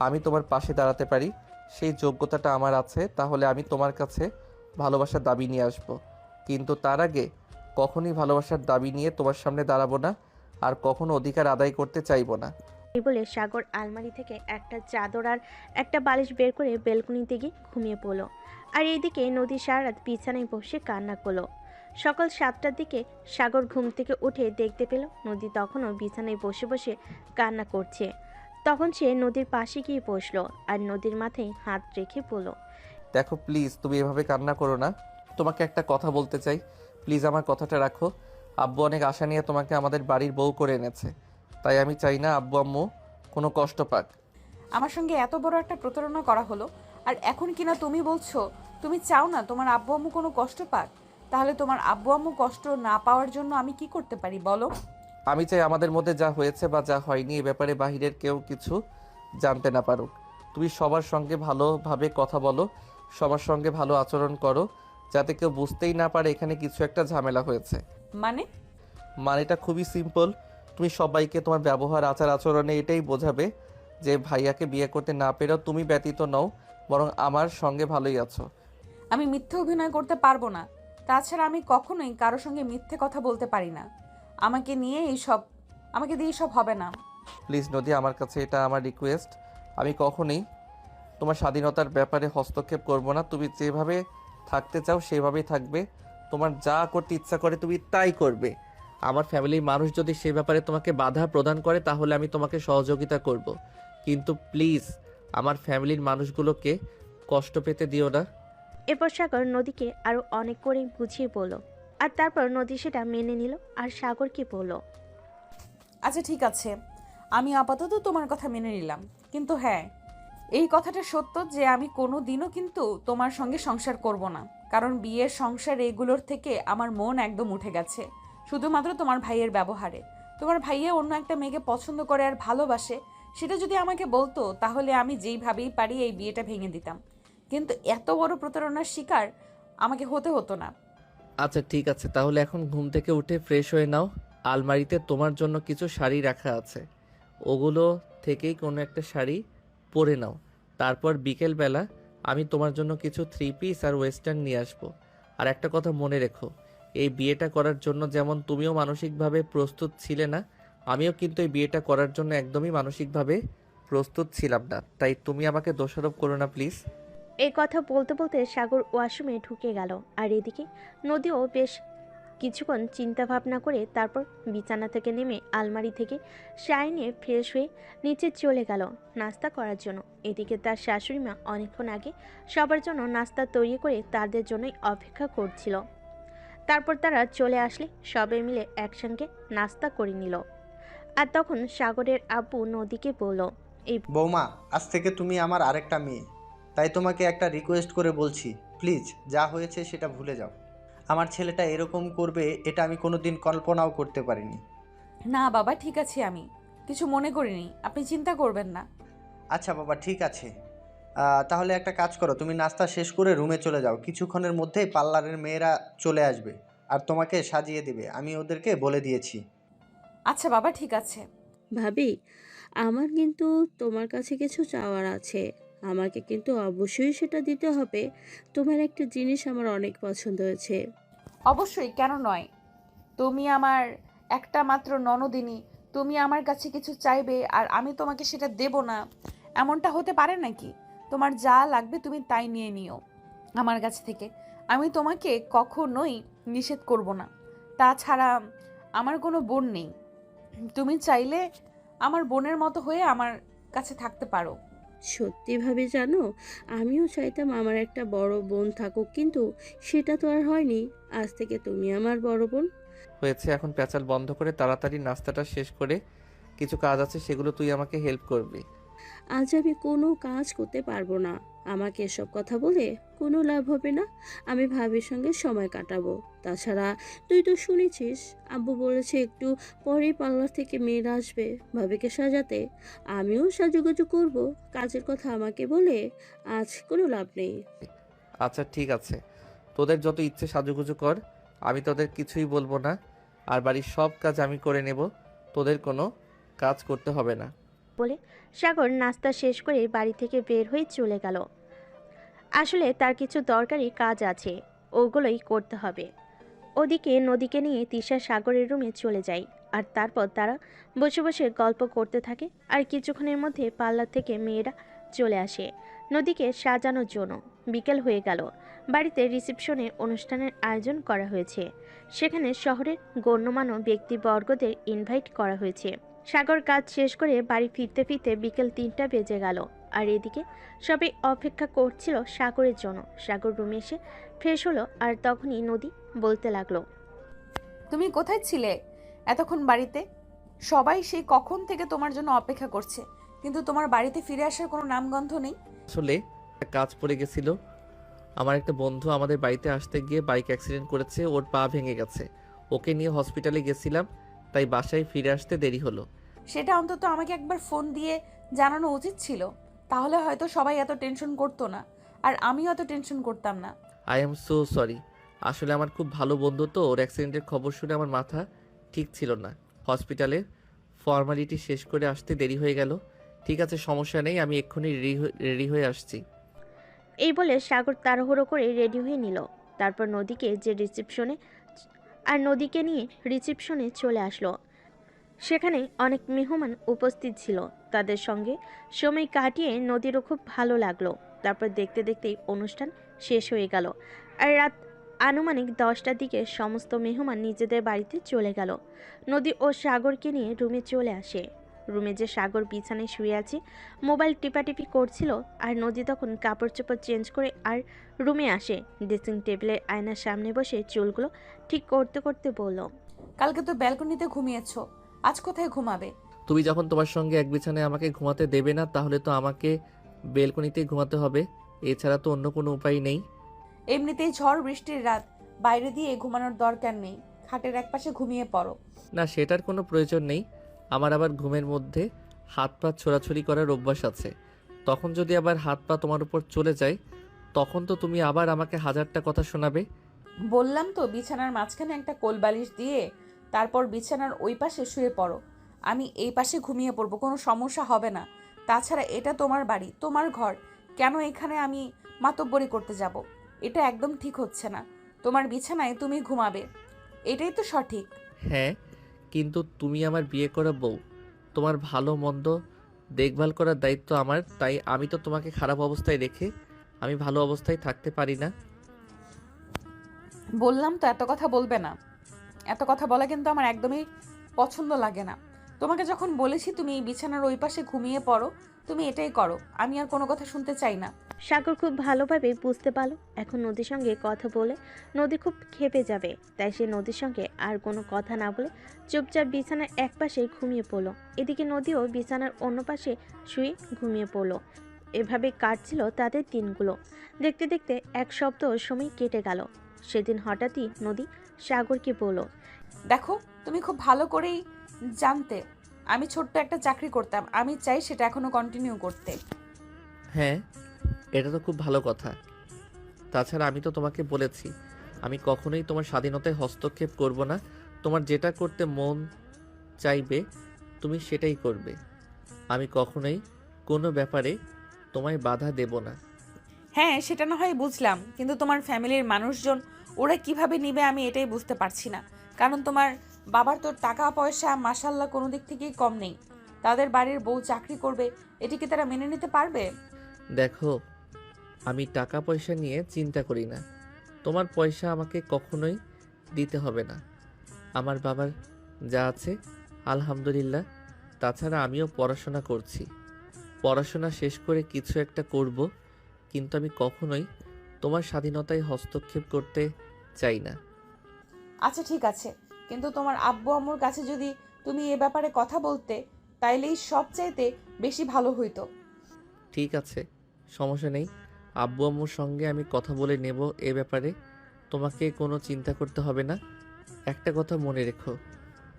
[SPEAKER 1] আমি তোমার পাশে দাঁড়াতে পারি, সেই যোগ্যতাটা আমার আছে, তাহলে আমি তোমার কাছে ভালোবাসার দাবি নিয়ে আসব। কিন্তু তার আগে কখনোই ভালোবাসার দাবি নিয়ে তোমার সামনে দাঁড়াবো না, আর কখনো অধিকার আদায় করতে চাইবো না।
[SPEAKER 3] এই বলে সাগর আলমারি থেকে একটা চাদর আর একটা বালিশ বের করে বেলকনিতে গিয়ে ঘুমিয়ে পড়লো। আর এইদিকে নদী সারা রাত বিছানায় বসে কান্না করলো। সকাল 7টার দিকে সাগর ঘুম থেকে উঠে দেখতে পেল নদী তখনও বিছানায় বসে বসে কান্না করছে। তখন সে নদীর পাশে গিয়ে বসলো আর নদীর মাথায় হাত রেখে বলল,
[SPEAKER 1] দেখো প্লিজ, তুমি এভাবে কান্না করো না। তোমাকে একটা কথা বলতে চাই, প্লিজ আমার কথাটা রাখো। আব্বু অনেক আশা নিয়ে তোমাকে আমাদের বাড়ির বউ করে এনেছে, তাই আমি চাই না আব্বু আম্মু কোনো কষ্ট পাক।
[SPEAKER 2] আমার সঙ্গে এত বড় একটা প্রতারণা করা হলো, আর এখন কিনা তুমি বলছো তুমি চাও না তোমার আব্বু আম্মু কোনো কষ্ট পাক? তাহলে তোমার আব্বু আম্মু কষ্ট না পাওয়ার জন্য আমি কি করতে পারি বলো?
[SPEAKER 1] আমি চাই আমাদের মধ্যে যা হয়েছে বা যা হয়নি এ ব্যাপারে বাহিরের কেউ কিছু জানতে না পারুক। তুমি সবার সঙ্গে ভালোভাবে কথা বলো, সবার সঙ্গে ভালো আচরণ করো, যাতে কেউ বুঝতেই না পারে এখানে কিছু একটা ঝামেলা হয়েছে।
[SPEAKER 2] মানে?
[SPEAKER 1] মানেটা খুবই সিম্পল। তুমি সবাইকে তোমার ব্যবহার আচার আচরণে এটাই বোঝাবে যে ভাইয়াকে বিয়ে করতে না পেরেও তুমি ব্যতীত নও, বরং আমার সঙ্গে ভালোই আছো।
[SPEAKER 2] আমি মিথ্যে অভিনয় করতে পারবো না। তাছাড়া আমি কখনোই কারোর সঙ্গে মিথ্যে কথা বলতে পারি না। আমাকে দিয়ে এইসব হবে না।
[SPEAKER 1] প্লিজ নদী, আমার কাছে এটা আমার রিকোয়েস্ট। আমি কখনোই তোমার স্বাধীনতার ব্যাপারে হস্তক্ষেপ করব না। তুমি যেভাবে থাকতে চাও সেভাবেই থাকবে, তোমার যা করতে ইচ্ছা করে তুমি তাই করবে। আমার ফ্যামিলির মানুষ যদি সে ব্যাপারে তোমাকে বাধা প্রদান করে তাহলে আমি তোমাকে সহযোগিতা করব, কিন্তু প্লিজ আমার ফ্যামিলির মানুষগুলোকে কষ্ট পেতে দিও না।
[SPEAKER 3] এরপর সাগর নদীকে আরো অনেক করে বুঝিয়ে বলল। আর তারপর নদী সেটা মেনে নিল আর সাগরকে বলল,
[SPEAKER 2] আচ্ছা ঠিক আছে, আমি আপাতত তোমার কথা মেনে নিলাম। কিন্তু হ্যাঁ, এই কথাটা সত্য যে আমি কোনো দিনও কিন্তু তোমার সঙ্গে সংসার করব না। কারণ বিয়ের সংসার এগুলোর থেকে আমার মন একদম উঠে গেছে, শুধুমাত্র তোমার ভাইয়ের ব্যবহারে। তোমার ভাইয়া অন্য একটা মেয়েকে পছন্দ করে আর ভালোবাসে, সেটা যদি আমাকে বলতো তাহলে আমি যেইভাবেই পারি এই বিয়েটা ভেঙে দিতাম। কিন্তু এত বড় প্রতারণার শিকার আমাকে হতে হতো না।
[SPEAKER 1] আচ্ছা ঠিক আছে, তাহলে এখন ঘুম থেকে উঠে ফ্রেশ হয়ে নাও। আলমারিতে তোমার জন্য কিছু শাড়ি রাখা আছে, ওগুলো থেকেই কোনো একটা শাড়ি পরে নাও। তারপর বিকেলবেলা আমি তোমার জন্য কিছু 3 পিস আর ওয়েস্টার্ন নিয়ে আসবো। আর একটা কথা মনে রেখো, এই বিয়েটা করার জন্য যেমন তুমিও মানসিকভাবে প্রস্তুত ছিলে না, আমিও কিন্তু এই বিয়েটা করার জন্য একদমই মানসিকভাবে প্রস্তুত ছিলাম না। তাই তুমি আমাকে দোষারোপ করো না প্লিজ।
[SPEAKER 3] এই কথা বলতে বলতে সাগর ওয়াশরুমে ঢুকে গেল। আর এদিকে নদীও বেশ কিছুক্ষণ চিন্তা ভাবনা করে তারপর বিছানা থেকে নেমে আলমারি থেকে শাড়ি নিয়ে ফ্রেশ হয়ে নিচে চলে গেল নাস্তা করার জন্য। এদিকে তার শাশুড়ি মা অনেকক্ষণ আগে সবার জন্য নাস্তা তৈরি করে তাদের জন্যই অপেক্ষা করছিল। তারপর তারা চলে আসলে সবাই মিলে একসঙ্গে নাস্তা করে নিল। আর তখন সাগরের আব্বু নদীকে বলল,
[SPEAKER 5] বৌমা, আজ থেকে তুমি আমার আরেকটা মেয়ে, তাই তোমাকে একটা রিকোয়েস্ট করে বলছি, প্লিজ যা হয়েছে সেটা ভুলে যাও। আমার ছেলেটা এরকম করবে এটা আমি কোনোদিন কল্পনাও করতে পারিনি।
[SPEAKER 2] না বাবা, ঠিক আছে, আমি কিছু মনে করিনি, আপনি চিন্তা করবেন না।
[SPEAKER 5] আচ্ছা বাবা, ঠিক আছে। তাহলে একটা কাজ করো, তুমি নাস্তা শেষ করে রুমে চলে যাও। কিছুক্ষণের মধ্যেই পার্লারের মেয়েরা চলে আসবে আর তোমাকে সাজিয়ে দেবে, আমি ওদেরকে বলে দিয়েছি।
[SPEAKER 2] আচ্ছা বাবা, ঠিক আছে।
[SPEAKER 7] ভাবি, আমার কিন্তু তোমার কাছে কিছু চাওয়ার আছে। আমাকে কিন্তু অবশ্যই সেটা দিতে হবে। তোমার একটা জিনিস আমার অনেক পছন্দ হয়েছে।
[SPEAKER 2] অবশ্যই, কেন নয়? তুমি আমার একটা মাত্র ননদিনী, তুমি আমার কাছে কিছু চাইবে আর আমি তোমাকে সেটা দেব না, এমনটা হতে পারে নাকি? তোমার যা লাগবে তুমি তাই নিয়ে নিও আমার কাছ থেকে, আমি তোমাকে কখনোই নিষেধ করব না। তাছাড়া আমার কোনো বোন নেই, তুমি চাইলে আমার বোনের মতো হয়ে আমার কাছে থাকতে পারো।
[SPEAKER 7] সত্যি ভাবে জানো, আমিও চাইতাম আমার একটা বড় বোন থাকুক, কিন্তু সেটা তো আর হয়নি। আজ থেকে তুমি আমার বড় বোন।
[SPEAKER 1] হয়েছে, এখন প্যাচাল বন্ধ করে তাড়াতাড়ি নাস্তাটা শেষ করে কিছু কাজ আছে সেগুলো তুই আমাকে হেল্প করবি।
[SPEAKER 7] আজ আমি কোনো কাজ করতে পারবো না। আমাকে এসব কথা বলে কোনো লাভ হবে না। আমি ভাবির সঙ্গে সময় কাটাবো। তাছাড়া তুই তো শুনেছিস, আব্বু বলেছে একটু পরেই পার্লার থেকে মেয়েরা আসবে ভাবিকে সাজাতে। আমিও সাজুগুজু করব। কাজের কথা আমাকে বলে আজ কোনো লাভ নেই।
[SPEAKER 1] আচ্ছা ঠিক আছে, তোদের যত ইচ্ছে সাজুগুজু কর, আমি তোদের কিছুই বলবো না। আর বাড়ির সব কাজ আমি করে নেব, তোদের কোনো কাজ করতে হবে না।
[SPEAKER 3] বলে সাগর নাস্তা শেষ করে বাড়ি থেকে বের হয়ে চলে গেল। আসলে তার কিছু দরকারি কাজ আছে, ওগুলোই করতে হবে। ওদিকে নদীকে নিয়ে তিশা সাগরের রুমে চলে যায়। আর তারপর তারা বসে বসে গল্প করতে থাকে। আর কিছুক্ষণের মধ্যে পার্লার থেকে মেয়েরা চলে আসে নদীকে সাজানোর জন্য। বিকেল হয়ে গেল। বাড়িতে রিসেপশনে অনুষ্ঠানের আয়োজন করা হয়েছে। সেখানে শহরের গণ্যমান্য ব্যক্তিবর্গদের ইনভাইট করা হয়েছে। সাগর কাজ শেষ করে বাড়ি ফিরতে ফিরতে বিকেল 3টা বেজে গেল। আর এদিকে সবাই অপেক্ষা করছিল সাগরের জন্য। সাগর রুমে এসে ফ্রেশ হলো। আর তখনই নদী বলতে লাগলো,
[SPEAKER 2] তুমি কোথায় ছিলে এতক্ষণ বাড়িতে? সবাই সেই কখন থেকে তোমার জন্য অপেক্ষা করছে, কিন্তু তোমার বাড়িতে ফিরে আসার কোনো নামগন্ধ নেই।
[SPEAKER 1] আসলে একটা কাজ পড়ে গেছিল। আমার একটা বন্ধু আমাদের বাড়িতে আসতে গিয়ে বাইক অ্যাক্সিডেন্ট করেছে, ওর পা ভেঙে গেছে। ওকে নিয়ে হসপিটালে গেছিলাম, তাই বাসায় ফিরে আসতে দেরি হলো।
[SPEAKER 2] সেটা অন্তত আমাকে একবার ফোন দিয়ে জানানো উচিত ছিল, তাহলে হয়তো সবাই এত টেনশন করতো না, আর আমিও এত টেনশন করতাম না।
[SPEAKER 1] I am so sorry. আসলে আমার খুব ভালো বন্ধু তো, ওর অ্যাক্সিডেন্টের খবর শুনে আমার মাথা ঠিক ছিল না। হসপিটালে ফর্মালিটি শেষ করে আসতে দেরি হয়ে গেল। ঠিক আছে, সমস্যা নেই, আমি এক্ষুনি রেডি হয়ে আসছি।
[SPEAKER 3] এই বলে সাগর তাড়াহুড়ো করে রেডি হয়ে নিল। তারপর নদীকে নিয়ে রিসেপশনে চলে আসলো। সেখানে অনেক মেহমান উপস্থিত ছিল। তাদের সঙ্গে সময় কাটিয়ে নদীরও খুব ভালো লাগলো। তারপর দেখতে দেখতেই অনুষ্ঠান শেষ হয়ে গেল। আর রাত আনুমানিক 10টার দিকে সমস্ত মেহমান নিজেদের বাড়িতে চলে গেল। নদী ও সাগরকে নিয়ে রুমে চলে আসে। রুমে যে সাগর বিছানায় শুয়ে আছে, মোবাইল টিপাটিপি করছিল। আর নদী তখন কাপড় চোপড় চেঞ্জ করে আর রুমে আসে। ড্রেসিং টেবিলের আয়নার সামনে বসে চুলগুলো ঠিক করতে করতে বলল,
[SPEAKER 2] কালকে তো ব্যালকনিতে ঘুমিয়েছো, আজ কোথায় ঘুমাবে?
[SPEAKER 1] তুমি যখন তোমার সঙ্গে এক বিছানায় আমাকে ঘুমাতে দেবে না, তাহলে তো আমাকে বেলকনিতেই ঘুমাতে হবে, এছাড়া তো অন্য কোনো উপায় নেই।
[SPEAKER 2] এমনিতেই ঝড় বৃষ্টির রাত, বাইরে দিয়ে ঘুমানোর দরকার নেই, খাটের একপাশে ঘুমিয়ে পড়ো।
[SPEAKER 1] না, সেটার কোনো প্রয়োজন নেই। আমার আবার ঘুমের মধ্যে হাত পা ছোড়াছুড়ি করার অভ্যাস আছে। তখন যদি আবার হাত পা তোমার উপর চলে যায়, তখন তো তুমি আবার আমাকে হাজারটা কথা শোনাবে।
[SPEAKER 2] বললাম তো বিছানার মাঝখানে একটা কোলবালিশ দিয়ে তারপর বিছানার ওই পাশে শুয়ে পড়ো, আমি এই পাশে ঘুমিয়ে পড়বো, কোনো সমস্যা হবে না। তাছাড়া এটা তোমার বাড়ি, তোমার ঘর, কেন এখানে আমি মাতব্বরি করতে যাব। এটা একদম ঠিক হচ্ছে না। তোমার বিছানায় তুমি ঘুমাবে, এটাই তো সঠিক।
[SPEAKER 1] হ্যাঁ, কিন্তু তুমি আমার বিয়ে করা বউ। তোমার ভালো মন্দ দেখভাল করার দায়িত্ব আমার, তাই আমি তো তোমাকে খারাপ অবস্থায় রেখে আমি ভালো অবস্থায় থাকতে পারি না।
[SPEAKER 2] বললাম তো এত কথা বলবে না। এত কথা বলা কিন্তু আমার একদমই পছন্দ লাগে না। তোমাকে যখন বলেছি তুমি এই বিছানার ওই পাশে ঘুমিয়ে পড়ো, তুমি এটাই করো। আমি আর কোনো কথা শুনতে চাই না।
[SPEAKER 3] সাগর খুব ভালোভাবে বুঝতে পারলো এখন নদীর সঙ্গে কথা বলে নদী খুব ক্ষেপে যাবে, তাই সে নদীর সঙ্গে আর কোনো কথা না বলে চুপচাপ বিছানার এক পাশে ঘুমিয়ে পড়লো। এদিকে নদীও বিছানার অন্য পাশে শুয়ে ঘুমিয়ে পড়লো। এভাবে কাটছিল তাদের দিনগুলো। দেখতে দেখতে এক সপ্তাহ সময় কেটে গেল। সেদিন হঠাৎই নদী সাগরকে বলল,
[SPEAKER 2] দেখো, তুমি খুব ভালো করেই জানতে আমি ছোট্ট একটা চাকরি করতাম। আমি চাই সেটা এখনো কন্টিনিউ করতে।
[SPEAKER 1] হ্যাঁ, এটা তো খুব ভালো কথা। তাছাড়া আমি তো তোমাকে বলেছি আমি কখনোই তোমার স্বাধীনতায় হস্তক্ষেপ করব না। তোমার যেটা করতে মন চাইবে তুমি সেটাই করবে। আমি কখনোই কোনো ব্যাপারে তোমায় বাধা দেব না।
[SPEAKER 2] হ্যাঁ, সেটা না হয় বুঝলাম, কিন্তু তোমার ফ্যামিলির মানুষজন ওরা কিভাবে নিবে আমি এটাই বুঝতে পারছি না। কারণ তোমার বাবার তো টাকা পয়সা মাশাল্লাহ কোনো দিক থেকেই কম নেই। তাদের বাড়ির বউ চাকরি করবে, এটি কি তারা মেনে নিতে পারবে?
[SPEAKER 1] দেখো, আমি টাকা পয়সা নিয়ে চিন্তা করি না। তোমার পয়সা আমাকে কখনোই দিতে হবে না। আমার বাবার যা আছে আলহামদুলিল্লাহ। তাছাড়া আমিও পড়াশোনা করছি। পড়াশোনা শেষ করে কিছু একটা করব, কিন্তু আমি কখনোই তোমার স্বাধীনতায় হস্তক্ষেপ করতে চাই না।
[SPEAKER 2] আচ্ছা ঠিক আছে, কিন্তু তোমার আব্বু আম্মুর কাছে যদি তুমি এ ব্যাপারে কথা বলতে, তাইলেই সবচাইতে বেশি ভালো হইতো।
[SPEAKER 1] ঠিক আছে, সমস্যা নেই। আব্বু আম্মুর সঙ্গে আমি কথা বলে নেব এ ব্যাপারে। তোমাকে কোনো চিন্তা করতে হবে না। একটা কথা মনে রেখো,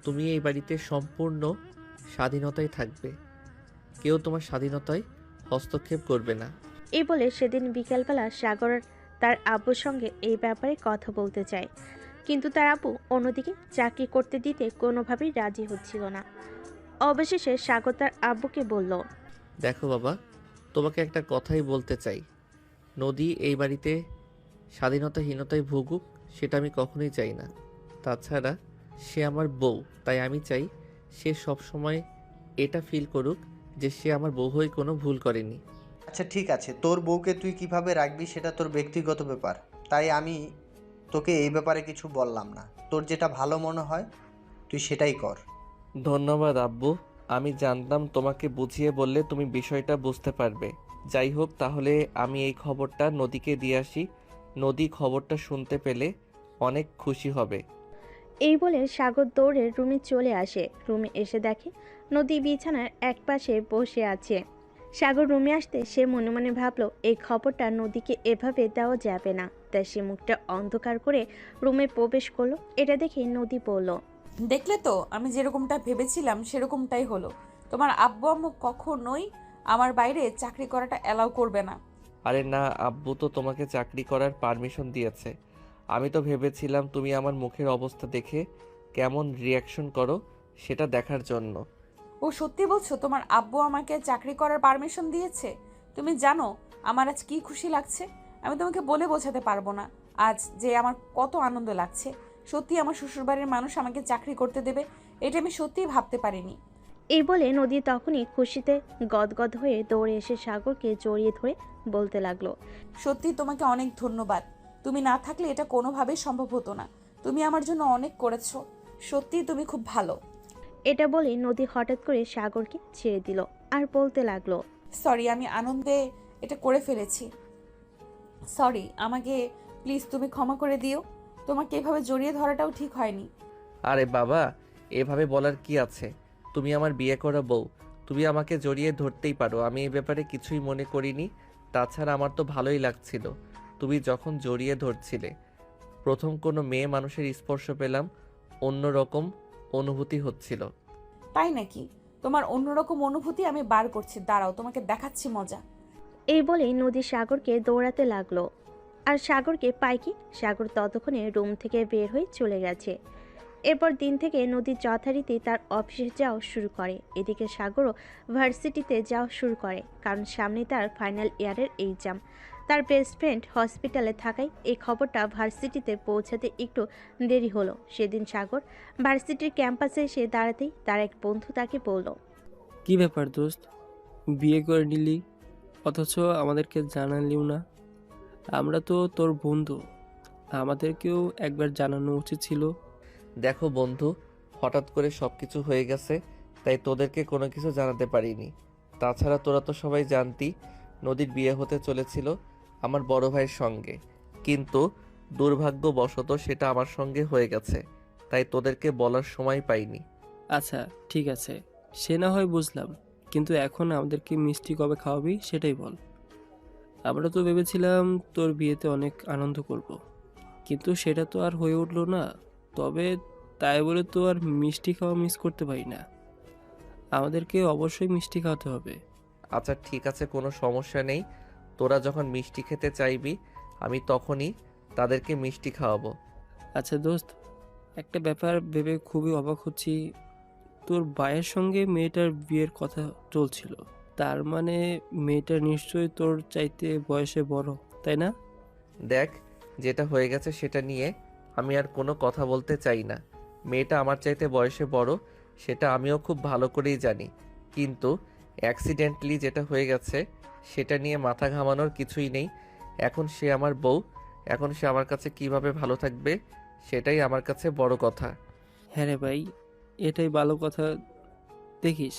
[SPEAKER 1] তুমি এই বাড়িতে সম্পূর্ণ স্বাধীনতায় থাকবে। কেউ তোমার স্বাধীনতায় হস্তক্ষেপ করবে না।
[SPEAKER 3] এই বলে সেদিন বিকেলবেলা সাগর তার আব্বুর সঙ্গে এই ব্যাপারে কথা বলতে চায়, কিন্তু তার আব্বু অন্যদিকে চাকরি করতে দিতে কোনোভাবেই রাজি হচ্ছিল না। অবশেষে সাগর তার আব্বুকে বলল,
[SPEAKER 1] দেখো বাবা, তোমাকে একটা কথাই বলতে চাই। নদী এই বাড়িতে স্বাধীনতাহীনতায় ভুগুক, সেটা আমি কখনোই চাই না। তাছাড়া সে আমার বউ, তাই আমি চাই সে সব সময় এটা ফিল করুক যে সে আমার বউ হয়ে কোনো ভুল করেনি।
[SPEAKER 5] আচ্ছা ঠিক আছে, তোর বউকে তুই কিভাবে রাখবি সেটা তোর ব্যক্তিগত ব্যাপার, তাই আমি তোকে এই ব্যাপারে কিছু বললাম না। তোর যেটা ভালো মনে হয় তুই সেটাই কর।
[SPEAKER 1] ধন্যবাদ আব্বু। আমি জানতাম তোমাকে বুঝিয়ে বললে তুমি বিষয়টা বুঝতে পারবে। যাই হোক, তাহলে আমি এই খবরটা নদীকে দিয়ে আসি। নদী খবরটা শুনতে পেলে অনেক খুশি হবে।
[SPEAKER 3] এই বলে সাগর দৌড়ে রুমে চলে আসে। রুমে এসে দেখে নদী বিছানার এক পাশে বসে আছে। সাগর রুমে আসতে সে মনে মনে ভাবলো এই খবরটা নদীকে এভাবে দেওয়া যাবে না, তাই সে মুখটা অন্ধকার করে রুমে প্রবেশ করলো। এটা দেখে নদী বলল,
[SPEAKER 2] দেখলে তো, আমি যেরকমটা ভেবেছিলাম সেরকমটাই হলো। তোমার আব্বু আম্মু কখনোই আমার বাইরে চাকরি করাটা অ্যালাউ করবে না।
[SPEAKER 1] আরে না, আব্বু তো তোমাকে চাকরি করার পারমিশন দিয়েছে। আমি তো ভেবেছিলাম তুমি আমার মুখের অবস্থা দেখে কেমন রিয়াকশন করো সেটা দেখার জন্য।
[SPEAKER 2] ও সত্যি বলছো তোমার আব্বু আমাকে চাকরি করার পারমিশন দিয়েছে? তুমি জানো আমার আজ কি খুশি লাগছে? আমি তোমাকে বলে বোঝাতে পারবো না আজ যে আমার কত আনন্দ লাগছে। সত্যি আমার শ্বশুরবাড়ির মানুষ আমাকে চাকরি করতে দেবে, এটা আমি সত্যিই ভাবতে পারিনি।
[SPEAKER 3] এই বলে নদী তখনই খুশিতে গদগদ হয়ে দৌড়ে এসে সাগরকে জড়িয়ে ধরে বলতে লাগলো,
[SPEAKER 2] সত্যি তোমাকে অনেক ধন্যবাদ। তুমি না থাকলে এটা কোনোভাবেই সম্ভব হতো না। তুমি আমার জন্য অনেক করেছো। সত্যি তুমি খুব ভালো।
[SPEAKER 3] এটা বলে নদী হঠাৎ করে সাগরকে ছেড়ে দিল আর বলতে লাগলো,
[SPEAKER 2] সরি, আমি আনন্দে এটা করে ফেলেছি। সরি, আমাকে প্লিজ তুমি ক্ষমা করে দিও। তোমাকে এভাবে জড়িয়ে ধরাটাও ঠিক হয়নি।
[SPEAKER 1] আরে বাবা, এভাবে বলার কি আছে? তুমি আমার বিয়ে করা বউ, তুমি আমাকে জড়িয়ে ধরতেই পারো। আমি এই ব্যাপারে কিছুই মনে করিনি। তাছাড়া আমার তো ভালোই লাগছিল তুমি যখন জড়িয়ে ধরছিলে। প্রথম কোনো মেয়ে মানুষের স্পর্শ পেলাম, অন্যরকম অনুভূতি হচ্ছিল।
[SPEAKER 2] তাই নাকি? তোমার অন্যরকম অনুভূতি আমি বার করছি, দাঁড়াও তোমাকে দেখাচ্ছি মজা।
[SPEAKER 3] এই বলেই নদী সাগরকে দৌড়াতে লাগলো। আর সাগরকে পায় কি, সাগর ততক্ষণে রুম থেকে বের হয়ে চলে গেছে। এরপর দিন থেকে নদী যথারীতি তার অফিসে যাওয়া শুরু করে। এদিকে সাগরও ভার্সিটিতে যাওয়া শুরু করে, কারণ সামনে তার ফাইনাল ইয়ারের এক্সাম। তার বেস্ট ফ্রেন্ড হসপিটালে থাকায় এই খবরটা ভার্সিটিতে পৌঁছাতে একটু দেরি হলো। সেদিন সাগর ভার্সিটির ক্যাম্পাসে এসে দাঁড়াতেই তার এক বন্ধু তাকে বলল,
[SPEAKER 8] কি ব্যাপার দোস্ত, বিয়ে করে নিলি অথচ আমাদেরকে জানালিও না? আমরা তো তোর বন্ধু, আমাদেরকেও একবার জানানো উচিত ছিল।
[SPEAKER 1] দেখো বন্ধু, হঠাৎ করে সব কিছু হয়ে গেছে, তাই তোদেরকে কোনো কিছু জানাতে পারিনি। তাছাড়া তোরা তো সবাই জানতি নদীর বিয়ে হতে চলেছিল আমার বড় ভাইয়ের সঙ্গে, কিন্তু দুর্ভাগ্যবশত সেটা আমার সঙ্গে হয়ে গেছে, তাই তোদেরকে বলার সময় পাইনি।
[SPEAKER 8] আচ্ছা ঠিক আছে, সে না হয় বুঝলাম, কিন্তু এখন আমাদেরকে মিষ্টি কবে খাওয়াবি সেটাই বল। আমরা তো ভেবেছিলাম তোর বিয়েতে অনেক আনন্দ করব, কিন্তু সেটা তো আর হয়ে উঠলো না। তবে তাই বলে তো আর মিষ্টি খাওয়া মিস করতে পারি না, আমাদেরকে অবশ্যই মিষ্টি খাওয়াতে হবে।
[SPEAKER 1] আচ্ছা ঠিক আছে, কোনো সমস্যা নেই। তোরা যখন মিষ্টি খেতে চাইবি আমি তখনই তাদেরকে মিষ্টি খাওয়াবো।
[SPEAKER 8] আচ্ছা দোস্ত, একটা ব্যাপার ভেবে খুবই অবাক হচ্ছি, তোর ভাইয়ের সঙ্গে মেয়েটার বিয়ের কথা চলছিল, তার মানে মেয়েটা নিশ্চয়ই তোর চাইতে বয়সে বড়, তাই না?
[SPEAKER 1] দেখ, যেটা হয়ে গেছে সেটা নিয়ে আমি আর কোনো কথা বলতে চাই না। মেয়েটা আমার চাইতে বয়সে বড় সেটা আমিও খুব ভালো করেই জানি, কিন্তু অ্যাক্সিডেন্টলি যেটা হয়ে গেছে সেটা নিয়ে মাথা ঘামানোর কিছুই নেই। এখন সে আমার বউ, এখন সে আমার কাছে কিভাবে ভালো থাকবে সেটাই আমার কাছে বড় কথা।
[SPEAKER 8] হ্যাঁ রে ভাই, এটাই ভালো কথা। দেখিস,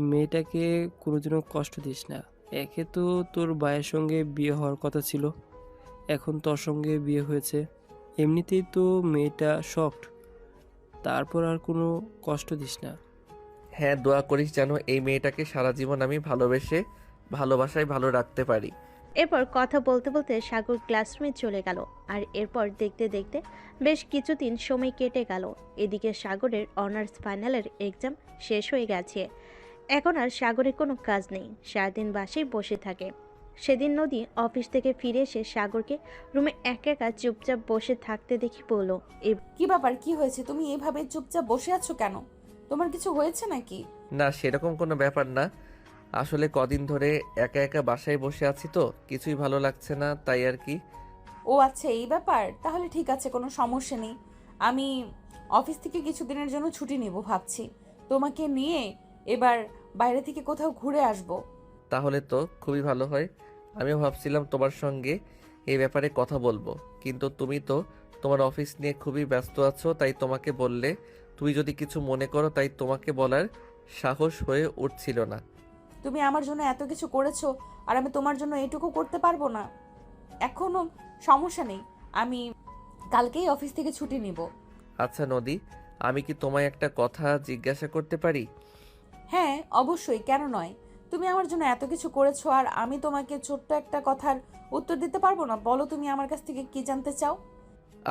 [SPEAKER 8] মেয়েটাকে কোনোদিনও কষ্ট দিস না। একে তো তোর ভাইয়ের সঙ্গে বিয়ে হওয়ার কথা ছিল, এখন তোর সঙ্গে বিয়ে হয়েছে, এমনিতেই তো মেয়েটা শকড, তারপর আর কোনো কষ্ট দিস না।
[SPEAKER 1] হ্যাঁ, দোয়া করিস যেন এই মেয়েটাকে সারা জীবন আমি ভালোবাসায় ভালো রাখতে পারি।
[SPEAKER 3] এরপর কথা বলতে বলতে সাগর ক্লাসরুমে চলে গেল। আর এরপর দেখতে দেখতে বেশ কিছুদিন সময় কেটে গেল। এদিকে সাগরের অনার্স ফাইনালের এক্সাম শেষ হয়ে গেছে। এখন আর সাগরের কোনো কাজ নেই, সারাদিন বাসায় বসে থাকে। সেদিন নদী অফিস থেকে ফিরে এসে সাগরকে রুমে একা একা চুপচাপ বসে থাকতে দেখি বলল,
[SPEAKER 2] কি ব্যাপার, কি হয়েছে? তুমি এভাবে চুপচাপ বসে আছো কেন? তোমার কিছু হয়েছে নাকি?
[SPEAKER 1] না, সেরকম কোনো ব্যাপার না। আসলে কদিন ধরে একা একা বাসায় বসে আছি তো কিছুই ভালো লাগছে না, তাই আর কি।
[SPEAKER 2] ও আচ্ছা, এই ব্যাপার। তাহলে ঠিক আছে, কোনো সমস্যা নেই। আমি অফিস থেকে কিছুদিনের জন্য ছুটি নিব ভাবছি। তোমাকে নিয়ে এবার বাইরে থেকে কোথাও ঘুরে আসব।
[SPEAKER 1] তাহলে তো খুবই ভালো হয়। আমিও ভাবছিলাম তোমার সঙ্গে এই ব্যাপারে কথা বলবো, কিন্তু তুমি তো তোমার অফিস নিয়ে খুবই ব্যস্ত আছো, তাই তোমাকে বললে তুমি যদি কিছু মনে করো, তাই তোমাকে বলার সাহস হয়ে উঠছিল না।
[SPEAKER 2] তুমি আমার জন্য এত কিছু করেছো, আর আমি তোমার জন্য এটুকু করতে পারবো না? এখনো সমস্যা নেই, আমি কালকেই অফিস থেকে ছুটি নিব।
[SPEAKER 1] আচ্ছা নদী, আমি কি তোমায় একটা কথা জিজ্ঞাসা করতে পারি?
[SPEAKER 2] হ্যাঁ অবশ্যই, কেন নয়। তুমি আমার জন্য এত কিছু করেছো, আর আমি তোমাকে ছোট্ট একটা কথার উত্তর দিতে পারবো না? বলো, তুমি আমার কাছ থেকে কি জানতে চাও?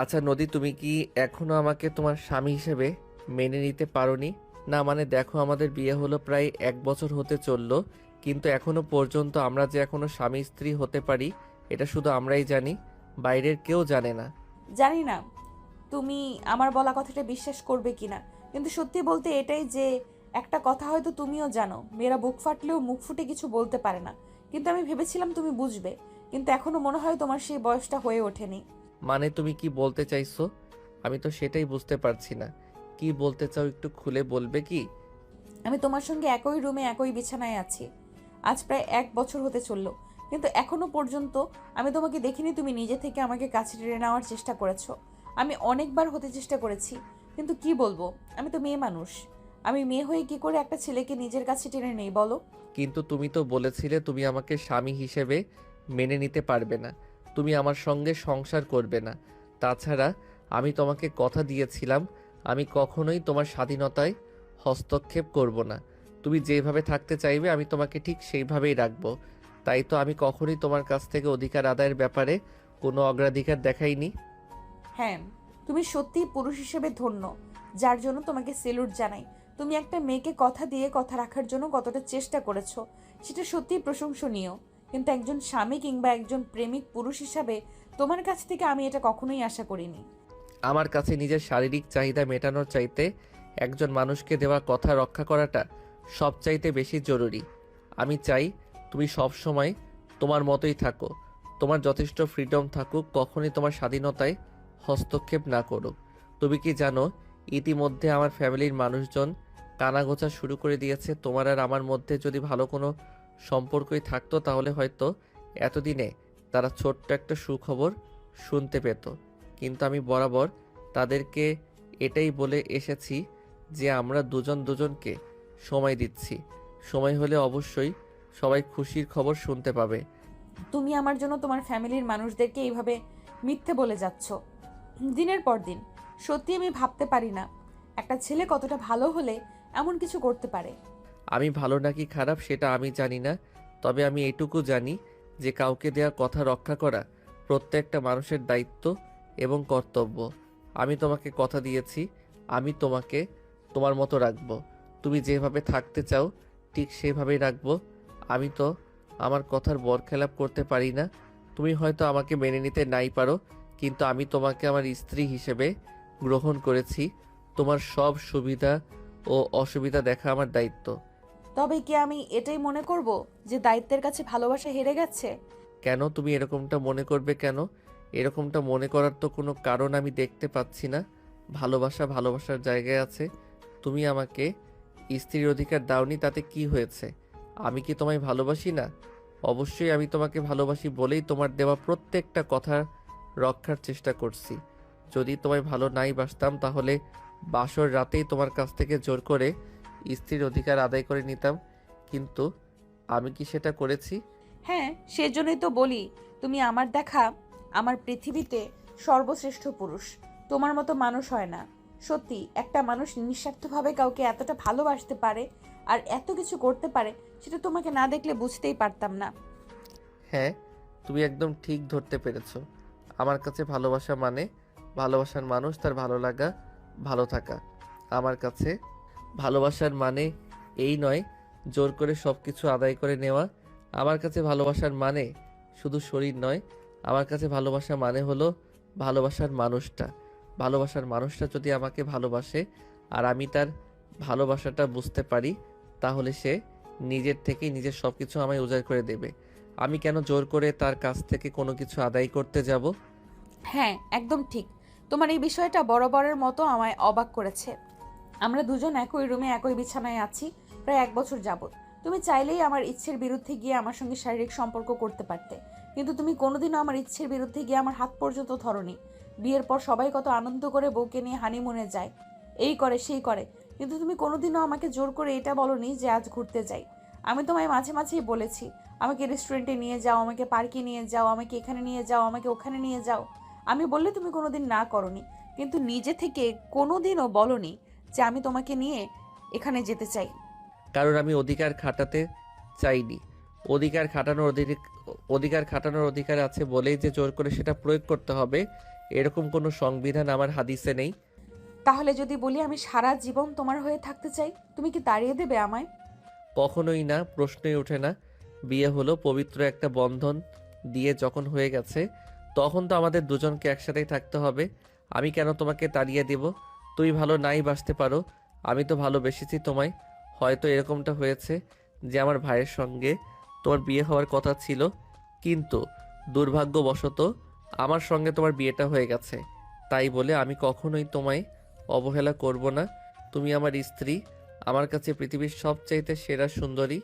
[SPEAKER 1] আচ্ছা নদী, তুমি কি এখনো আমাকে তোমার স্বামী হিসেবে মেনে নিতে পারোনি? না মানে দেখো, আমাদের বিয়ে হলো প্রায় 1 বছর হতে চললো, কিন্তু এখনো পর্যন্ত আমরা যে এখনো স্বামী স্ত্রী হতে পারি এটা শুধু আমরাই জানি, বাইরের কেউ জানে না।
[SPEAKER 2] জানি না তুমি আমার বলা কথাটা বিশ্বাস করবে কিনা, কিন্তু সত্যি বলতে এটাই যে একটা কথা হয়তো তুমিও জানো, মেয়েরা বুক ফাটলেও মুখ ফুটে কিছু বলতে পারে না। কিন্তু আমি ভেবেছিলাম তুমি বুঝবে, কিন্তু এখনো মনে হয় তোমার সেই বয়সটা হয়ে ওঠেনি।
[SPEAKER 1] মানে তুমি কি বলতে চাইছো? আমি তো সেটাই বুঝতে পারছি না। কি বলতে চাও একটু খুলে বলবে কি?
[SPEAKER 2] আমি তোমার সঙ্গে একই রুমে একই বিছানায় আছি আজ প্রায় 1 বছর হতে চললো, কিন্তু এখনো পর্যন্ত আমি তোমাকে দেখিনি তুমি নিজে থেকে আমাকে কাছে টেনে নেওয়ার চেষ্টা করেছো। আমি অনেকবার হতে চেষ্টা করেছি, কিন্তু কি বলবো, আমি তো মেয়ে মানুষ। আমি মেয়ে হয়ে কি করে একটা ছেলেকে নিজের কাছে টেনে নেই বলো?
[SPEAKER 1] কিন্তু তুমি তো বলেছিলে তুমি আমাকে স্বামী হিসেবে মেনে নিতে পারবে না, তুমি আমার সঙ্গে সংসার করবে না। তাছাড়া আমি তোমাকে কথা দিয়েছিলাম আমি কখনোই তোমার স্বাধীনতায় হস্তক্ষেপ করব না। তুমি যেভাবে থাকতে চাইবে আমি তোমাকে ঠিক সেইভাবেই রাখবো। তাই তো আমি কখনোই তোমার কাছ থেকে অধিকার আদায়ের ব্যাপারে কোনো অগ্রাধিকার দেখাইনি।
[SPEAKER 2] হ্যাঁ, তুমি সত্যিই পুরুষ হিসেবে ধন্য, যার জন্য তোমাকে সেলুট জানাই। তুমি একটা মেয়েকে কথা দিয়ে কথা রাখার জন্য কতটা চেষ্টা করেছো, সেটা সত্যিই প্রশংসনীয়। কিন্তু একজন স্বামী কিংবা একজন প্রেমিক পুরুষ হিসাবে তোমার কাছ থেকে আমি এটা কখনোই আশা করিনি।
[SPEAKER 1] আমার কাছে নিজের শারীরিক চাহিদা মেটানোর চাইতে একজন মানুষকে দেওয়া কথা রক্ষা করাটা সবচাইতে বেশি জরুরি। আমি চাই তুমি সব সময় তোমার মতোই থাকো, তোমার যথেষ্ট ফ্রিডম থাকুক, কখনই তোমার স্বাধীনতায় হস্তক্ষেপ না করো। তুমি কি জানো ইতিমধ্যে আমার ফ্যামিলির মানুষজন কানাঘোষা শুরু করে দিয়েছে। তোমার আর আমার মধ্যে যদি ভালো কোনো সম্পর্কই থাকতো তাহলে হয়তো এতদিনে তারা ছোট্ট একটা সুখবর শুনতে পেত। কিন্তু আমি বরাবর তাদেরকে এটাই বলে এসেছি যে আমরা দুজন দুজনকে সময় দিচ্ছি, সময় হলে অবশ্যই সবাই খুশির খবর শুনতে পাবে।
[SPEAKER 2] তুমি আমার জন্য তোমার ফ্যামিলির মানুষদেরকে এইভাবে মিথ্যে বলে যাচ্ছ দিনের পর দিন। সত্যি আমি ভাবতে পারি না একটা ছেলে কতটা ভালো হলে এমন কিছু করতে পারে।
[SPEAKER 1] আমি ভালো নাকি খারাপ সেটা আমি জানি না, তবে আমি এটুকু জানি যে কাউকে দেওয়া কথা রক্ষা করা প্রত্যেকটা মানুষের দায়িত্ব এবং কর্তব্য। আমি তোমাকে কথা দিয়েছি আমি তোমাকে তোমার মতো রাখবো। তুমি যেভাবে থাকতে চাও ঠিক সেভাবেই রাখবো। আমি তো আমার কথার বরখেলাপ করতে পারি না। তুমি হয়তো আমাকে মেনে নিতে নাই পারো, কিন্তু আমি তোমাকে আমার স্ত্রী হিসেবে গ্রহণ করেছি। তোমার সব সুবিধা ও অসুবিধা দেখা আমার দায়িত্ব।
[SPEAKER 2] তবে কি আমি এটাই মনে করব যে দায়িত্বের কাছে ভালোবাসা হেরে গেছে?
[SPEAKER 1] কেন তুমি এরকমটা মনে করবে কেন? এরকমটা মনে করার তো কোনো কারণ আমি দেখতে পাচ্ছি না। ভালোবাসা ভালোবাসার জায়গায় আছে। তুমি আমাকে স্ত্রীর অধিকার দাওনি, তাতে কি হয়েছে? আমি কি তোমায় ভালোবাসি না? অবশ্যই আমি তোমাকে ভালোবাসি বলেই তোমার দেওয়া প্রত্যেকটা কথা রক্ষার চেষ্টা করছি। যদি তোমায় ভালো নাই বাসতাম তাহলে বাসর রাতেই তোমার কাছ থেকে জোর করে স্ত্রীর অধিকার আদায় করে নিতাম। কিন্তু আমি কি সেটা করেছি?
[SPEAKER 2] হ্যাঁ, সেজন্যই তো বলি তুমি আমার দেখা আমার পৃথিবীতে সর্বশ্রেষ্ঠ পুরুষ। তোমার মতো মানুষ হয় না। সত্যি একটা মানুষ নিঃস্বার্থভাবে কাউকে এতটা ভালোবাসতে পারে আর এত কিছু করতে পারে, সেটা তোমাকে না দেখলে বুঝতেই পারতাম না।
[SPEAKER 1] হ্যাঁ, তুমি একদম ঠিক ধরতে পেরেছো। আমার কাছে ভালোবাসা মানে ভালোবাসার মানুষ তার ভালো লাগা, ভালো থাকা। আমার কাছে ভালোবাসার মানে এই নয় জোর করে সব কিছু আদায় করে নেওয়া। আমার কাছে ভালোবাসার মানে শুধু শরীর নয়, আমার কাছে ভালোবাসা মানে হলো ভালোবাসার মানুষটা। ভালোবাসার মানুষটা যদি আমাকে ভালোবাসে আর আমি তার ভালোবাসাটা বুঝতে পারি, তাহলে সে নিজের থেকেই নিজের সব কিছু আমায় উজাড় করে দেবে। আমি কেন জোর করে তার কাছ থেকে কোনো কিছু আদায় করতে যাব?
[SPEAKER 2] হ্যাঁ, একদম ঠিক। তোমার এই বিষয়টা বরাবরের মতো আমায় অবাক করেছে। আমরা দুজন একই রুমে একই বিছানায় আছি প্রায় 1 বছর যাবত। তুমি চাইলেই আমার ইচ্ছের বিরুদ্ধে গিয়ে আমার সঙ্গে শারীরিক সম্পর্ক করতে পারতে, কিন্তু তুমি কোনোদিনও আমার ইচ্ছের বিরুদ্ধে গিয়ে আমার হাত পর্যন্ত ধরোনি। বিয়ের পর সবাই কত আনন্দ করে বউকে নিয়ে হানিমুনে যায়, এই করে সেই করে, কিন্তু তুমি কোনোদিনও আমাকে জোর করে এটা বলোনি যে আজ ঘুরতে যাই। আমি তোমায় মাঝে মাঝেই বলেছি আমাকে রেস্টুরেন্টে নিয়ে যাও, আমাকে পার্কে নিয়ে যাও, আমাকে এখানে নিয়ে যাও, আমাকে ওখানে নিয়ে যাও। আমি বললে তুমি কোনোদিন না করনি, কিন্তু নিজে থেকে কোনোদিনও বলনি যে আমি তোমাকে নিয়ে এখানে যেতে চাই।
[SPEAKER 1] কারণ আমি অধিকার খাটাতে চাইনি। অধিকার খাটানোর অধিকার আছে বলেই যে জোর করে সেটা প্রয়োগ করতে হবে এরকম কোনো সংবিধান আমার হাদিসে নেই।
[SPEAKER 2] তাহলে যদি বলি আমি সারা জীবন তোমার হয়ে থাকতে চাই, তুমি কি তাড়িয়ে দেবে আমায়?
[SPEAKER 1] কখনোই না, প্রশ্নই ওঠে না। বিয়ে হলো পবিত্র একটা বন্ধন, দিয়ে যখন হয়ে গেছে তখন তো আমাদের দুজনকে একসাথেই থাকতে হবে। আমি কেন তোমাকে তাড়িয়ে দেব? তুই ভালো নাই বাসতে পারো, আমি তো ভালোবেসেছি তোমায়। হয়তো এরকমটা হয়েছে যে আমার ভাইয়ের সঙ্গে তোমার বিয়ে হওয়ার কথা ছিল, কিন্তু দুর্ভাগ্যবশত আমার সঙ্গে তোমার বিয়েটা হয়ে গেছে। তাই বলে আমি কখনোই তোমায় অবহেলা করব না। তুমি আমার স্ত্রী, আমার কাছে পৃথিবীর সবচাইতে সেরা সুন্দরী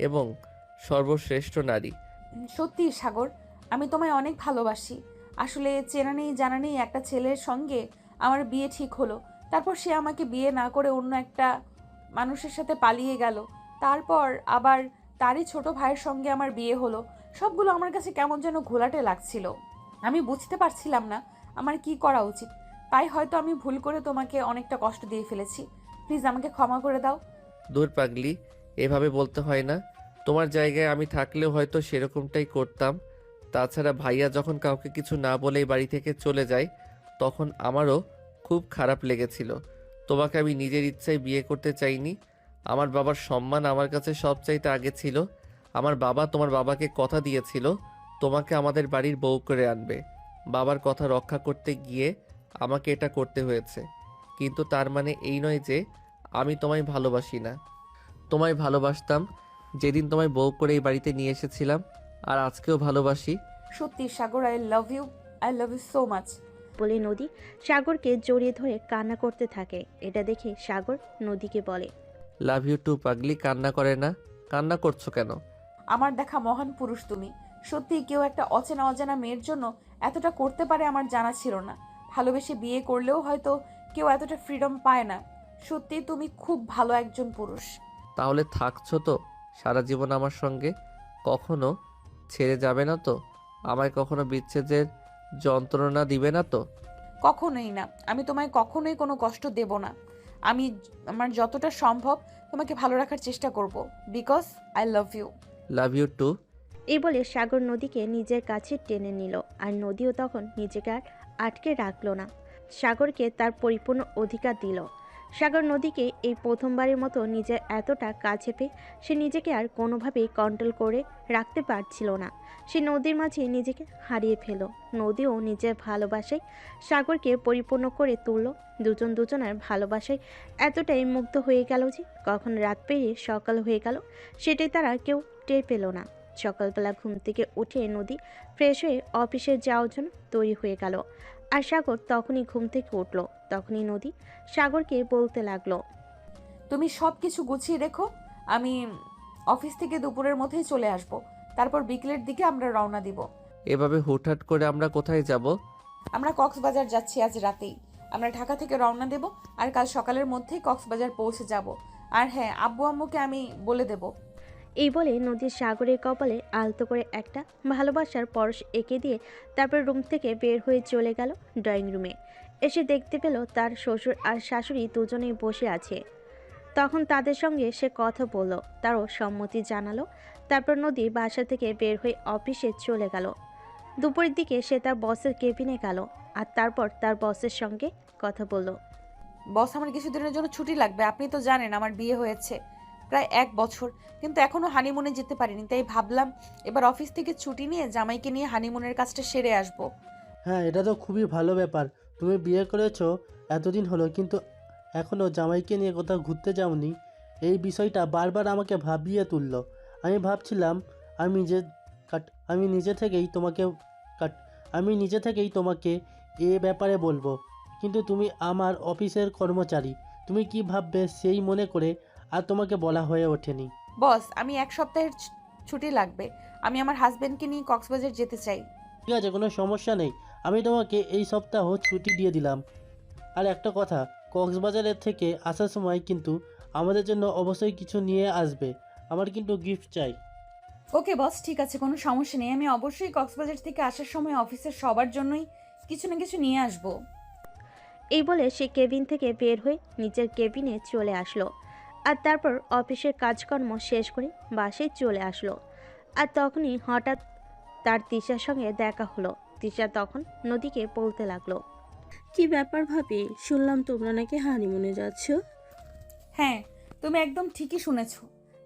[SPEAKER 1] এবং সর্বশ্রেষ্ঠ নারী।
[SPEAKER 2] সত্যি সাগর, আমি তোমায় অনেক ভালোবাসি। আসলে চেনা নেই জানা নেই একটা ছেলের সঙ্গে আমার বিয়ে ঠিক হলো, তারপর সে আমাকে বিয়ে না করে অন্য একটা মানুষের সাথে পালিয়ে গেল, তারপর আবার তারই ছোট ভাইয়ের সঙ্গে আমার বিয়ে হলো। সবগুলো আমার কাছে কেমন যেন ঘোলাটে লাগছিল। আমি বুঝতে পারছিলাম না আমার কি করা উচিত। তাই হয়তো আমি ভুল করে তোমাকে অনেকটা কষ্ট দিয়ে ফেলেছি। প্লিজ আমাকে ক্ষমা করে দাও।
[SPEAKER 1] দূর পাগলি, এভাবে বলতে হয় না। তোমার জায়গায় আমি থাকলেও হয়তো সেরকমটাই করতাম। তাছাড়া ভাইয়া যখন কাউকে কিছু না বলেই বাড়ি থেকে চলে যায় তখন আমারও খুব খারাপ লেগেছিল। তোমাকে আমি নিজের ইচ্ছায় বিয়ে করতে চাইনি। আমার বাবার সম্মান আমার কাছে সবচাইতে আগে ছিল। আমার বাবা তোমার বাবাকে কথা দিয়েছিল তোমাকে আমাদের বাড়ির বউ করে আনবে। বাবার কথা রক্ষা করতে গিয়ে আমাকে এটা করতে হয়েছে, কিন্তু তার মানে এই নয় যে আমি তোমায় ভালোবাসি না। তোমায় ভালোবাসতাম যেদিন তোমায় বউ করে এই বাড়িতে নিয়ে এসেছিলাম, আর আজকেও ভালোবাসি।
[SPEAKER 2] সত্যি সাগর, I love you so much.
[SPEAKER 3] বলে নদী সাগরকে জড়িয়ে ধরে কান্না করতে থাকে। এটা দেখে সাগর নদীকে বলে,
[SPEAKER 1] লাভ ইউ টু পাগলি। কান্না করে না, কান্না করছো কেন?
[SPEAKER 2] আমার দেখা মহান পুরুষ তুমি। সত্যি কেউ একটা অচেনা অজানা মেয়ের জন্য এতটা করতে পারে আমার জানা ছিল না। ভালোবেসে বিয়ে করলেও হয়তো কেউ এতটা ফ্রিডম পায় না। সত্যি তুমি খুব ভালো একজন পুরুষ।
[SPEAKER 1] তাহলে থাকছো তো সারা জীবন আমার সঙ্গে? কখনো ছেড়ে যাবে না তো? আমায় কখনো বিচ্ছেদের যন্ত্রণা দিবে না তো?
[SPEAKER 2] কখনোই না, আমি তোমায় কখনোই কোনো কষ্ট দেব না। আমি আমার যতটা সম্ভব তোমাকে ভালো রাখার চেষ্টা করব, because I love you.
[SPEAKER 1] Love you too.
[SPEAKER 3] এই বলে সাগর নদীকে নিজের কাছে টেনে নিল। আর নদীও তখন নিজেকে আর আটকে রাখলো না, সাগরকে তার পরিপূর্ণ অধিকার দিল। সাগর নদীকে এই প্রথমবারের মতো নিজের এতটা কাছে পেয়ে সে নিজেকে আর কোনোভাবেই কন্ট্রোল করে রাখতে পারছিল না। সে নদীর মাঝে নিজেকে হারিয়ে ফেল। নদীও নিজের ভালোবাসায় সাগরকে পরিপূর্ণ করে তুলল। দুজন দুজনের ভালোবাসায় এতটাই মুগ্ধ হয়ে গেল যে কখন রাত পেরিয়ে সকাল হয়ে গেল সেটাই তারা কেউ টের পেল না। সকালবেলা ঘুম থেকে উঠে নদী ফ্রেশ হয়ে অফিসে যাওয়ার জন্য তৈরি হয়ে গেল। আর সাগর তখনই ঘুম থেকে উঠল। তখনই নদী সাগরকে বলতে লাগলো,
[SPEAKER 2] তুমি সব কিছু গুছিয়ে রেখো, আমি অফিস থেকে দুপুরের মধ্যেই চলে আসব। তারপর বিকেলের দিকে আমরা রওনা দিব।
[SPEAKER 1] এভাবে হুটহাট করে আমরা কোথায় যাব?
[SPEAKER 2] আমরা কক্সবাজার যাচ্ছি আজ রাতেই। আমরা ঢাকা থেকে রওনা দেব আর কাল সকালের মধ্যেই কক্সবাজার পৌঁছে যাব। আর হ্যাঁ, আব্বু আম্মুকে আমি বলে দেব।
[SPEAKER 3] এই বলে নদীর সাগরের কপালে আলতো করে একটা ভালোবাসার পরশ এঁকে দিয়ে তারপর রুম থেকে বের হয়ে চলে গেল ড্রয়িং রুমে। এসে দেখতে পেল তার শ্বশুর আর শাশুড়ি দুজনেই বসে আছে। তখন তাদের সঙ্গে সে কথা বলল, তারও সম্মতি জানালো। তারপর নদী বাসা থেকে বের হয়ে অফিসে চলে গেল। দুপুরের দিকে সে তার বসের কেবিনে গেল আর তারপর তার বসের সঙ্গে কথা বলল।
[SPEAKER 2] বস, আমার কিছুদিনের জন্য ছুটি লাগবে। আপনি তো জানেন আমার বিয়ে হয়েছে প্রায় 1 বছর, কিন্তু এখনো হানিমুনে যেতে পারিনি। তাই ভাবলাম এবার অফিস থেকে ছুটি নিয়ে জামাইকে নিয়ে হানিমুনের কাজটা সেরে আসব।
[SPEAKER 9] হ্যাঁ, এটা তো খুবই ভালো ব্যাপার। তুমি বিয়ে করেছো এতদিন হলো, কিন্তু এখনও জামাইকে নিয়ে কোথাও ঘুরতে যাওনি। এই বিষয়টা বারবার আমাকে ভাবিয়ে তুললো। আমি ভাবছিলাম আমি যে কাট আমি নিজে থেকেই তোমাকে কাট আমি নিজে থেকেই তোমাকে এ ব্যাপারে বলবো, কিন্তু তুমি আমার অফিসের কর্মচারী, তুমি কি ভাববে সেই মনে করে আর তোমাকে বলা হয়ে ওঠেনি।
[SPEAKER 2] বস, আমি 1 সপ্তাহের ছুটি লাগবে। আমি আমার হাজবেন্ডকে নিয়ে কক্সবাজার যেতে চাই।
[SPEAKER 9] ঠিক আছে, কোনো সমস্যা নেই। আমি তোমাকে এই সপ্তাহ ছুটি দিয়ে দিলাম। আর একটা কথা, কক্সবাজারের থেকে আসার সময় কিন্তু আমাদের জন্য অবশ্যই কিছু নিয়ে আসবে। আমার কিন্তু গিফট চাই।
[SPEAKER 2] ওকে বস, ঠিক আছে, কোনো সমস্যা নেই। আমি অবশ্যই কক্সবাজার থেকে আসার সময় অফিসের সবার জন্যই কিছু না কিছু নিয়ে আসব।
[SPEAKER 3] এই বলে সে কেবিন থেকে বের হয়ে নিজের কেবিনে চলে আসলো। আর তারপর অফিসের কাজকর্ম শেষ করে বাসায় চলে আসলো। আর তখনই হঠাৎ তার তিশার সঙ্গে দেখা হলো। তিশা তখন নদীকে বলতে লাগলো,
[SPEAKER 7] কি ব্যাপার ভাবি, শুনলাম তোমরা নাকি হানিমুনে যাচ্ছ?
[SPEAKER 2] হ্যাঁ, তুমি একদম ঠিকই শুনেছো।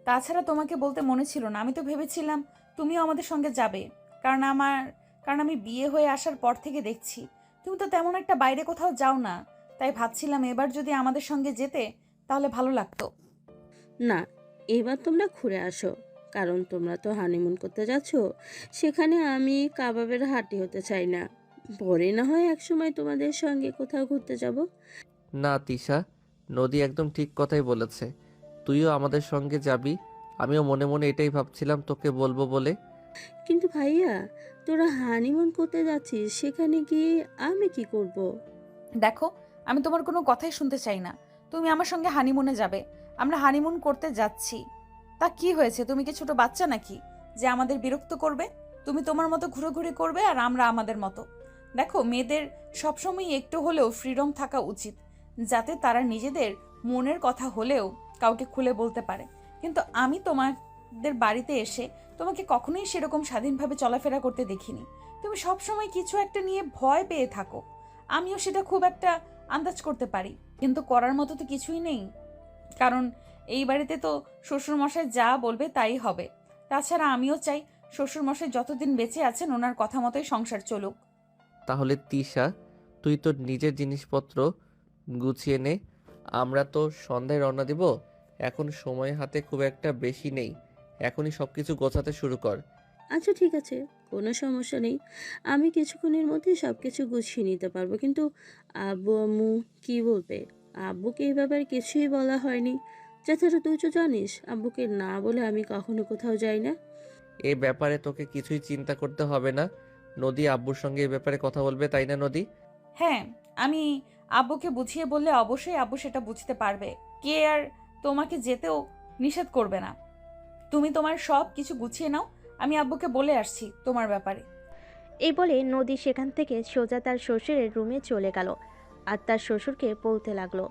[SPEAKER 2] তাছাড়া তোমাকে বলতে মনে ছিল না। আমি তো ভেবেছিলাম তুমিও আমাদের সঙ্গে যাবে। কারণ আমি বিয়ে হয়ে আসার পর থেকে দেখছি তুমি তো তেমন একটা বাইরে কোথাও যাও না। তাই ভাবছিলাম এবার যদি আমাদের সঙ্গে যেতে তাহলে ভালো লাগতো।
[SPEAKER 7] না, এবার তোমরা ঘুরে আসো, কারণ তোমরা তো হানিমুন করতে যাচ্ছ। সেখানে আমি কাবাবের হাঁটি হতে চাই না। পরে না হয় একসময় তোমাদের সঙ্গে কোথাও ঘুরতে যাব।
[SPEAKER 1] না তিশা, নদী একদম ঠিক কথাই বলেছে। তুইও আমাদের সঙ্গে যাবি। আমিও মনে মনে এটাই ভাবছিলাম তোকে বলবো বলে।
[SPEAKER 7] কিন্তু ভাইয়া, তোরা হানিমুন করতে যাচ্ছিস, সেখানে গিয়ে আমি কি করব?
[SPEAKER 2] দেখো, আমি তোমার কোনো কথাই শুনতে চাই না। তুমি আমার সঙ্গে হানিমুনে যাবে। আমরা হানিমুন করতে যাচ্ছি। তা কি হয়েছে? তুমি কি ছোট বাচ্চা নাকি যে আমাদের বিরক্ত করবে? তুমি তোমার মতো ঘুরে করবে আর আমরা আমাদের মতো। দেখো, মেয়েদের সবসময় একটু হলেও ফ্রিডম থাকা উচিত, যাতে তারা নিজেদের মনের কথা হলেও কাউকে খুলে বলতে পারে। কিন্তু আমি তোমাদের বাড়িতে এসে তোমাকে কখনোই সেরকম স্বাধীনভাবে চলাফেরা করতে দেখিনি। তুমি সবসময় কিছু একটা নিয়ে ভয় পেয়ে থাকো। আমিও সেটা খুব একটা আন্দাজ করতে পারি, কিন্তু করার মতো তো কিছুই নেই। কারণ এই বাড়িতে তো শ্বশুরমশাই যা বলবে তাই হবে। তাছাড়া আমিও চাই শ্বশুরমশাই যতদিন বেঁচে আছেন ওনার কথা মতোই সংসার চলুক।
[SPEAKER 1] তাহলে তিশা, তুই তোর নিজের জিনিসপত্র গুছিয়ে নে। আমরা তো সন্ধ্যায় রওনা দিব। এখন সময় হাতে খুব একটা বেশি নেই। এখনই সব কিছু গোছাতে শুরু কর।
[SPEAKER 7] আচ্ছা ঠিক আছে, কোনো সমস্যা নেই। আমি কিছুক্ষণের মধ্যে সব কিছু গুছিয়ে নিতে পারবো, কিন্তু আব্বু আম্মু কি বলবে? আব্বুকে এই ব্যাপারে কিছুই বলা হয়নি। তাছাড়া তুই তো জানিস আব্বুকে না বলে আমি কখনো কোথাও যাই না।
[SPEAKER 1] এ ব্যাপারে তোকে কিছুই চিন্তা করতে হবে না। নদী আব্বুর সঙ্গে এ ব্যাপারে কথা বলবে, তাই না নদী?
[SPEAKER 2] হ্যাঁ, আমি আব্বুকে বুঝিয়ে বললে অবশ্যই আব্বু সেটা বুঝতে পারবে। কে আর তোমাকে যেতেও নিষেধ করবে না। তুমি তোমার সব কিছু গুছিয়ে নাও, আমি আব্বুকে বলে আসছি তোমার ব্যাপারে।
[SPEAKER 3] এই বলে নদী সেখান থেকে সোজা তার শ্বশুরের রুমে চলে গেল আর তার শ্বশুরকে বলতে লাগলো।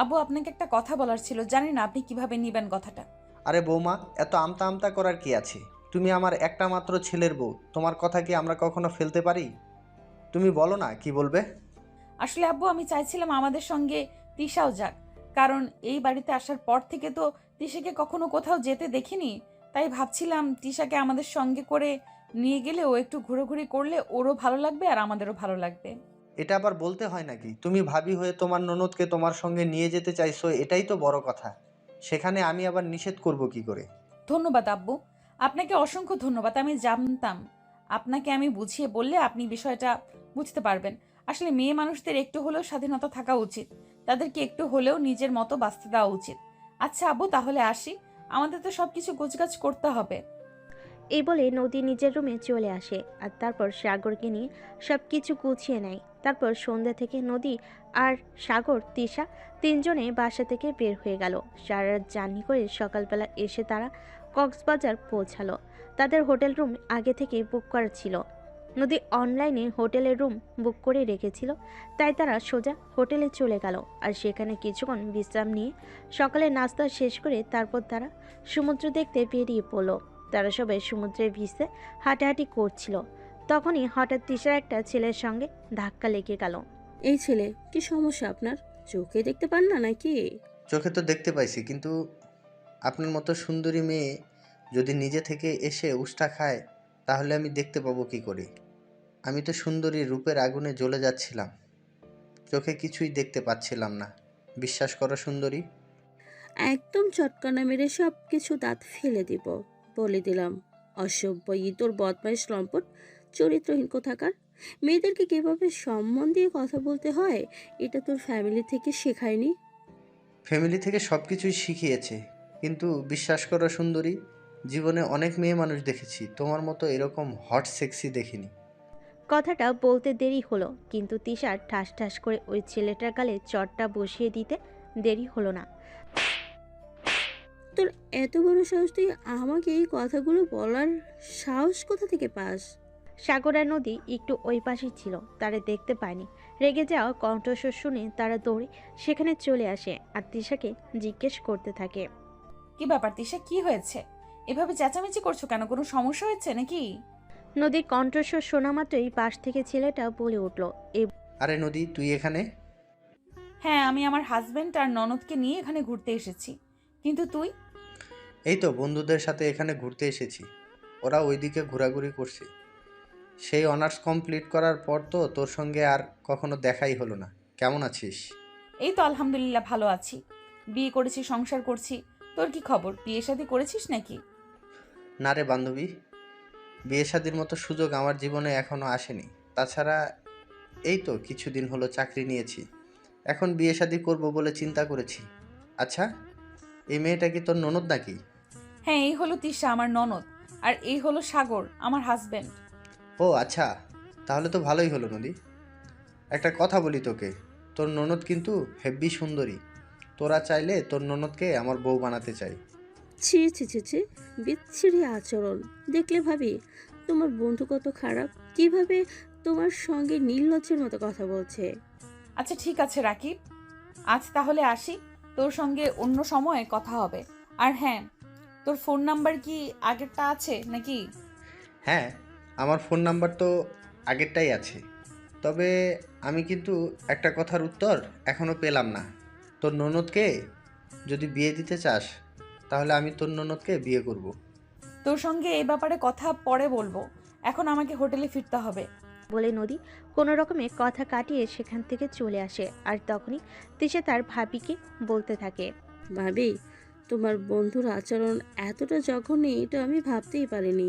[SPEAKER 2] আব্বু, আপনাকে একটা কথা বলার ছিল, জানি না আপনি কিভাবে নিবেন কথাটা।
[SPEAKER 5] আরে বৌমা, এত আমতা আমতা করার কি আছে? তুমি আমার একটা মাত্র ছেলের বউ, তোমার কথা কি আমরা কখনো ফেলতে পারি? তুমি বলো না কি বলবে।
[SPEAKER 2] আসলে আব্বু, আমি চাইছিলাম আমাদের সঙ্গে তিশাও যাক, কারণ এই বাড়িতে আসার পর থেকে তো তিশাকে কখনো কোথাও যেতে দেখিনি। তাই ভাবছিলাম তিশাকে আমাদের সঙ্গে করে নিয়ে গেলে ও একটু ঘোরাঘুরি করলে ওরও ভালো লাগবে আর আমাদেরও ভালো লাগবে।
[SPEAKER 5] এটা আবার বলতে হয় নাকি? তুমি ভাবি হয়ে তোমার ননদকে তোমার সঙ্গে নিয়ে যেতে চাইছো, এটাই তো বড় কথা। সেখানে আমি আবার নিষেধ করব কি করে?
[SPEAKER 2] ধন্যবাদ আব্বু, আপনাকে অসংখ্য ধন্যবাদ। আমি জানতাম আপনাকে আমি বুঝিয়ে বললে আপনি বিষয়টা বুঝতে পারবেন। আসলে মেয়ে মানুষদের একটু হলেও স্বাধীনতা থাকা উচিত, তাদেরকে একটু হলেও নিজের মতো বাঁচতে দেওয়া উচিত। আচ্ছা আব্বু, তাহলে আসি, আমাদের তো সবকিছু গোছগাছ করতে হবে।
[SPEAKER 3] এই বলে নদী নিজের রুমে চলে আসে আর তারপর সাগরকে নিয়ে সব কিছু গুছিয়ে নেয়। তারপর সন্ধ্যা থেকে নদী আর সাগর তিশা তিনজনে বাসা থেকে বের হয়ে গেল। সারা রাত জার্নি করে সকালবেলা এসে তারা কক্সবাজার পৌঁছালো। তাদের হোটেল রুম আগে থেকে বুক করা ছিল। নদী অনলাইনে হোটেলের রুম বুক করে রেখেছিল, তাই তারা সোজা হোটেলে চলে গেল আর সেখানে কিছুক্ষণ বিশ্রাম নিয়ে সকালে নাস্তা শেষ করে তারপর তারা সমুদ্র দেখতে বেরিয়ে পড়ল। তারা সবাই সমুদ্রের ভিসে হাঁটাহাঁটি করছিল। তখনই হঠাৎ তিশার একটা ছেলের সঙ্গে ধাক্কা লেগে গেল।
[SPEAKER 7] এই ছেলে, কি সমস্যা আপনার? চোখে দেখতে পান না নাকি?
[SPEAKER 5] চোখে তো দেখতে পাইছি, কিন্তু আপনার মতো সুন্দরী মেয়ে যদি নিজে থেকে এসে উষ্টা খায়, তাহলে আমি দেখতে পাবো কি করে? আমি তো সুন্দরী রূপের আগুনে জ্বলে যাচ্ছিলাম, চোখে কিছুই দেখতে পাচ্ছিলাম না। বিশ্বাস করো সুন্দরী।
[SPEAKER 7] একদম চটকানা মেরে সব কিছু দাঁত ফেলে দিব, বলে দিলাম। অসভ্য ইতর বদমাইশ লম্পট, চরিত্রহীন কোথাকার। মেয়েদেরকে কিভাবে সম্মান দিয়ে কথা বলতে হয় এটা তোর ফ্যামিলি থেকে শেখায়নি?
[SPEAKER 5] ফ্যামিলি থেকে সব কিছুই শিখিয়েছে, কিন্তু বিশ্বাস করো সুন্দরী, জীবনে অনেক মেয়ে মানুষ দেখেছি, তোমার মতো এরকম হট সেক্সি দেখিনি।
[SPEAKER 3] কথাটা বলতে দেরি হলো, কিন্তু তিশার ঠাস ঠাস করে ওই ছেলেটার গালে চটটা বসিয়ে দিতে দেরি হলো না।
[SPEAKER 7] তোর এত বড় সাহস, তুই আমাকে এই কথাগুলো বলার সাহস কোথা থেকে পাস?
[SPEAKER 3] সাগর আর নদী একটু ওই পাশেই ছিল, তারা দেখতে পায়নি। রেগে যাওয়া কণ্ঠস্বর শুনে তারা দৌড়ে সেখানে চলে আসে আর তিশাকে জিজ্ঞেস করতে থাকে।
[SPEAKER 2] কি ব্যাপার তিশা, কি হয়েছে? এভাবে চেঁচামেচি করছো কেন? কোনো সমস্যা হয়েছে নাকি?
[SPEAKER 3] নদীর কণ্ঠস্বর শোনা মাত্রই পাশ থেকে ছেলেটা বলে উঠল।
[SPEAKER 5] আরে নদী, তুই এখানে?
[SPEAKER 2] হ্যাঁ, আমি আমার হাজবেন্ড আর ননদকে নিয়ে এখানে ঘুরতে এসেছি, কিন্তু তুই?
[SPEAKER 5] এই তো বন্ধুদের সাথে এখানে ঘুরতে এসেছি, ওরা ওইদিকে ঘোরাঘুরি করছে। সেই অনার্স কমপ্লিট করার পর তো তোর সঙ্গে আর কখনো দেখাই হলো না। কেমন আছিস?
[SPEAKER 2] এই তো আলহামদুলিল্লাহ ভালো আছি, বিয়ে করেছি, সংসার করছি। তোর কি খবর, বিয়ে শাদী করেছিস নাকি?
[SPEAKER 5] না রে বান্ধবী, বিয়ে শাদির মতো সুযোগ আমার জীবনে এখনো আসেনি। তাছাড়া এই তো কিছুদিন হলো চাকরি নিয়েছি, এখন বিয়ে শাদি করবো বলে চিন্তা করেছি। আচ্ছা, এই মেয়েটা কি তোর ননদ নাকি?
[SPEAKER 2] হ্যাঁ, এই হলো তিশা, আমার ননদ, আর এই হলো সাগর, আমার হাজবেন্ড।
[SPEAKER 5] ও আচ্ছা, তাহলে তো ভালোই হলো নদী। একটা কথা বলি তোকে, তোর ননদ কিন্তু হেব্বি সুন্দরী। তোরা চাইলে তোর ননদকে আমার বউ বানাতে চাই।
[SPEAKER 7] ছি ছি ছি ছি, বিচ্ছিরি আচরণ। দেখলে ভাবি তোমার বন্ধু কত খারাপ, কিভাবে তোমার সঙ্গে নির্লজ্জের মতো কথা বলছে।
[SPEAKER 2] আচ্ছা ঠিক আছে রাকিব, আজ তাহলে আসি, তোর সঙ্গে অন্য সময় কথা হবে। আর হ্যাঁ, তোর ফোন নাম্বার কি আগেরটা আছে নাকি?
[SPEAKER 5] হ্যাঁ, আমার ফোন নাম্বার তো আগেরটাই আছে, তবে আমি কিন্তু একটা কথার উত্তর এখনও পেলাম না। তোর ননদকে যদি বিয়ে দিতে চাস, তাহলে আমি তোর ননদকে বিয়ে করব।
[SPEAKER 2] তোর সঙ্গে এই ব্যাপারে কথা পরে বলবো, এখন আমাকে হোটেলে ফিরতে হবে।
[SPEAKER 3] বলে নদী কোনো রকমে কথা কাটিয়ে সেখান থেকে চলে আসে। আর তখনই তিশা তার ভাবিকে বলতে থাকে,
[SPEAKER 7] ভাবি, তোমার বন্ধুর আচরণ এতটা জঘন্য এটা আমি ভাবতেই পারিনি।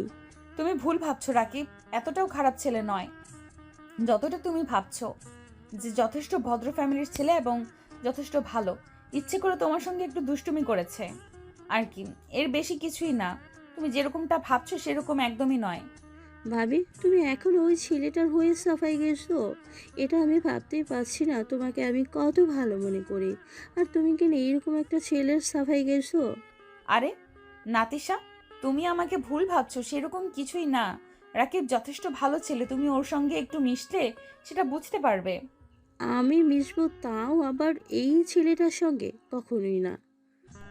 [SPEAKER 2] তুমি ভুল ভাবছো রাকিব, এতটাও খারাপ ছেলে নয় যতটা তুমি ভাবছো। যে যথেষ্ট ভদ্র ফ্যামিলির ছেলে এবং যথেষ্ট ভালো। ইচ্ছে করে তোমার সঙ্গে একটু দুষ্টুমি করেছে আর কি, এর বেশি কিছুই না। তুমি যেরকমটা ভাবছো সেরকম একদমই নয়।
[SPEAKER 7] ভাবি, তুমি এখন ওই ছেলেটার হয়ে সাফাই গেছো? এটা আমি ভাবতেই পারছি না তোমাকে আমি কত ভালো মনে করি, আর তুমি কিনা এরকম একটা ছেলের সাফাই গেছো।
[SPEAKER 2] আরে নাতিশা, তুমি আমাকে ভুল ভাবছো, সেরকম কিছুই না। রাকিব যথেষ্ট ভালো ছেলে, তুমি ওর সঙ্গে একটু মিশলে সেটা বুঝতে পারবে।
[SPEAKER 7] আমি মিশবো, তাও আবার এই ছেলেটার সঙ্গে? কখনোই না।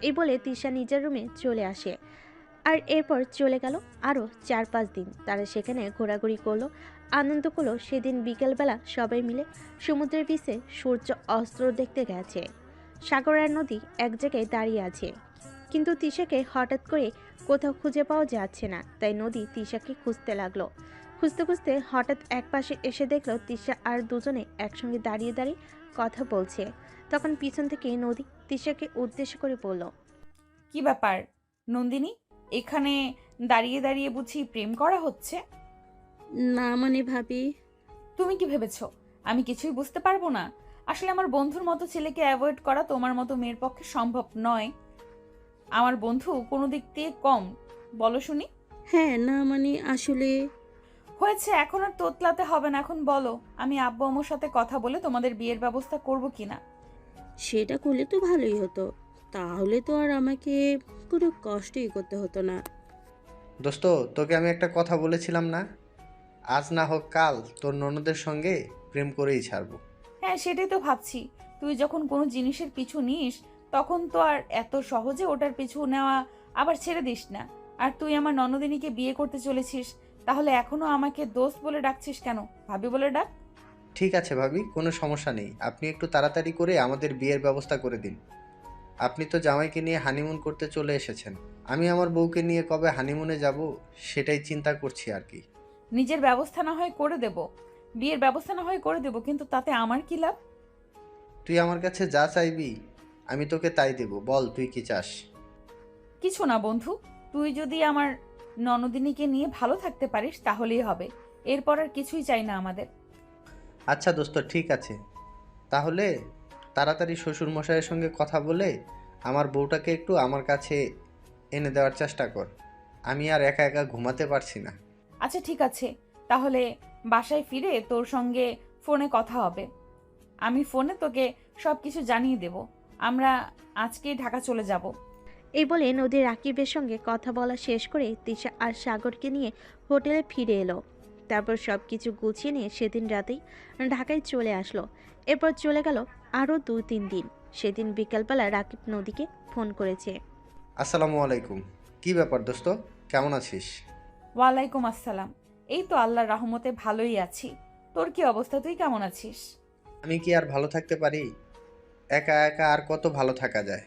[SPEAKER 3] এই বলে তিশা নিজের রুমে চলে আসে। আর এরপর চলে গেল আরও 4-5 দিন। তারা সেখানে ঘোরাঘুরি করলো, আনন্দ করলো। সেদিন বিকেলবেলা সবাই মিলে সমুদ্রের বিচে সূর্য অস্ত দেখতে গেছে। সাগর আর নদী এক জায়গায় দাঁড়িয়ে আছে, কিন্তু তিশাকে হঠাৎ করে কোথাও খুঁজে পাওয়া যাচ্ছে না। তাই নদী তিশাকে খুঁজতে লাগলো। খুঁজতে খুঁজতে হঠাৎ একপাশে এসে দেখলো তিশা আর দুজনে একসঙ্গে দাঁড়িয়ে দাঁড়িয়ে কথা বলছে। তখন পিছন থেকে নদী তিশাকে উদ্দেশ্য করে বলল,
[SPEAKER 2] কি ব্যাপার নন্দিনী, এখানে দাঁড়িয়ে দাঁড়িয়ে বুঝি প্রেম করা হচ্ছে?
[SPEAKER 7] না মানে ভাবি,
[SPEAKER 2] তুমি কি ভেবেছো আমি কিছুই বুঝতে পারবো না? আসলে আমার বন্ধুর মতো ছেলেকে অ্যাভয়েড করা তোমার মতো মেয়ের পক্ষে সম্ভব নয়। আমার বন্ধু কোনো দিক দিয়ে কম বলো শুনি?
[SPEAKER 7] হ্যাঁ না মানে আসলে
[SPEAKER 2] হয়েছে, এখন আর তোতলাতে হবে না। এখন বলো, আমি আব্বু আম্মুর সাথে কথা বলে তোমাদের বিয়ের ব্যবস্থা করব কিনা।
[SPEAKER 7] সেটা করলে তো ভালোই হতো, তাহলে তো আর আমাকে কোনো কষ্টই করতে হতো না।
[SPEAKER 5] দোস্ত, তোকে আমি একটা কথা বলেছিলাম না, আজ না হোক কাল তোর ননদের সঙ্গে প্রেম করেই ছাড়বো।
[SPEAKER 2] হ্যাঁ, সেটাই তো ভাবছি। তুই যখন কোনো জিনিসের পিছু নিস তখন তো আর এত সহজে ওটার পিছু নেওয়া আবার ছেড়ে দিস না। আর তুই আমার ননদিনীকে বিয়ে করতে চলেছিস, তাহলে এখনো আমাকে দোস্ত বলে ডাকছিস কেন? ভাবি বলে ডাক।
[SPEAKER 5] ঠিক আছে ভাবি, কোনো সমস্যা নেই, আপনি একটু তাড়াতাড়ি করে আমাদের বিয়ের ব্যবস্থা করে দিন। আপনি তো জামাইকে নিয়ে হানিমুন করতে চলে এসেছেন, আমি আমার বউকে নিয়ে কবে হানিমুনে যাব সেটাই চিন্তা করছি আর কি।
[SPEAKER 2] নিজের ব্যবস্থা না হয় করে দেব, বিয়ের ব্যবস্থা না হয় করে দেব, কিন্তু তাতে আমার কি লাভ?
[SPEAKER 5] তুই আমার কাছে যা চাইবি আমি তোকে তাই দেব, বল তুই কি চাস?
[SPEAKER 2] কিছু না বন্ধু, তুই যদি আমার ননদিনীকে নিয়ে ভালো থাকতে পারিস তাহলেই হবে। এরপর আর কিছুই চাই না আমাদের।
[SPEAKER 5] আচ্ছা দোস্ত, ঠিক আছে, তাহলে তাড়াতাড়ি শ্বশুর মশাইয়ের সঙ্গে কথা বলে আমার বউটাকে একটু আমার কাছে এনে দেওয়ার চেষ্টা কর, আমি আর একা একা ঘুমাতে পারছি না।
[SPEAKER 2] আচ্ছা ঠিক আছে, তাহলে বাসায় ফিরে তোর সঙ্গে ফোনে কথা হবে। আমি ফোনে তোকে সব কিছু জানিয়ে দেব। আমরা আজকেই ঢাকা চলে যাব।
[SPEAKER 3] এই বলে নদী রাকিবের সঙ্গে কথা বলা শেষ করে তিশা আর সাগরকে নিয়ে হোটেলে ফিরে এলো। তারপর সব কিছু গুছিয়ে নিয়ে সেদিন রাতেই ঢাকায় চলে আসলো। এরপর চলে গেল আরও 2-3 দিন। সেদিন বিকালবেলা রাকিব নদীকে ফোন করেছে।
[SPEAKER 5] আসসালামু আলাইকুম, কি ব্যাপার দোস্ত, কেমন আছিস?
[SPEAKER 2] ওয়ালাইকুম আসসালাম। এই তো আল্লাহর রহমতে ভালোই আছি। তোর কি অবস্থা, তুই কেমন আছিস?
[SPEAKER 5] আমি কি আর ভালো থাকতে পারি? একা একা আর কত ভালো থাকা যায়?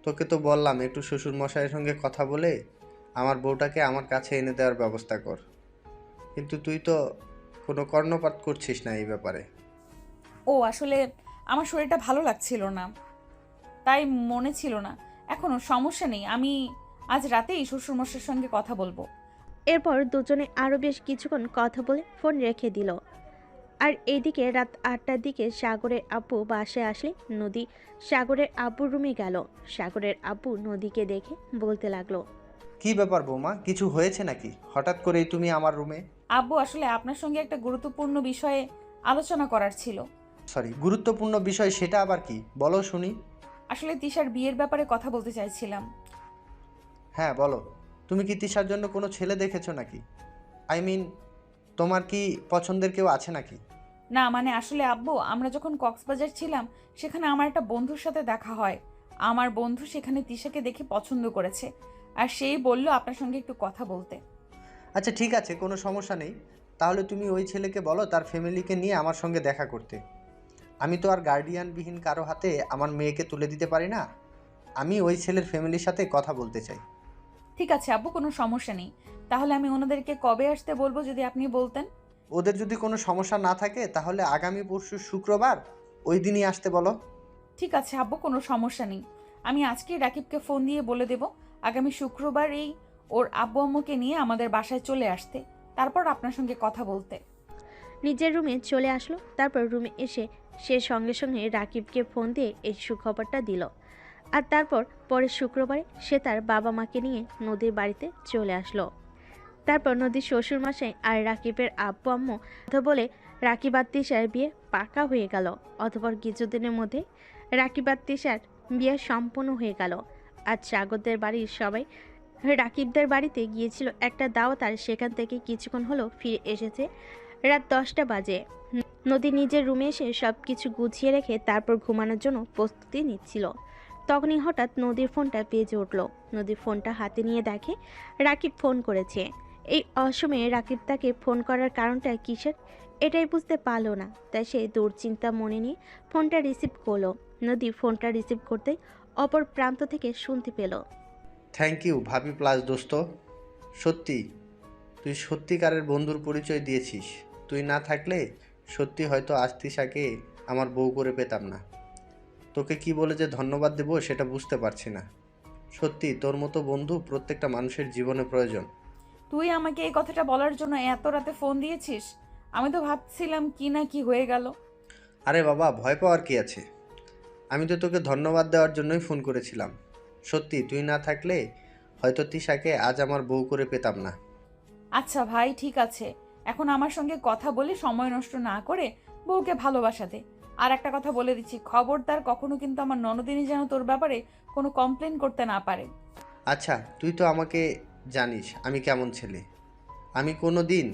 [SPEAKER 5] তোকে তো বললাম একটু শ্বশুর মশাইয়ের সঙ্গে কথা বলে আমার বউটাকে আমার কাছে এনে দেওয়ার ব্যবস্থা কর, কিন্তু তুই তো কোনো কর্ণপাত করছিস না এই ব্যাপারে।
[SPEAKER 2] ও আসলে আমার শরীরটা ভালো লাগছিল না, তাই মনে ছিল না। এখনো সমস্যা নেই, আমি আজ রাতেই শ্বশুরমশাইয়ের সঙ্গে কথা বলবো।
[SPEAKER 3] এরপর দুজনে আরও বেশ কিছুক্ষণ কথা বলে ফোন রেখে দিল। আর এইদিকে রাত 8টার দিকে সাগরের আব্বু বাসায় আসলে নদী সাগরের আব্বুর রুমে গেল। সাগরের আব্বু নদীকে দেখে বলতে লাগলো,
[SPEAKER 5] কি ব্যাপার বৌমা, কিছু হয়েছে নাকি? হঠাৎ করেই তুমি আমার রুমে?
[SPEAKER 2] আব্বু আসলে আপনার সঙ্গে একটা গুরুত্বপূর্ণ বিষয়ে আলোচনা করার ছিল।
[SPEAKER 5] সরি, গুরুত্বপূর্ণ বিষয় সেটা আবার কি, বলো শুনি।
[SPEAKER 2] আসলে তিশার বিয়ের ব্যাপারে কথা বলতে চাইছিলাম।
[SPEAKER 5] হ্যাঁ বলো, তুমি কি তিশার জন্য কোনো ছেলে দেখেছো নাকি? আই মিন, তোমার কি পছন্দের কেউ আছে নাকি?
[SPEAKER 2] না মানে আসলে আব্বু, আমরা যখন কক্সবাজার ছিলাম সেখানে আমার একটা বন্ধুর সাথে দেখা হয়। আমার বন্ধু সেখানে তিশাকে দেখে পছন্দ করেছে, আর সেই বলল আপনার সঙ্গে একটু কথা বলতে।
[SPEAKER 5] আচ্ছা ঠিক আছে, কোনো সমস্যা নেই, তাহলে তুমি ওই ছেলেকে বলো তার ফ্যামিলিকে নিয়ে আমার সঙ্গে দেখা করতে। আমি তো আর গার্ডিয়ানবিহীন কারো হাতে আমার মেয়েকে তুলে দিতে পারি না, আমি ওই ছেলের ফ্যামিলির সাথে কথা বলতে চাই।
[SPEAKER 2] ঠিক আছে আব্বু, কোনো সমস্যা নেই। তাহলে আমি ওনাদেরকে কবে আসতে বলবো যদি আপনি বলতেন?
[SPEAKER 5] ওদের যদি কোনো সমস্যা না থাকে তাহলে আগামী পরশু শুক্রবার ওই দিনই আসতে বলো।
[SPEAKER 2] ঠিক আছে আব্বু, কোনো সমস্যা নেই। আমি আজকেই রাকিবকে ফোন দিয়ে বলে দেব আগামী শুক্রবার এই ওর আব্বু আম্মুকে নিয়ে আমাদের বাসায় চলে আসতে, তারপর আপনার সঙ্গে কথা বলতে।
[SPEAKER 3] নিজের রুমে চলে আসলো। তারপর রুমে এসে সে সঙ্গে সঙ্গে রাকিবকে ফোন দিয়ে এই সুখবরটা দিল। আর তারপর পরের শুক্রবারে সে তার বাবা মাকে নিয়ে নদীর বাড়িতে চলে আসলো। তারপর নদীর শ্বশুর মশাই আর রাকিবের আব্বু আম্মু কথা বলে রাকিব আর তিশার বিয়ে পাকা হয়ে গেল। অতঃপর কিছুদিনের মধ্যে রাকিব আর তিশার বিয়ে সম্পূর্ণ হয়ে গেল। আর সাগরদের বাড়ির সবাই রাকিবদের বাড়িতে গিয়েছিল একটা দাওয়াত, আর সেখান থেকে কিছুক্ষণ হলো ফিরে এসেছে। রাত 10টা বাজে। নদী নিজের রুমে এসে সব কিছু গুছিয়ে রেখে তারপর ঘুমানোর জন্য প্রস্তুতি নিচ্ছিল। তখনই হঠাৎ নদীর ফোনটা বেজে উঠল। নদীর ফোনটা হাতে নিয়ে দেখে রাকিব ফোন করেছে। এই অসময়ে রাকিব তাকে ফোন করার কারণটা কিসের এটাই বুঝতে পারল না। তাই সে দুশ্চিন্তা মনে নিয়ে ফোনটা রিসিভ করলো। নদী ফোনটা রিসিভ করতেই অপর প্রান্ত থেকে শুনতে পেল,
[SPEAKER 5] থ্যাংক ইউ ভাবি প্লাস দোস্ত। সত্যি তুই সত্যিকারের বন্ধুর পরিচয় দিয়েছিস। তুই না থাকলে সত্যি হয়তো আজ তিশাকে আমার বউ করে পেতাম না। তোকে কি বলে যে ধন্যবাদ দেবো সেটা বুঝতে পারছি না। সত্যি তোর মতো বন্ধু প্রত্যেকটা মানুষের জীবনে প্রয়োজন।
[SPEAKER 2] তুই আমাকে এই কথাটা বলার জন্য এত রাতে ফোন দিয়েছিস? আমি তো ভাবছিলাম কি না কি হয়ে গেল।
[SPEAKER 5] আরে বাবা, ভয় পাওয়ার কি আছে? আমি তো তোকে ধন্যবাদ দেওয়ার জন্যই ফোন করেছিলাম। সত্যি তুই না থাকলে হয়তো তিশাকে আজ আমার বউ করে পেতাম না।
[SPEAKER 2] আচ্ছা ভাই, ঠিক আছে, এখন আমার সঙ্গে কথা বলে সময় নষ্ট না করে বউকে ভালোবাসা দে। আর একটা কথা বলে দিচ্ছি, খবরদার কখনো কিন্তু আমার ননদিনী যেন তোর ব্যাপারে কোনো কমপ্লেন করতে না পারে।
[SPEAKER 5] আচ্ছা, তুই তো আমাকে জানিস আমি কেমন ছেলে। আমি কোনো দিন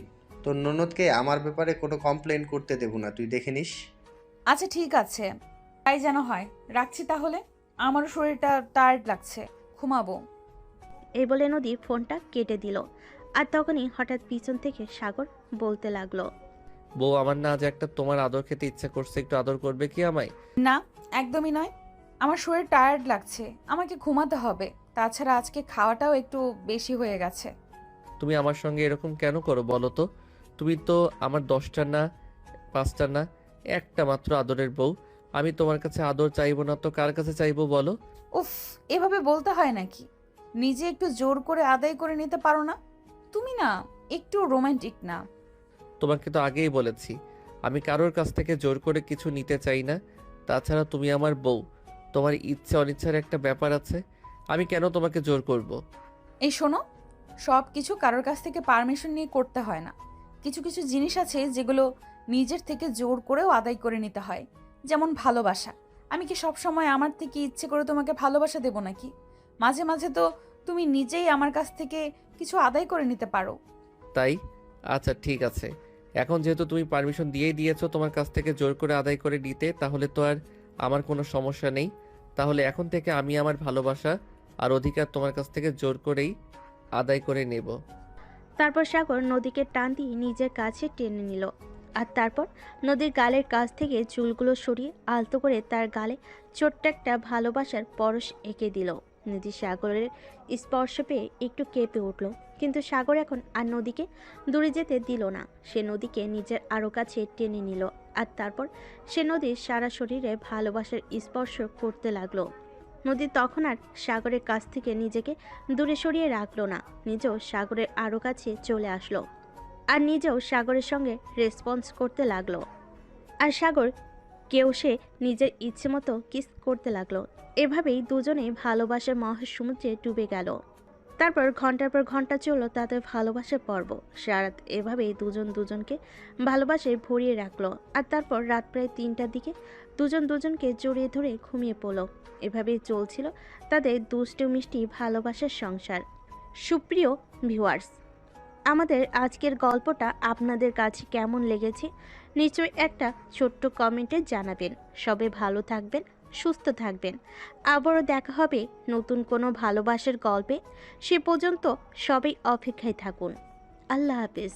[SPEAKER 5] তোর ননদকে আমার ব্যাপারে কোনো কমপ্লেন করতে দেব না, তুই দেখে নিস।
[SPEAKER 2] আচ্ছা ঠিক আছে, তাই যেন হয়। রাখছি তাহলে, আমারও শরীরটা টায়ার্ড লাগছে, ঘুমাবো।
[SPEAKER 3] এই বলে নদী ফোনটা কেটে দিল। আর তখনই হঠাৎ পিছন থেকে সাগর বলতে লাগলো,
[SPEAKER 1] বউ আমার না আজ একটা তোমার আদর খেতে ইচ্ছা করছে, একটু আদর করবে কি আমায়?
[SPEAKER 2] না, একদমই নয়। আমার শরীর টায়ার্ড লাগছে, আমাকে ঘুমাতে হবে। তাছাড়া আজকে খাওয়াটাও একটু বেশি হয়ে গেছে।
[SPEAKER 1] তুমি আমার সঙ্গে এরকম কেন করো বলো তো? তুমি তো আমার 10টা না 5টা না একটা মাত্র আদরের বউ। আমি তোমার কাছে আদর চাইবো না তো কার কাছে চাইবো বলো?
[SPEAKER 2] উফ, এভাবে বলতে হয় নাকি? নিজে একটু জোর করে আদায় করে নিতে পারো না? তুমি না একটু রোমান্টিক না।
[SPEAKER 1] তোমাকে তো আগেই বলেছি আমি কারোর কাছ থেকে জোর করে কিছু নিতে চাই না। তাছাড়া তুমি আমার বউ, তোমার ইচ্ছে অনিচ্ছার একটা ব্যাপার আছে। আমি কেন তোমাকে জোর করব?
[SPEAKER 2] এই শোনো, সব কিছু কারোর কাছ থেকে পারমিশন নিয়ে করতে হয় না। কিছু কিছু জিনিস আছে যেগুলো নিজের থেকে জোর করেও আদায় করে নিতে হয়। যেমন ভালোবাসা। আমি কি সব সময় আমার থেকে ইচ্ছে করে তোমাকে ভালোবাসা দেব নাকি? মাঝে মাঝে তো তুমি নিজেই আমার কাছ থেকে কিছু আদায় করে নিতে পারো।
[SPEAKER 1] তাই? আচ্ছা ঠিক আছে, এখন যেহেতু তুমি পারমিশন দিয়েই দিয়েছো তোমার কাছ থেকে জোর করে আদায় করে নিতে, তাহলে তো আর আমার কোনো সমস্যা নেই। তাহলে এখন থেকে আমি আমার ভালোবাসা আর অধিকার তোমার কাছ থেকে জোর করেই আদায় করে নেব।
[SPEAKER 3] তারপর সাগর নদীকে টান দিয়ে নিজের কাছে টেনে নিল। আর তারপর নদীর গালের কাছ থেকে চুলগুলো সরিয়ে আলতো করে তার গালে ছোট্ট একটা ভালোবাসার পরশ এঁকে দিল। নদী সাগরের স্পর্শ পেয়ে একটু কেঁপে উঠল, কিন্তু সাগর এখন আর নদীকে দূরে যেতে দিল না। সে নদীকে নিজের আরও কাছে টেনে নিল। আর তারপর সে নদীর সারা শরীরে ভালোবাসার স্পর্শ করতে লাগলো। নদী তখন আর সাগরের কাছ থেকে নিজেকে দূরে সরিয়ে রাখলো না, নিজেও সাগরের আরও কাছে চলে আসলো আর নিজেও সাগরের সঙ্গে রেসপন্স করতে লাগলো। আর সাগর কেউ সে নিজের ইচ্ছে মতো কিস করতে লাগলো। এভাবেই দুজনেই ভালোবাসার মহাসমুদ্রে ডুবে গেল। তারপর ঘন্টার পর ঘন্টা চলল তাদের ভালোবাসার পর্ব। সারাত এভাবেই দুজন দুজনকে ভালোবাসায় ভরিয়ে রাখলো। আর তারপর রাত প্রায় 3টার দিকে দুজন দুজনকে জড়িয়ে ধরে ঘুমিয়ে পড়ল। এভাবেই চলছিল তাদের দুষ্টু মিষ্টি ভালোবাসার সংসার। সুপ্রিয় ভিউয়ার্স, আমাদের আজকের গল্পটা আপনাদের কাছে কেমন লেগেছে নিশ্চয়ই একটা ছোট্ট কমেন্টে জানাবেন। সবাই ভালো থাকবেন, সুস্থ থাকবেন। আবারও দেখা হবে নতুন কোনো ভালোবাসার গল্পে। সে পর্যন্ত সবাই অপেক্ষায় থাকুন। আল্লাহ হাফেজ।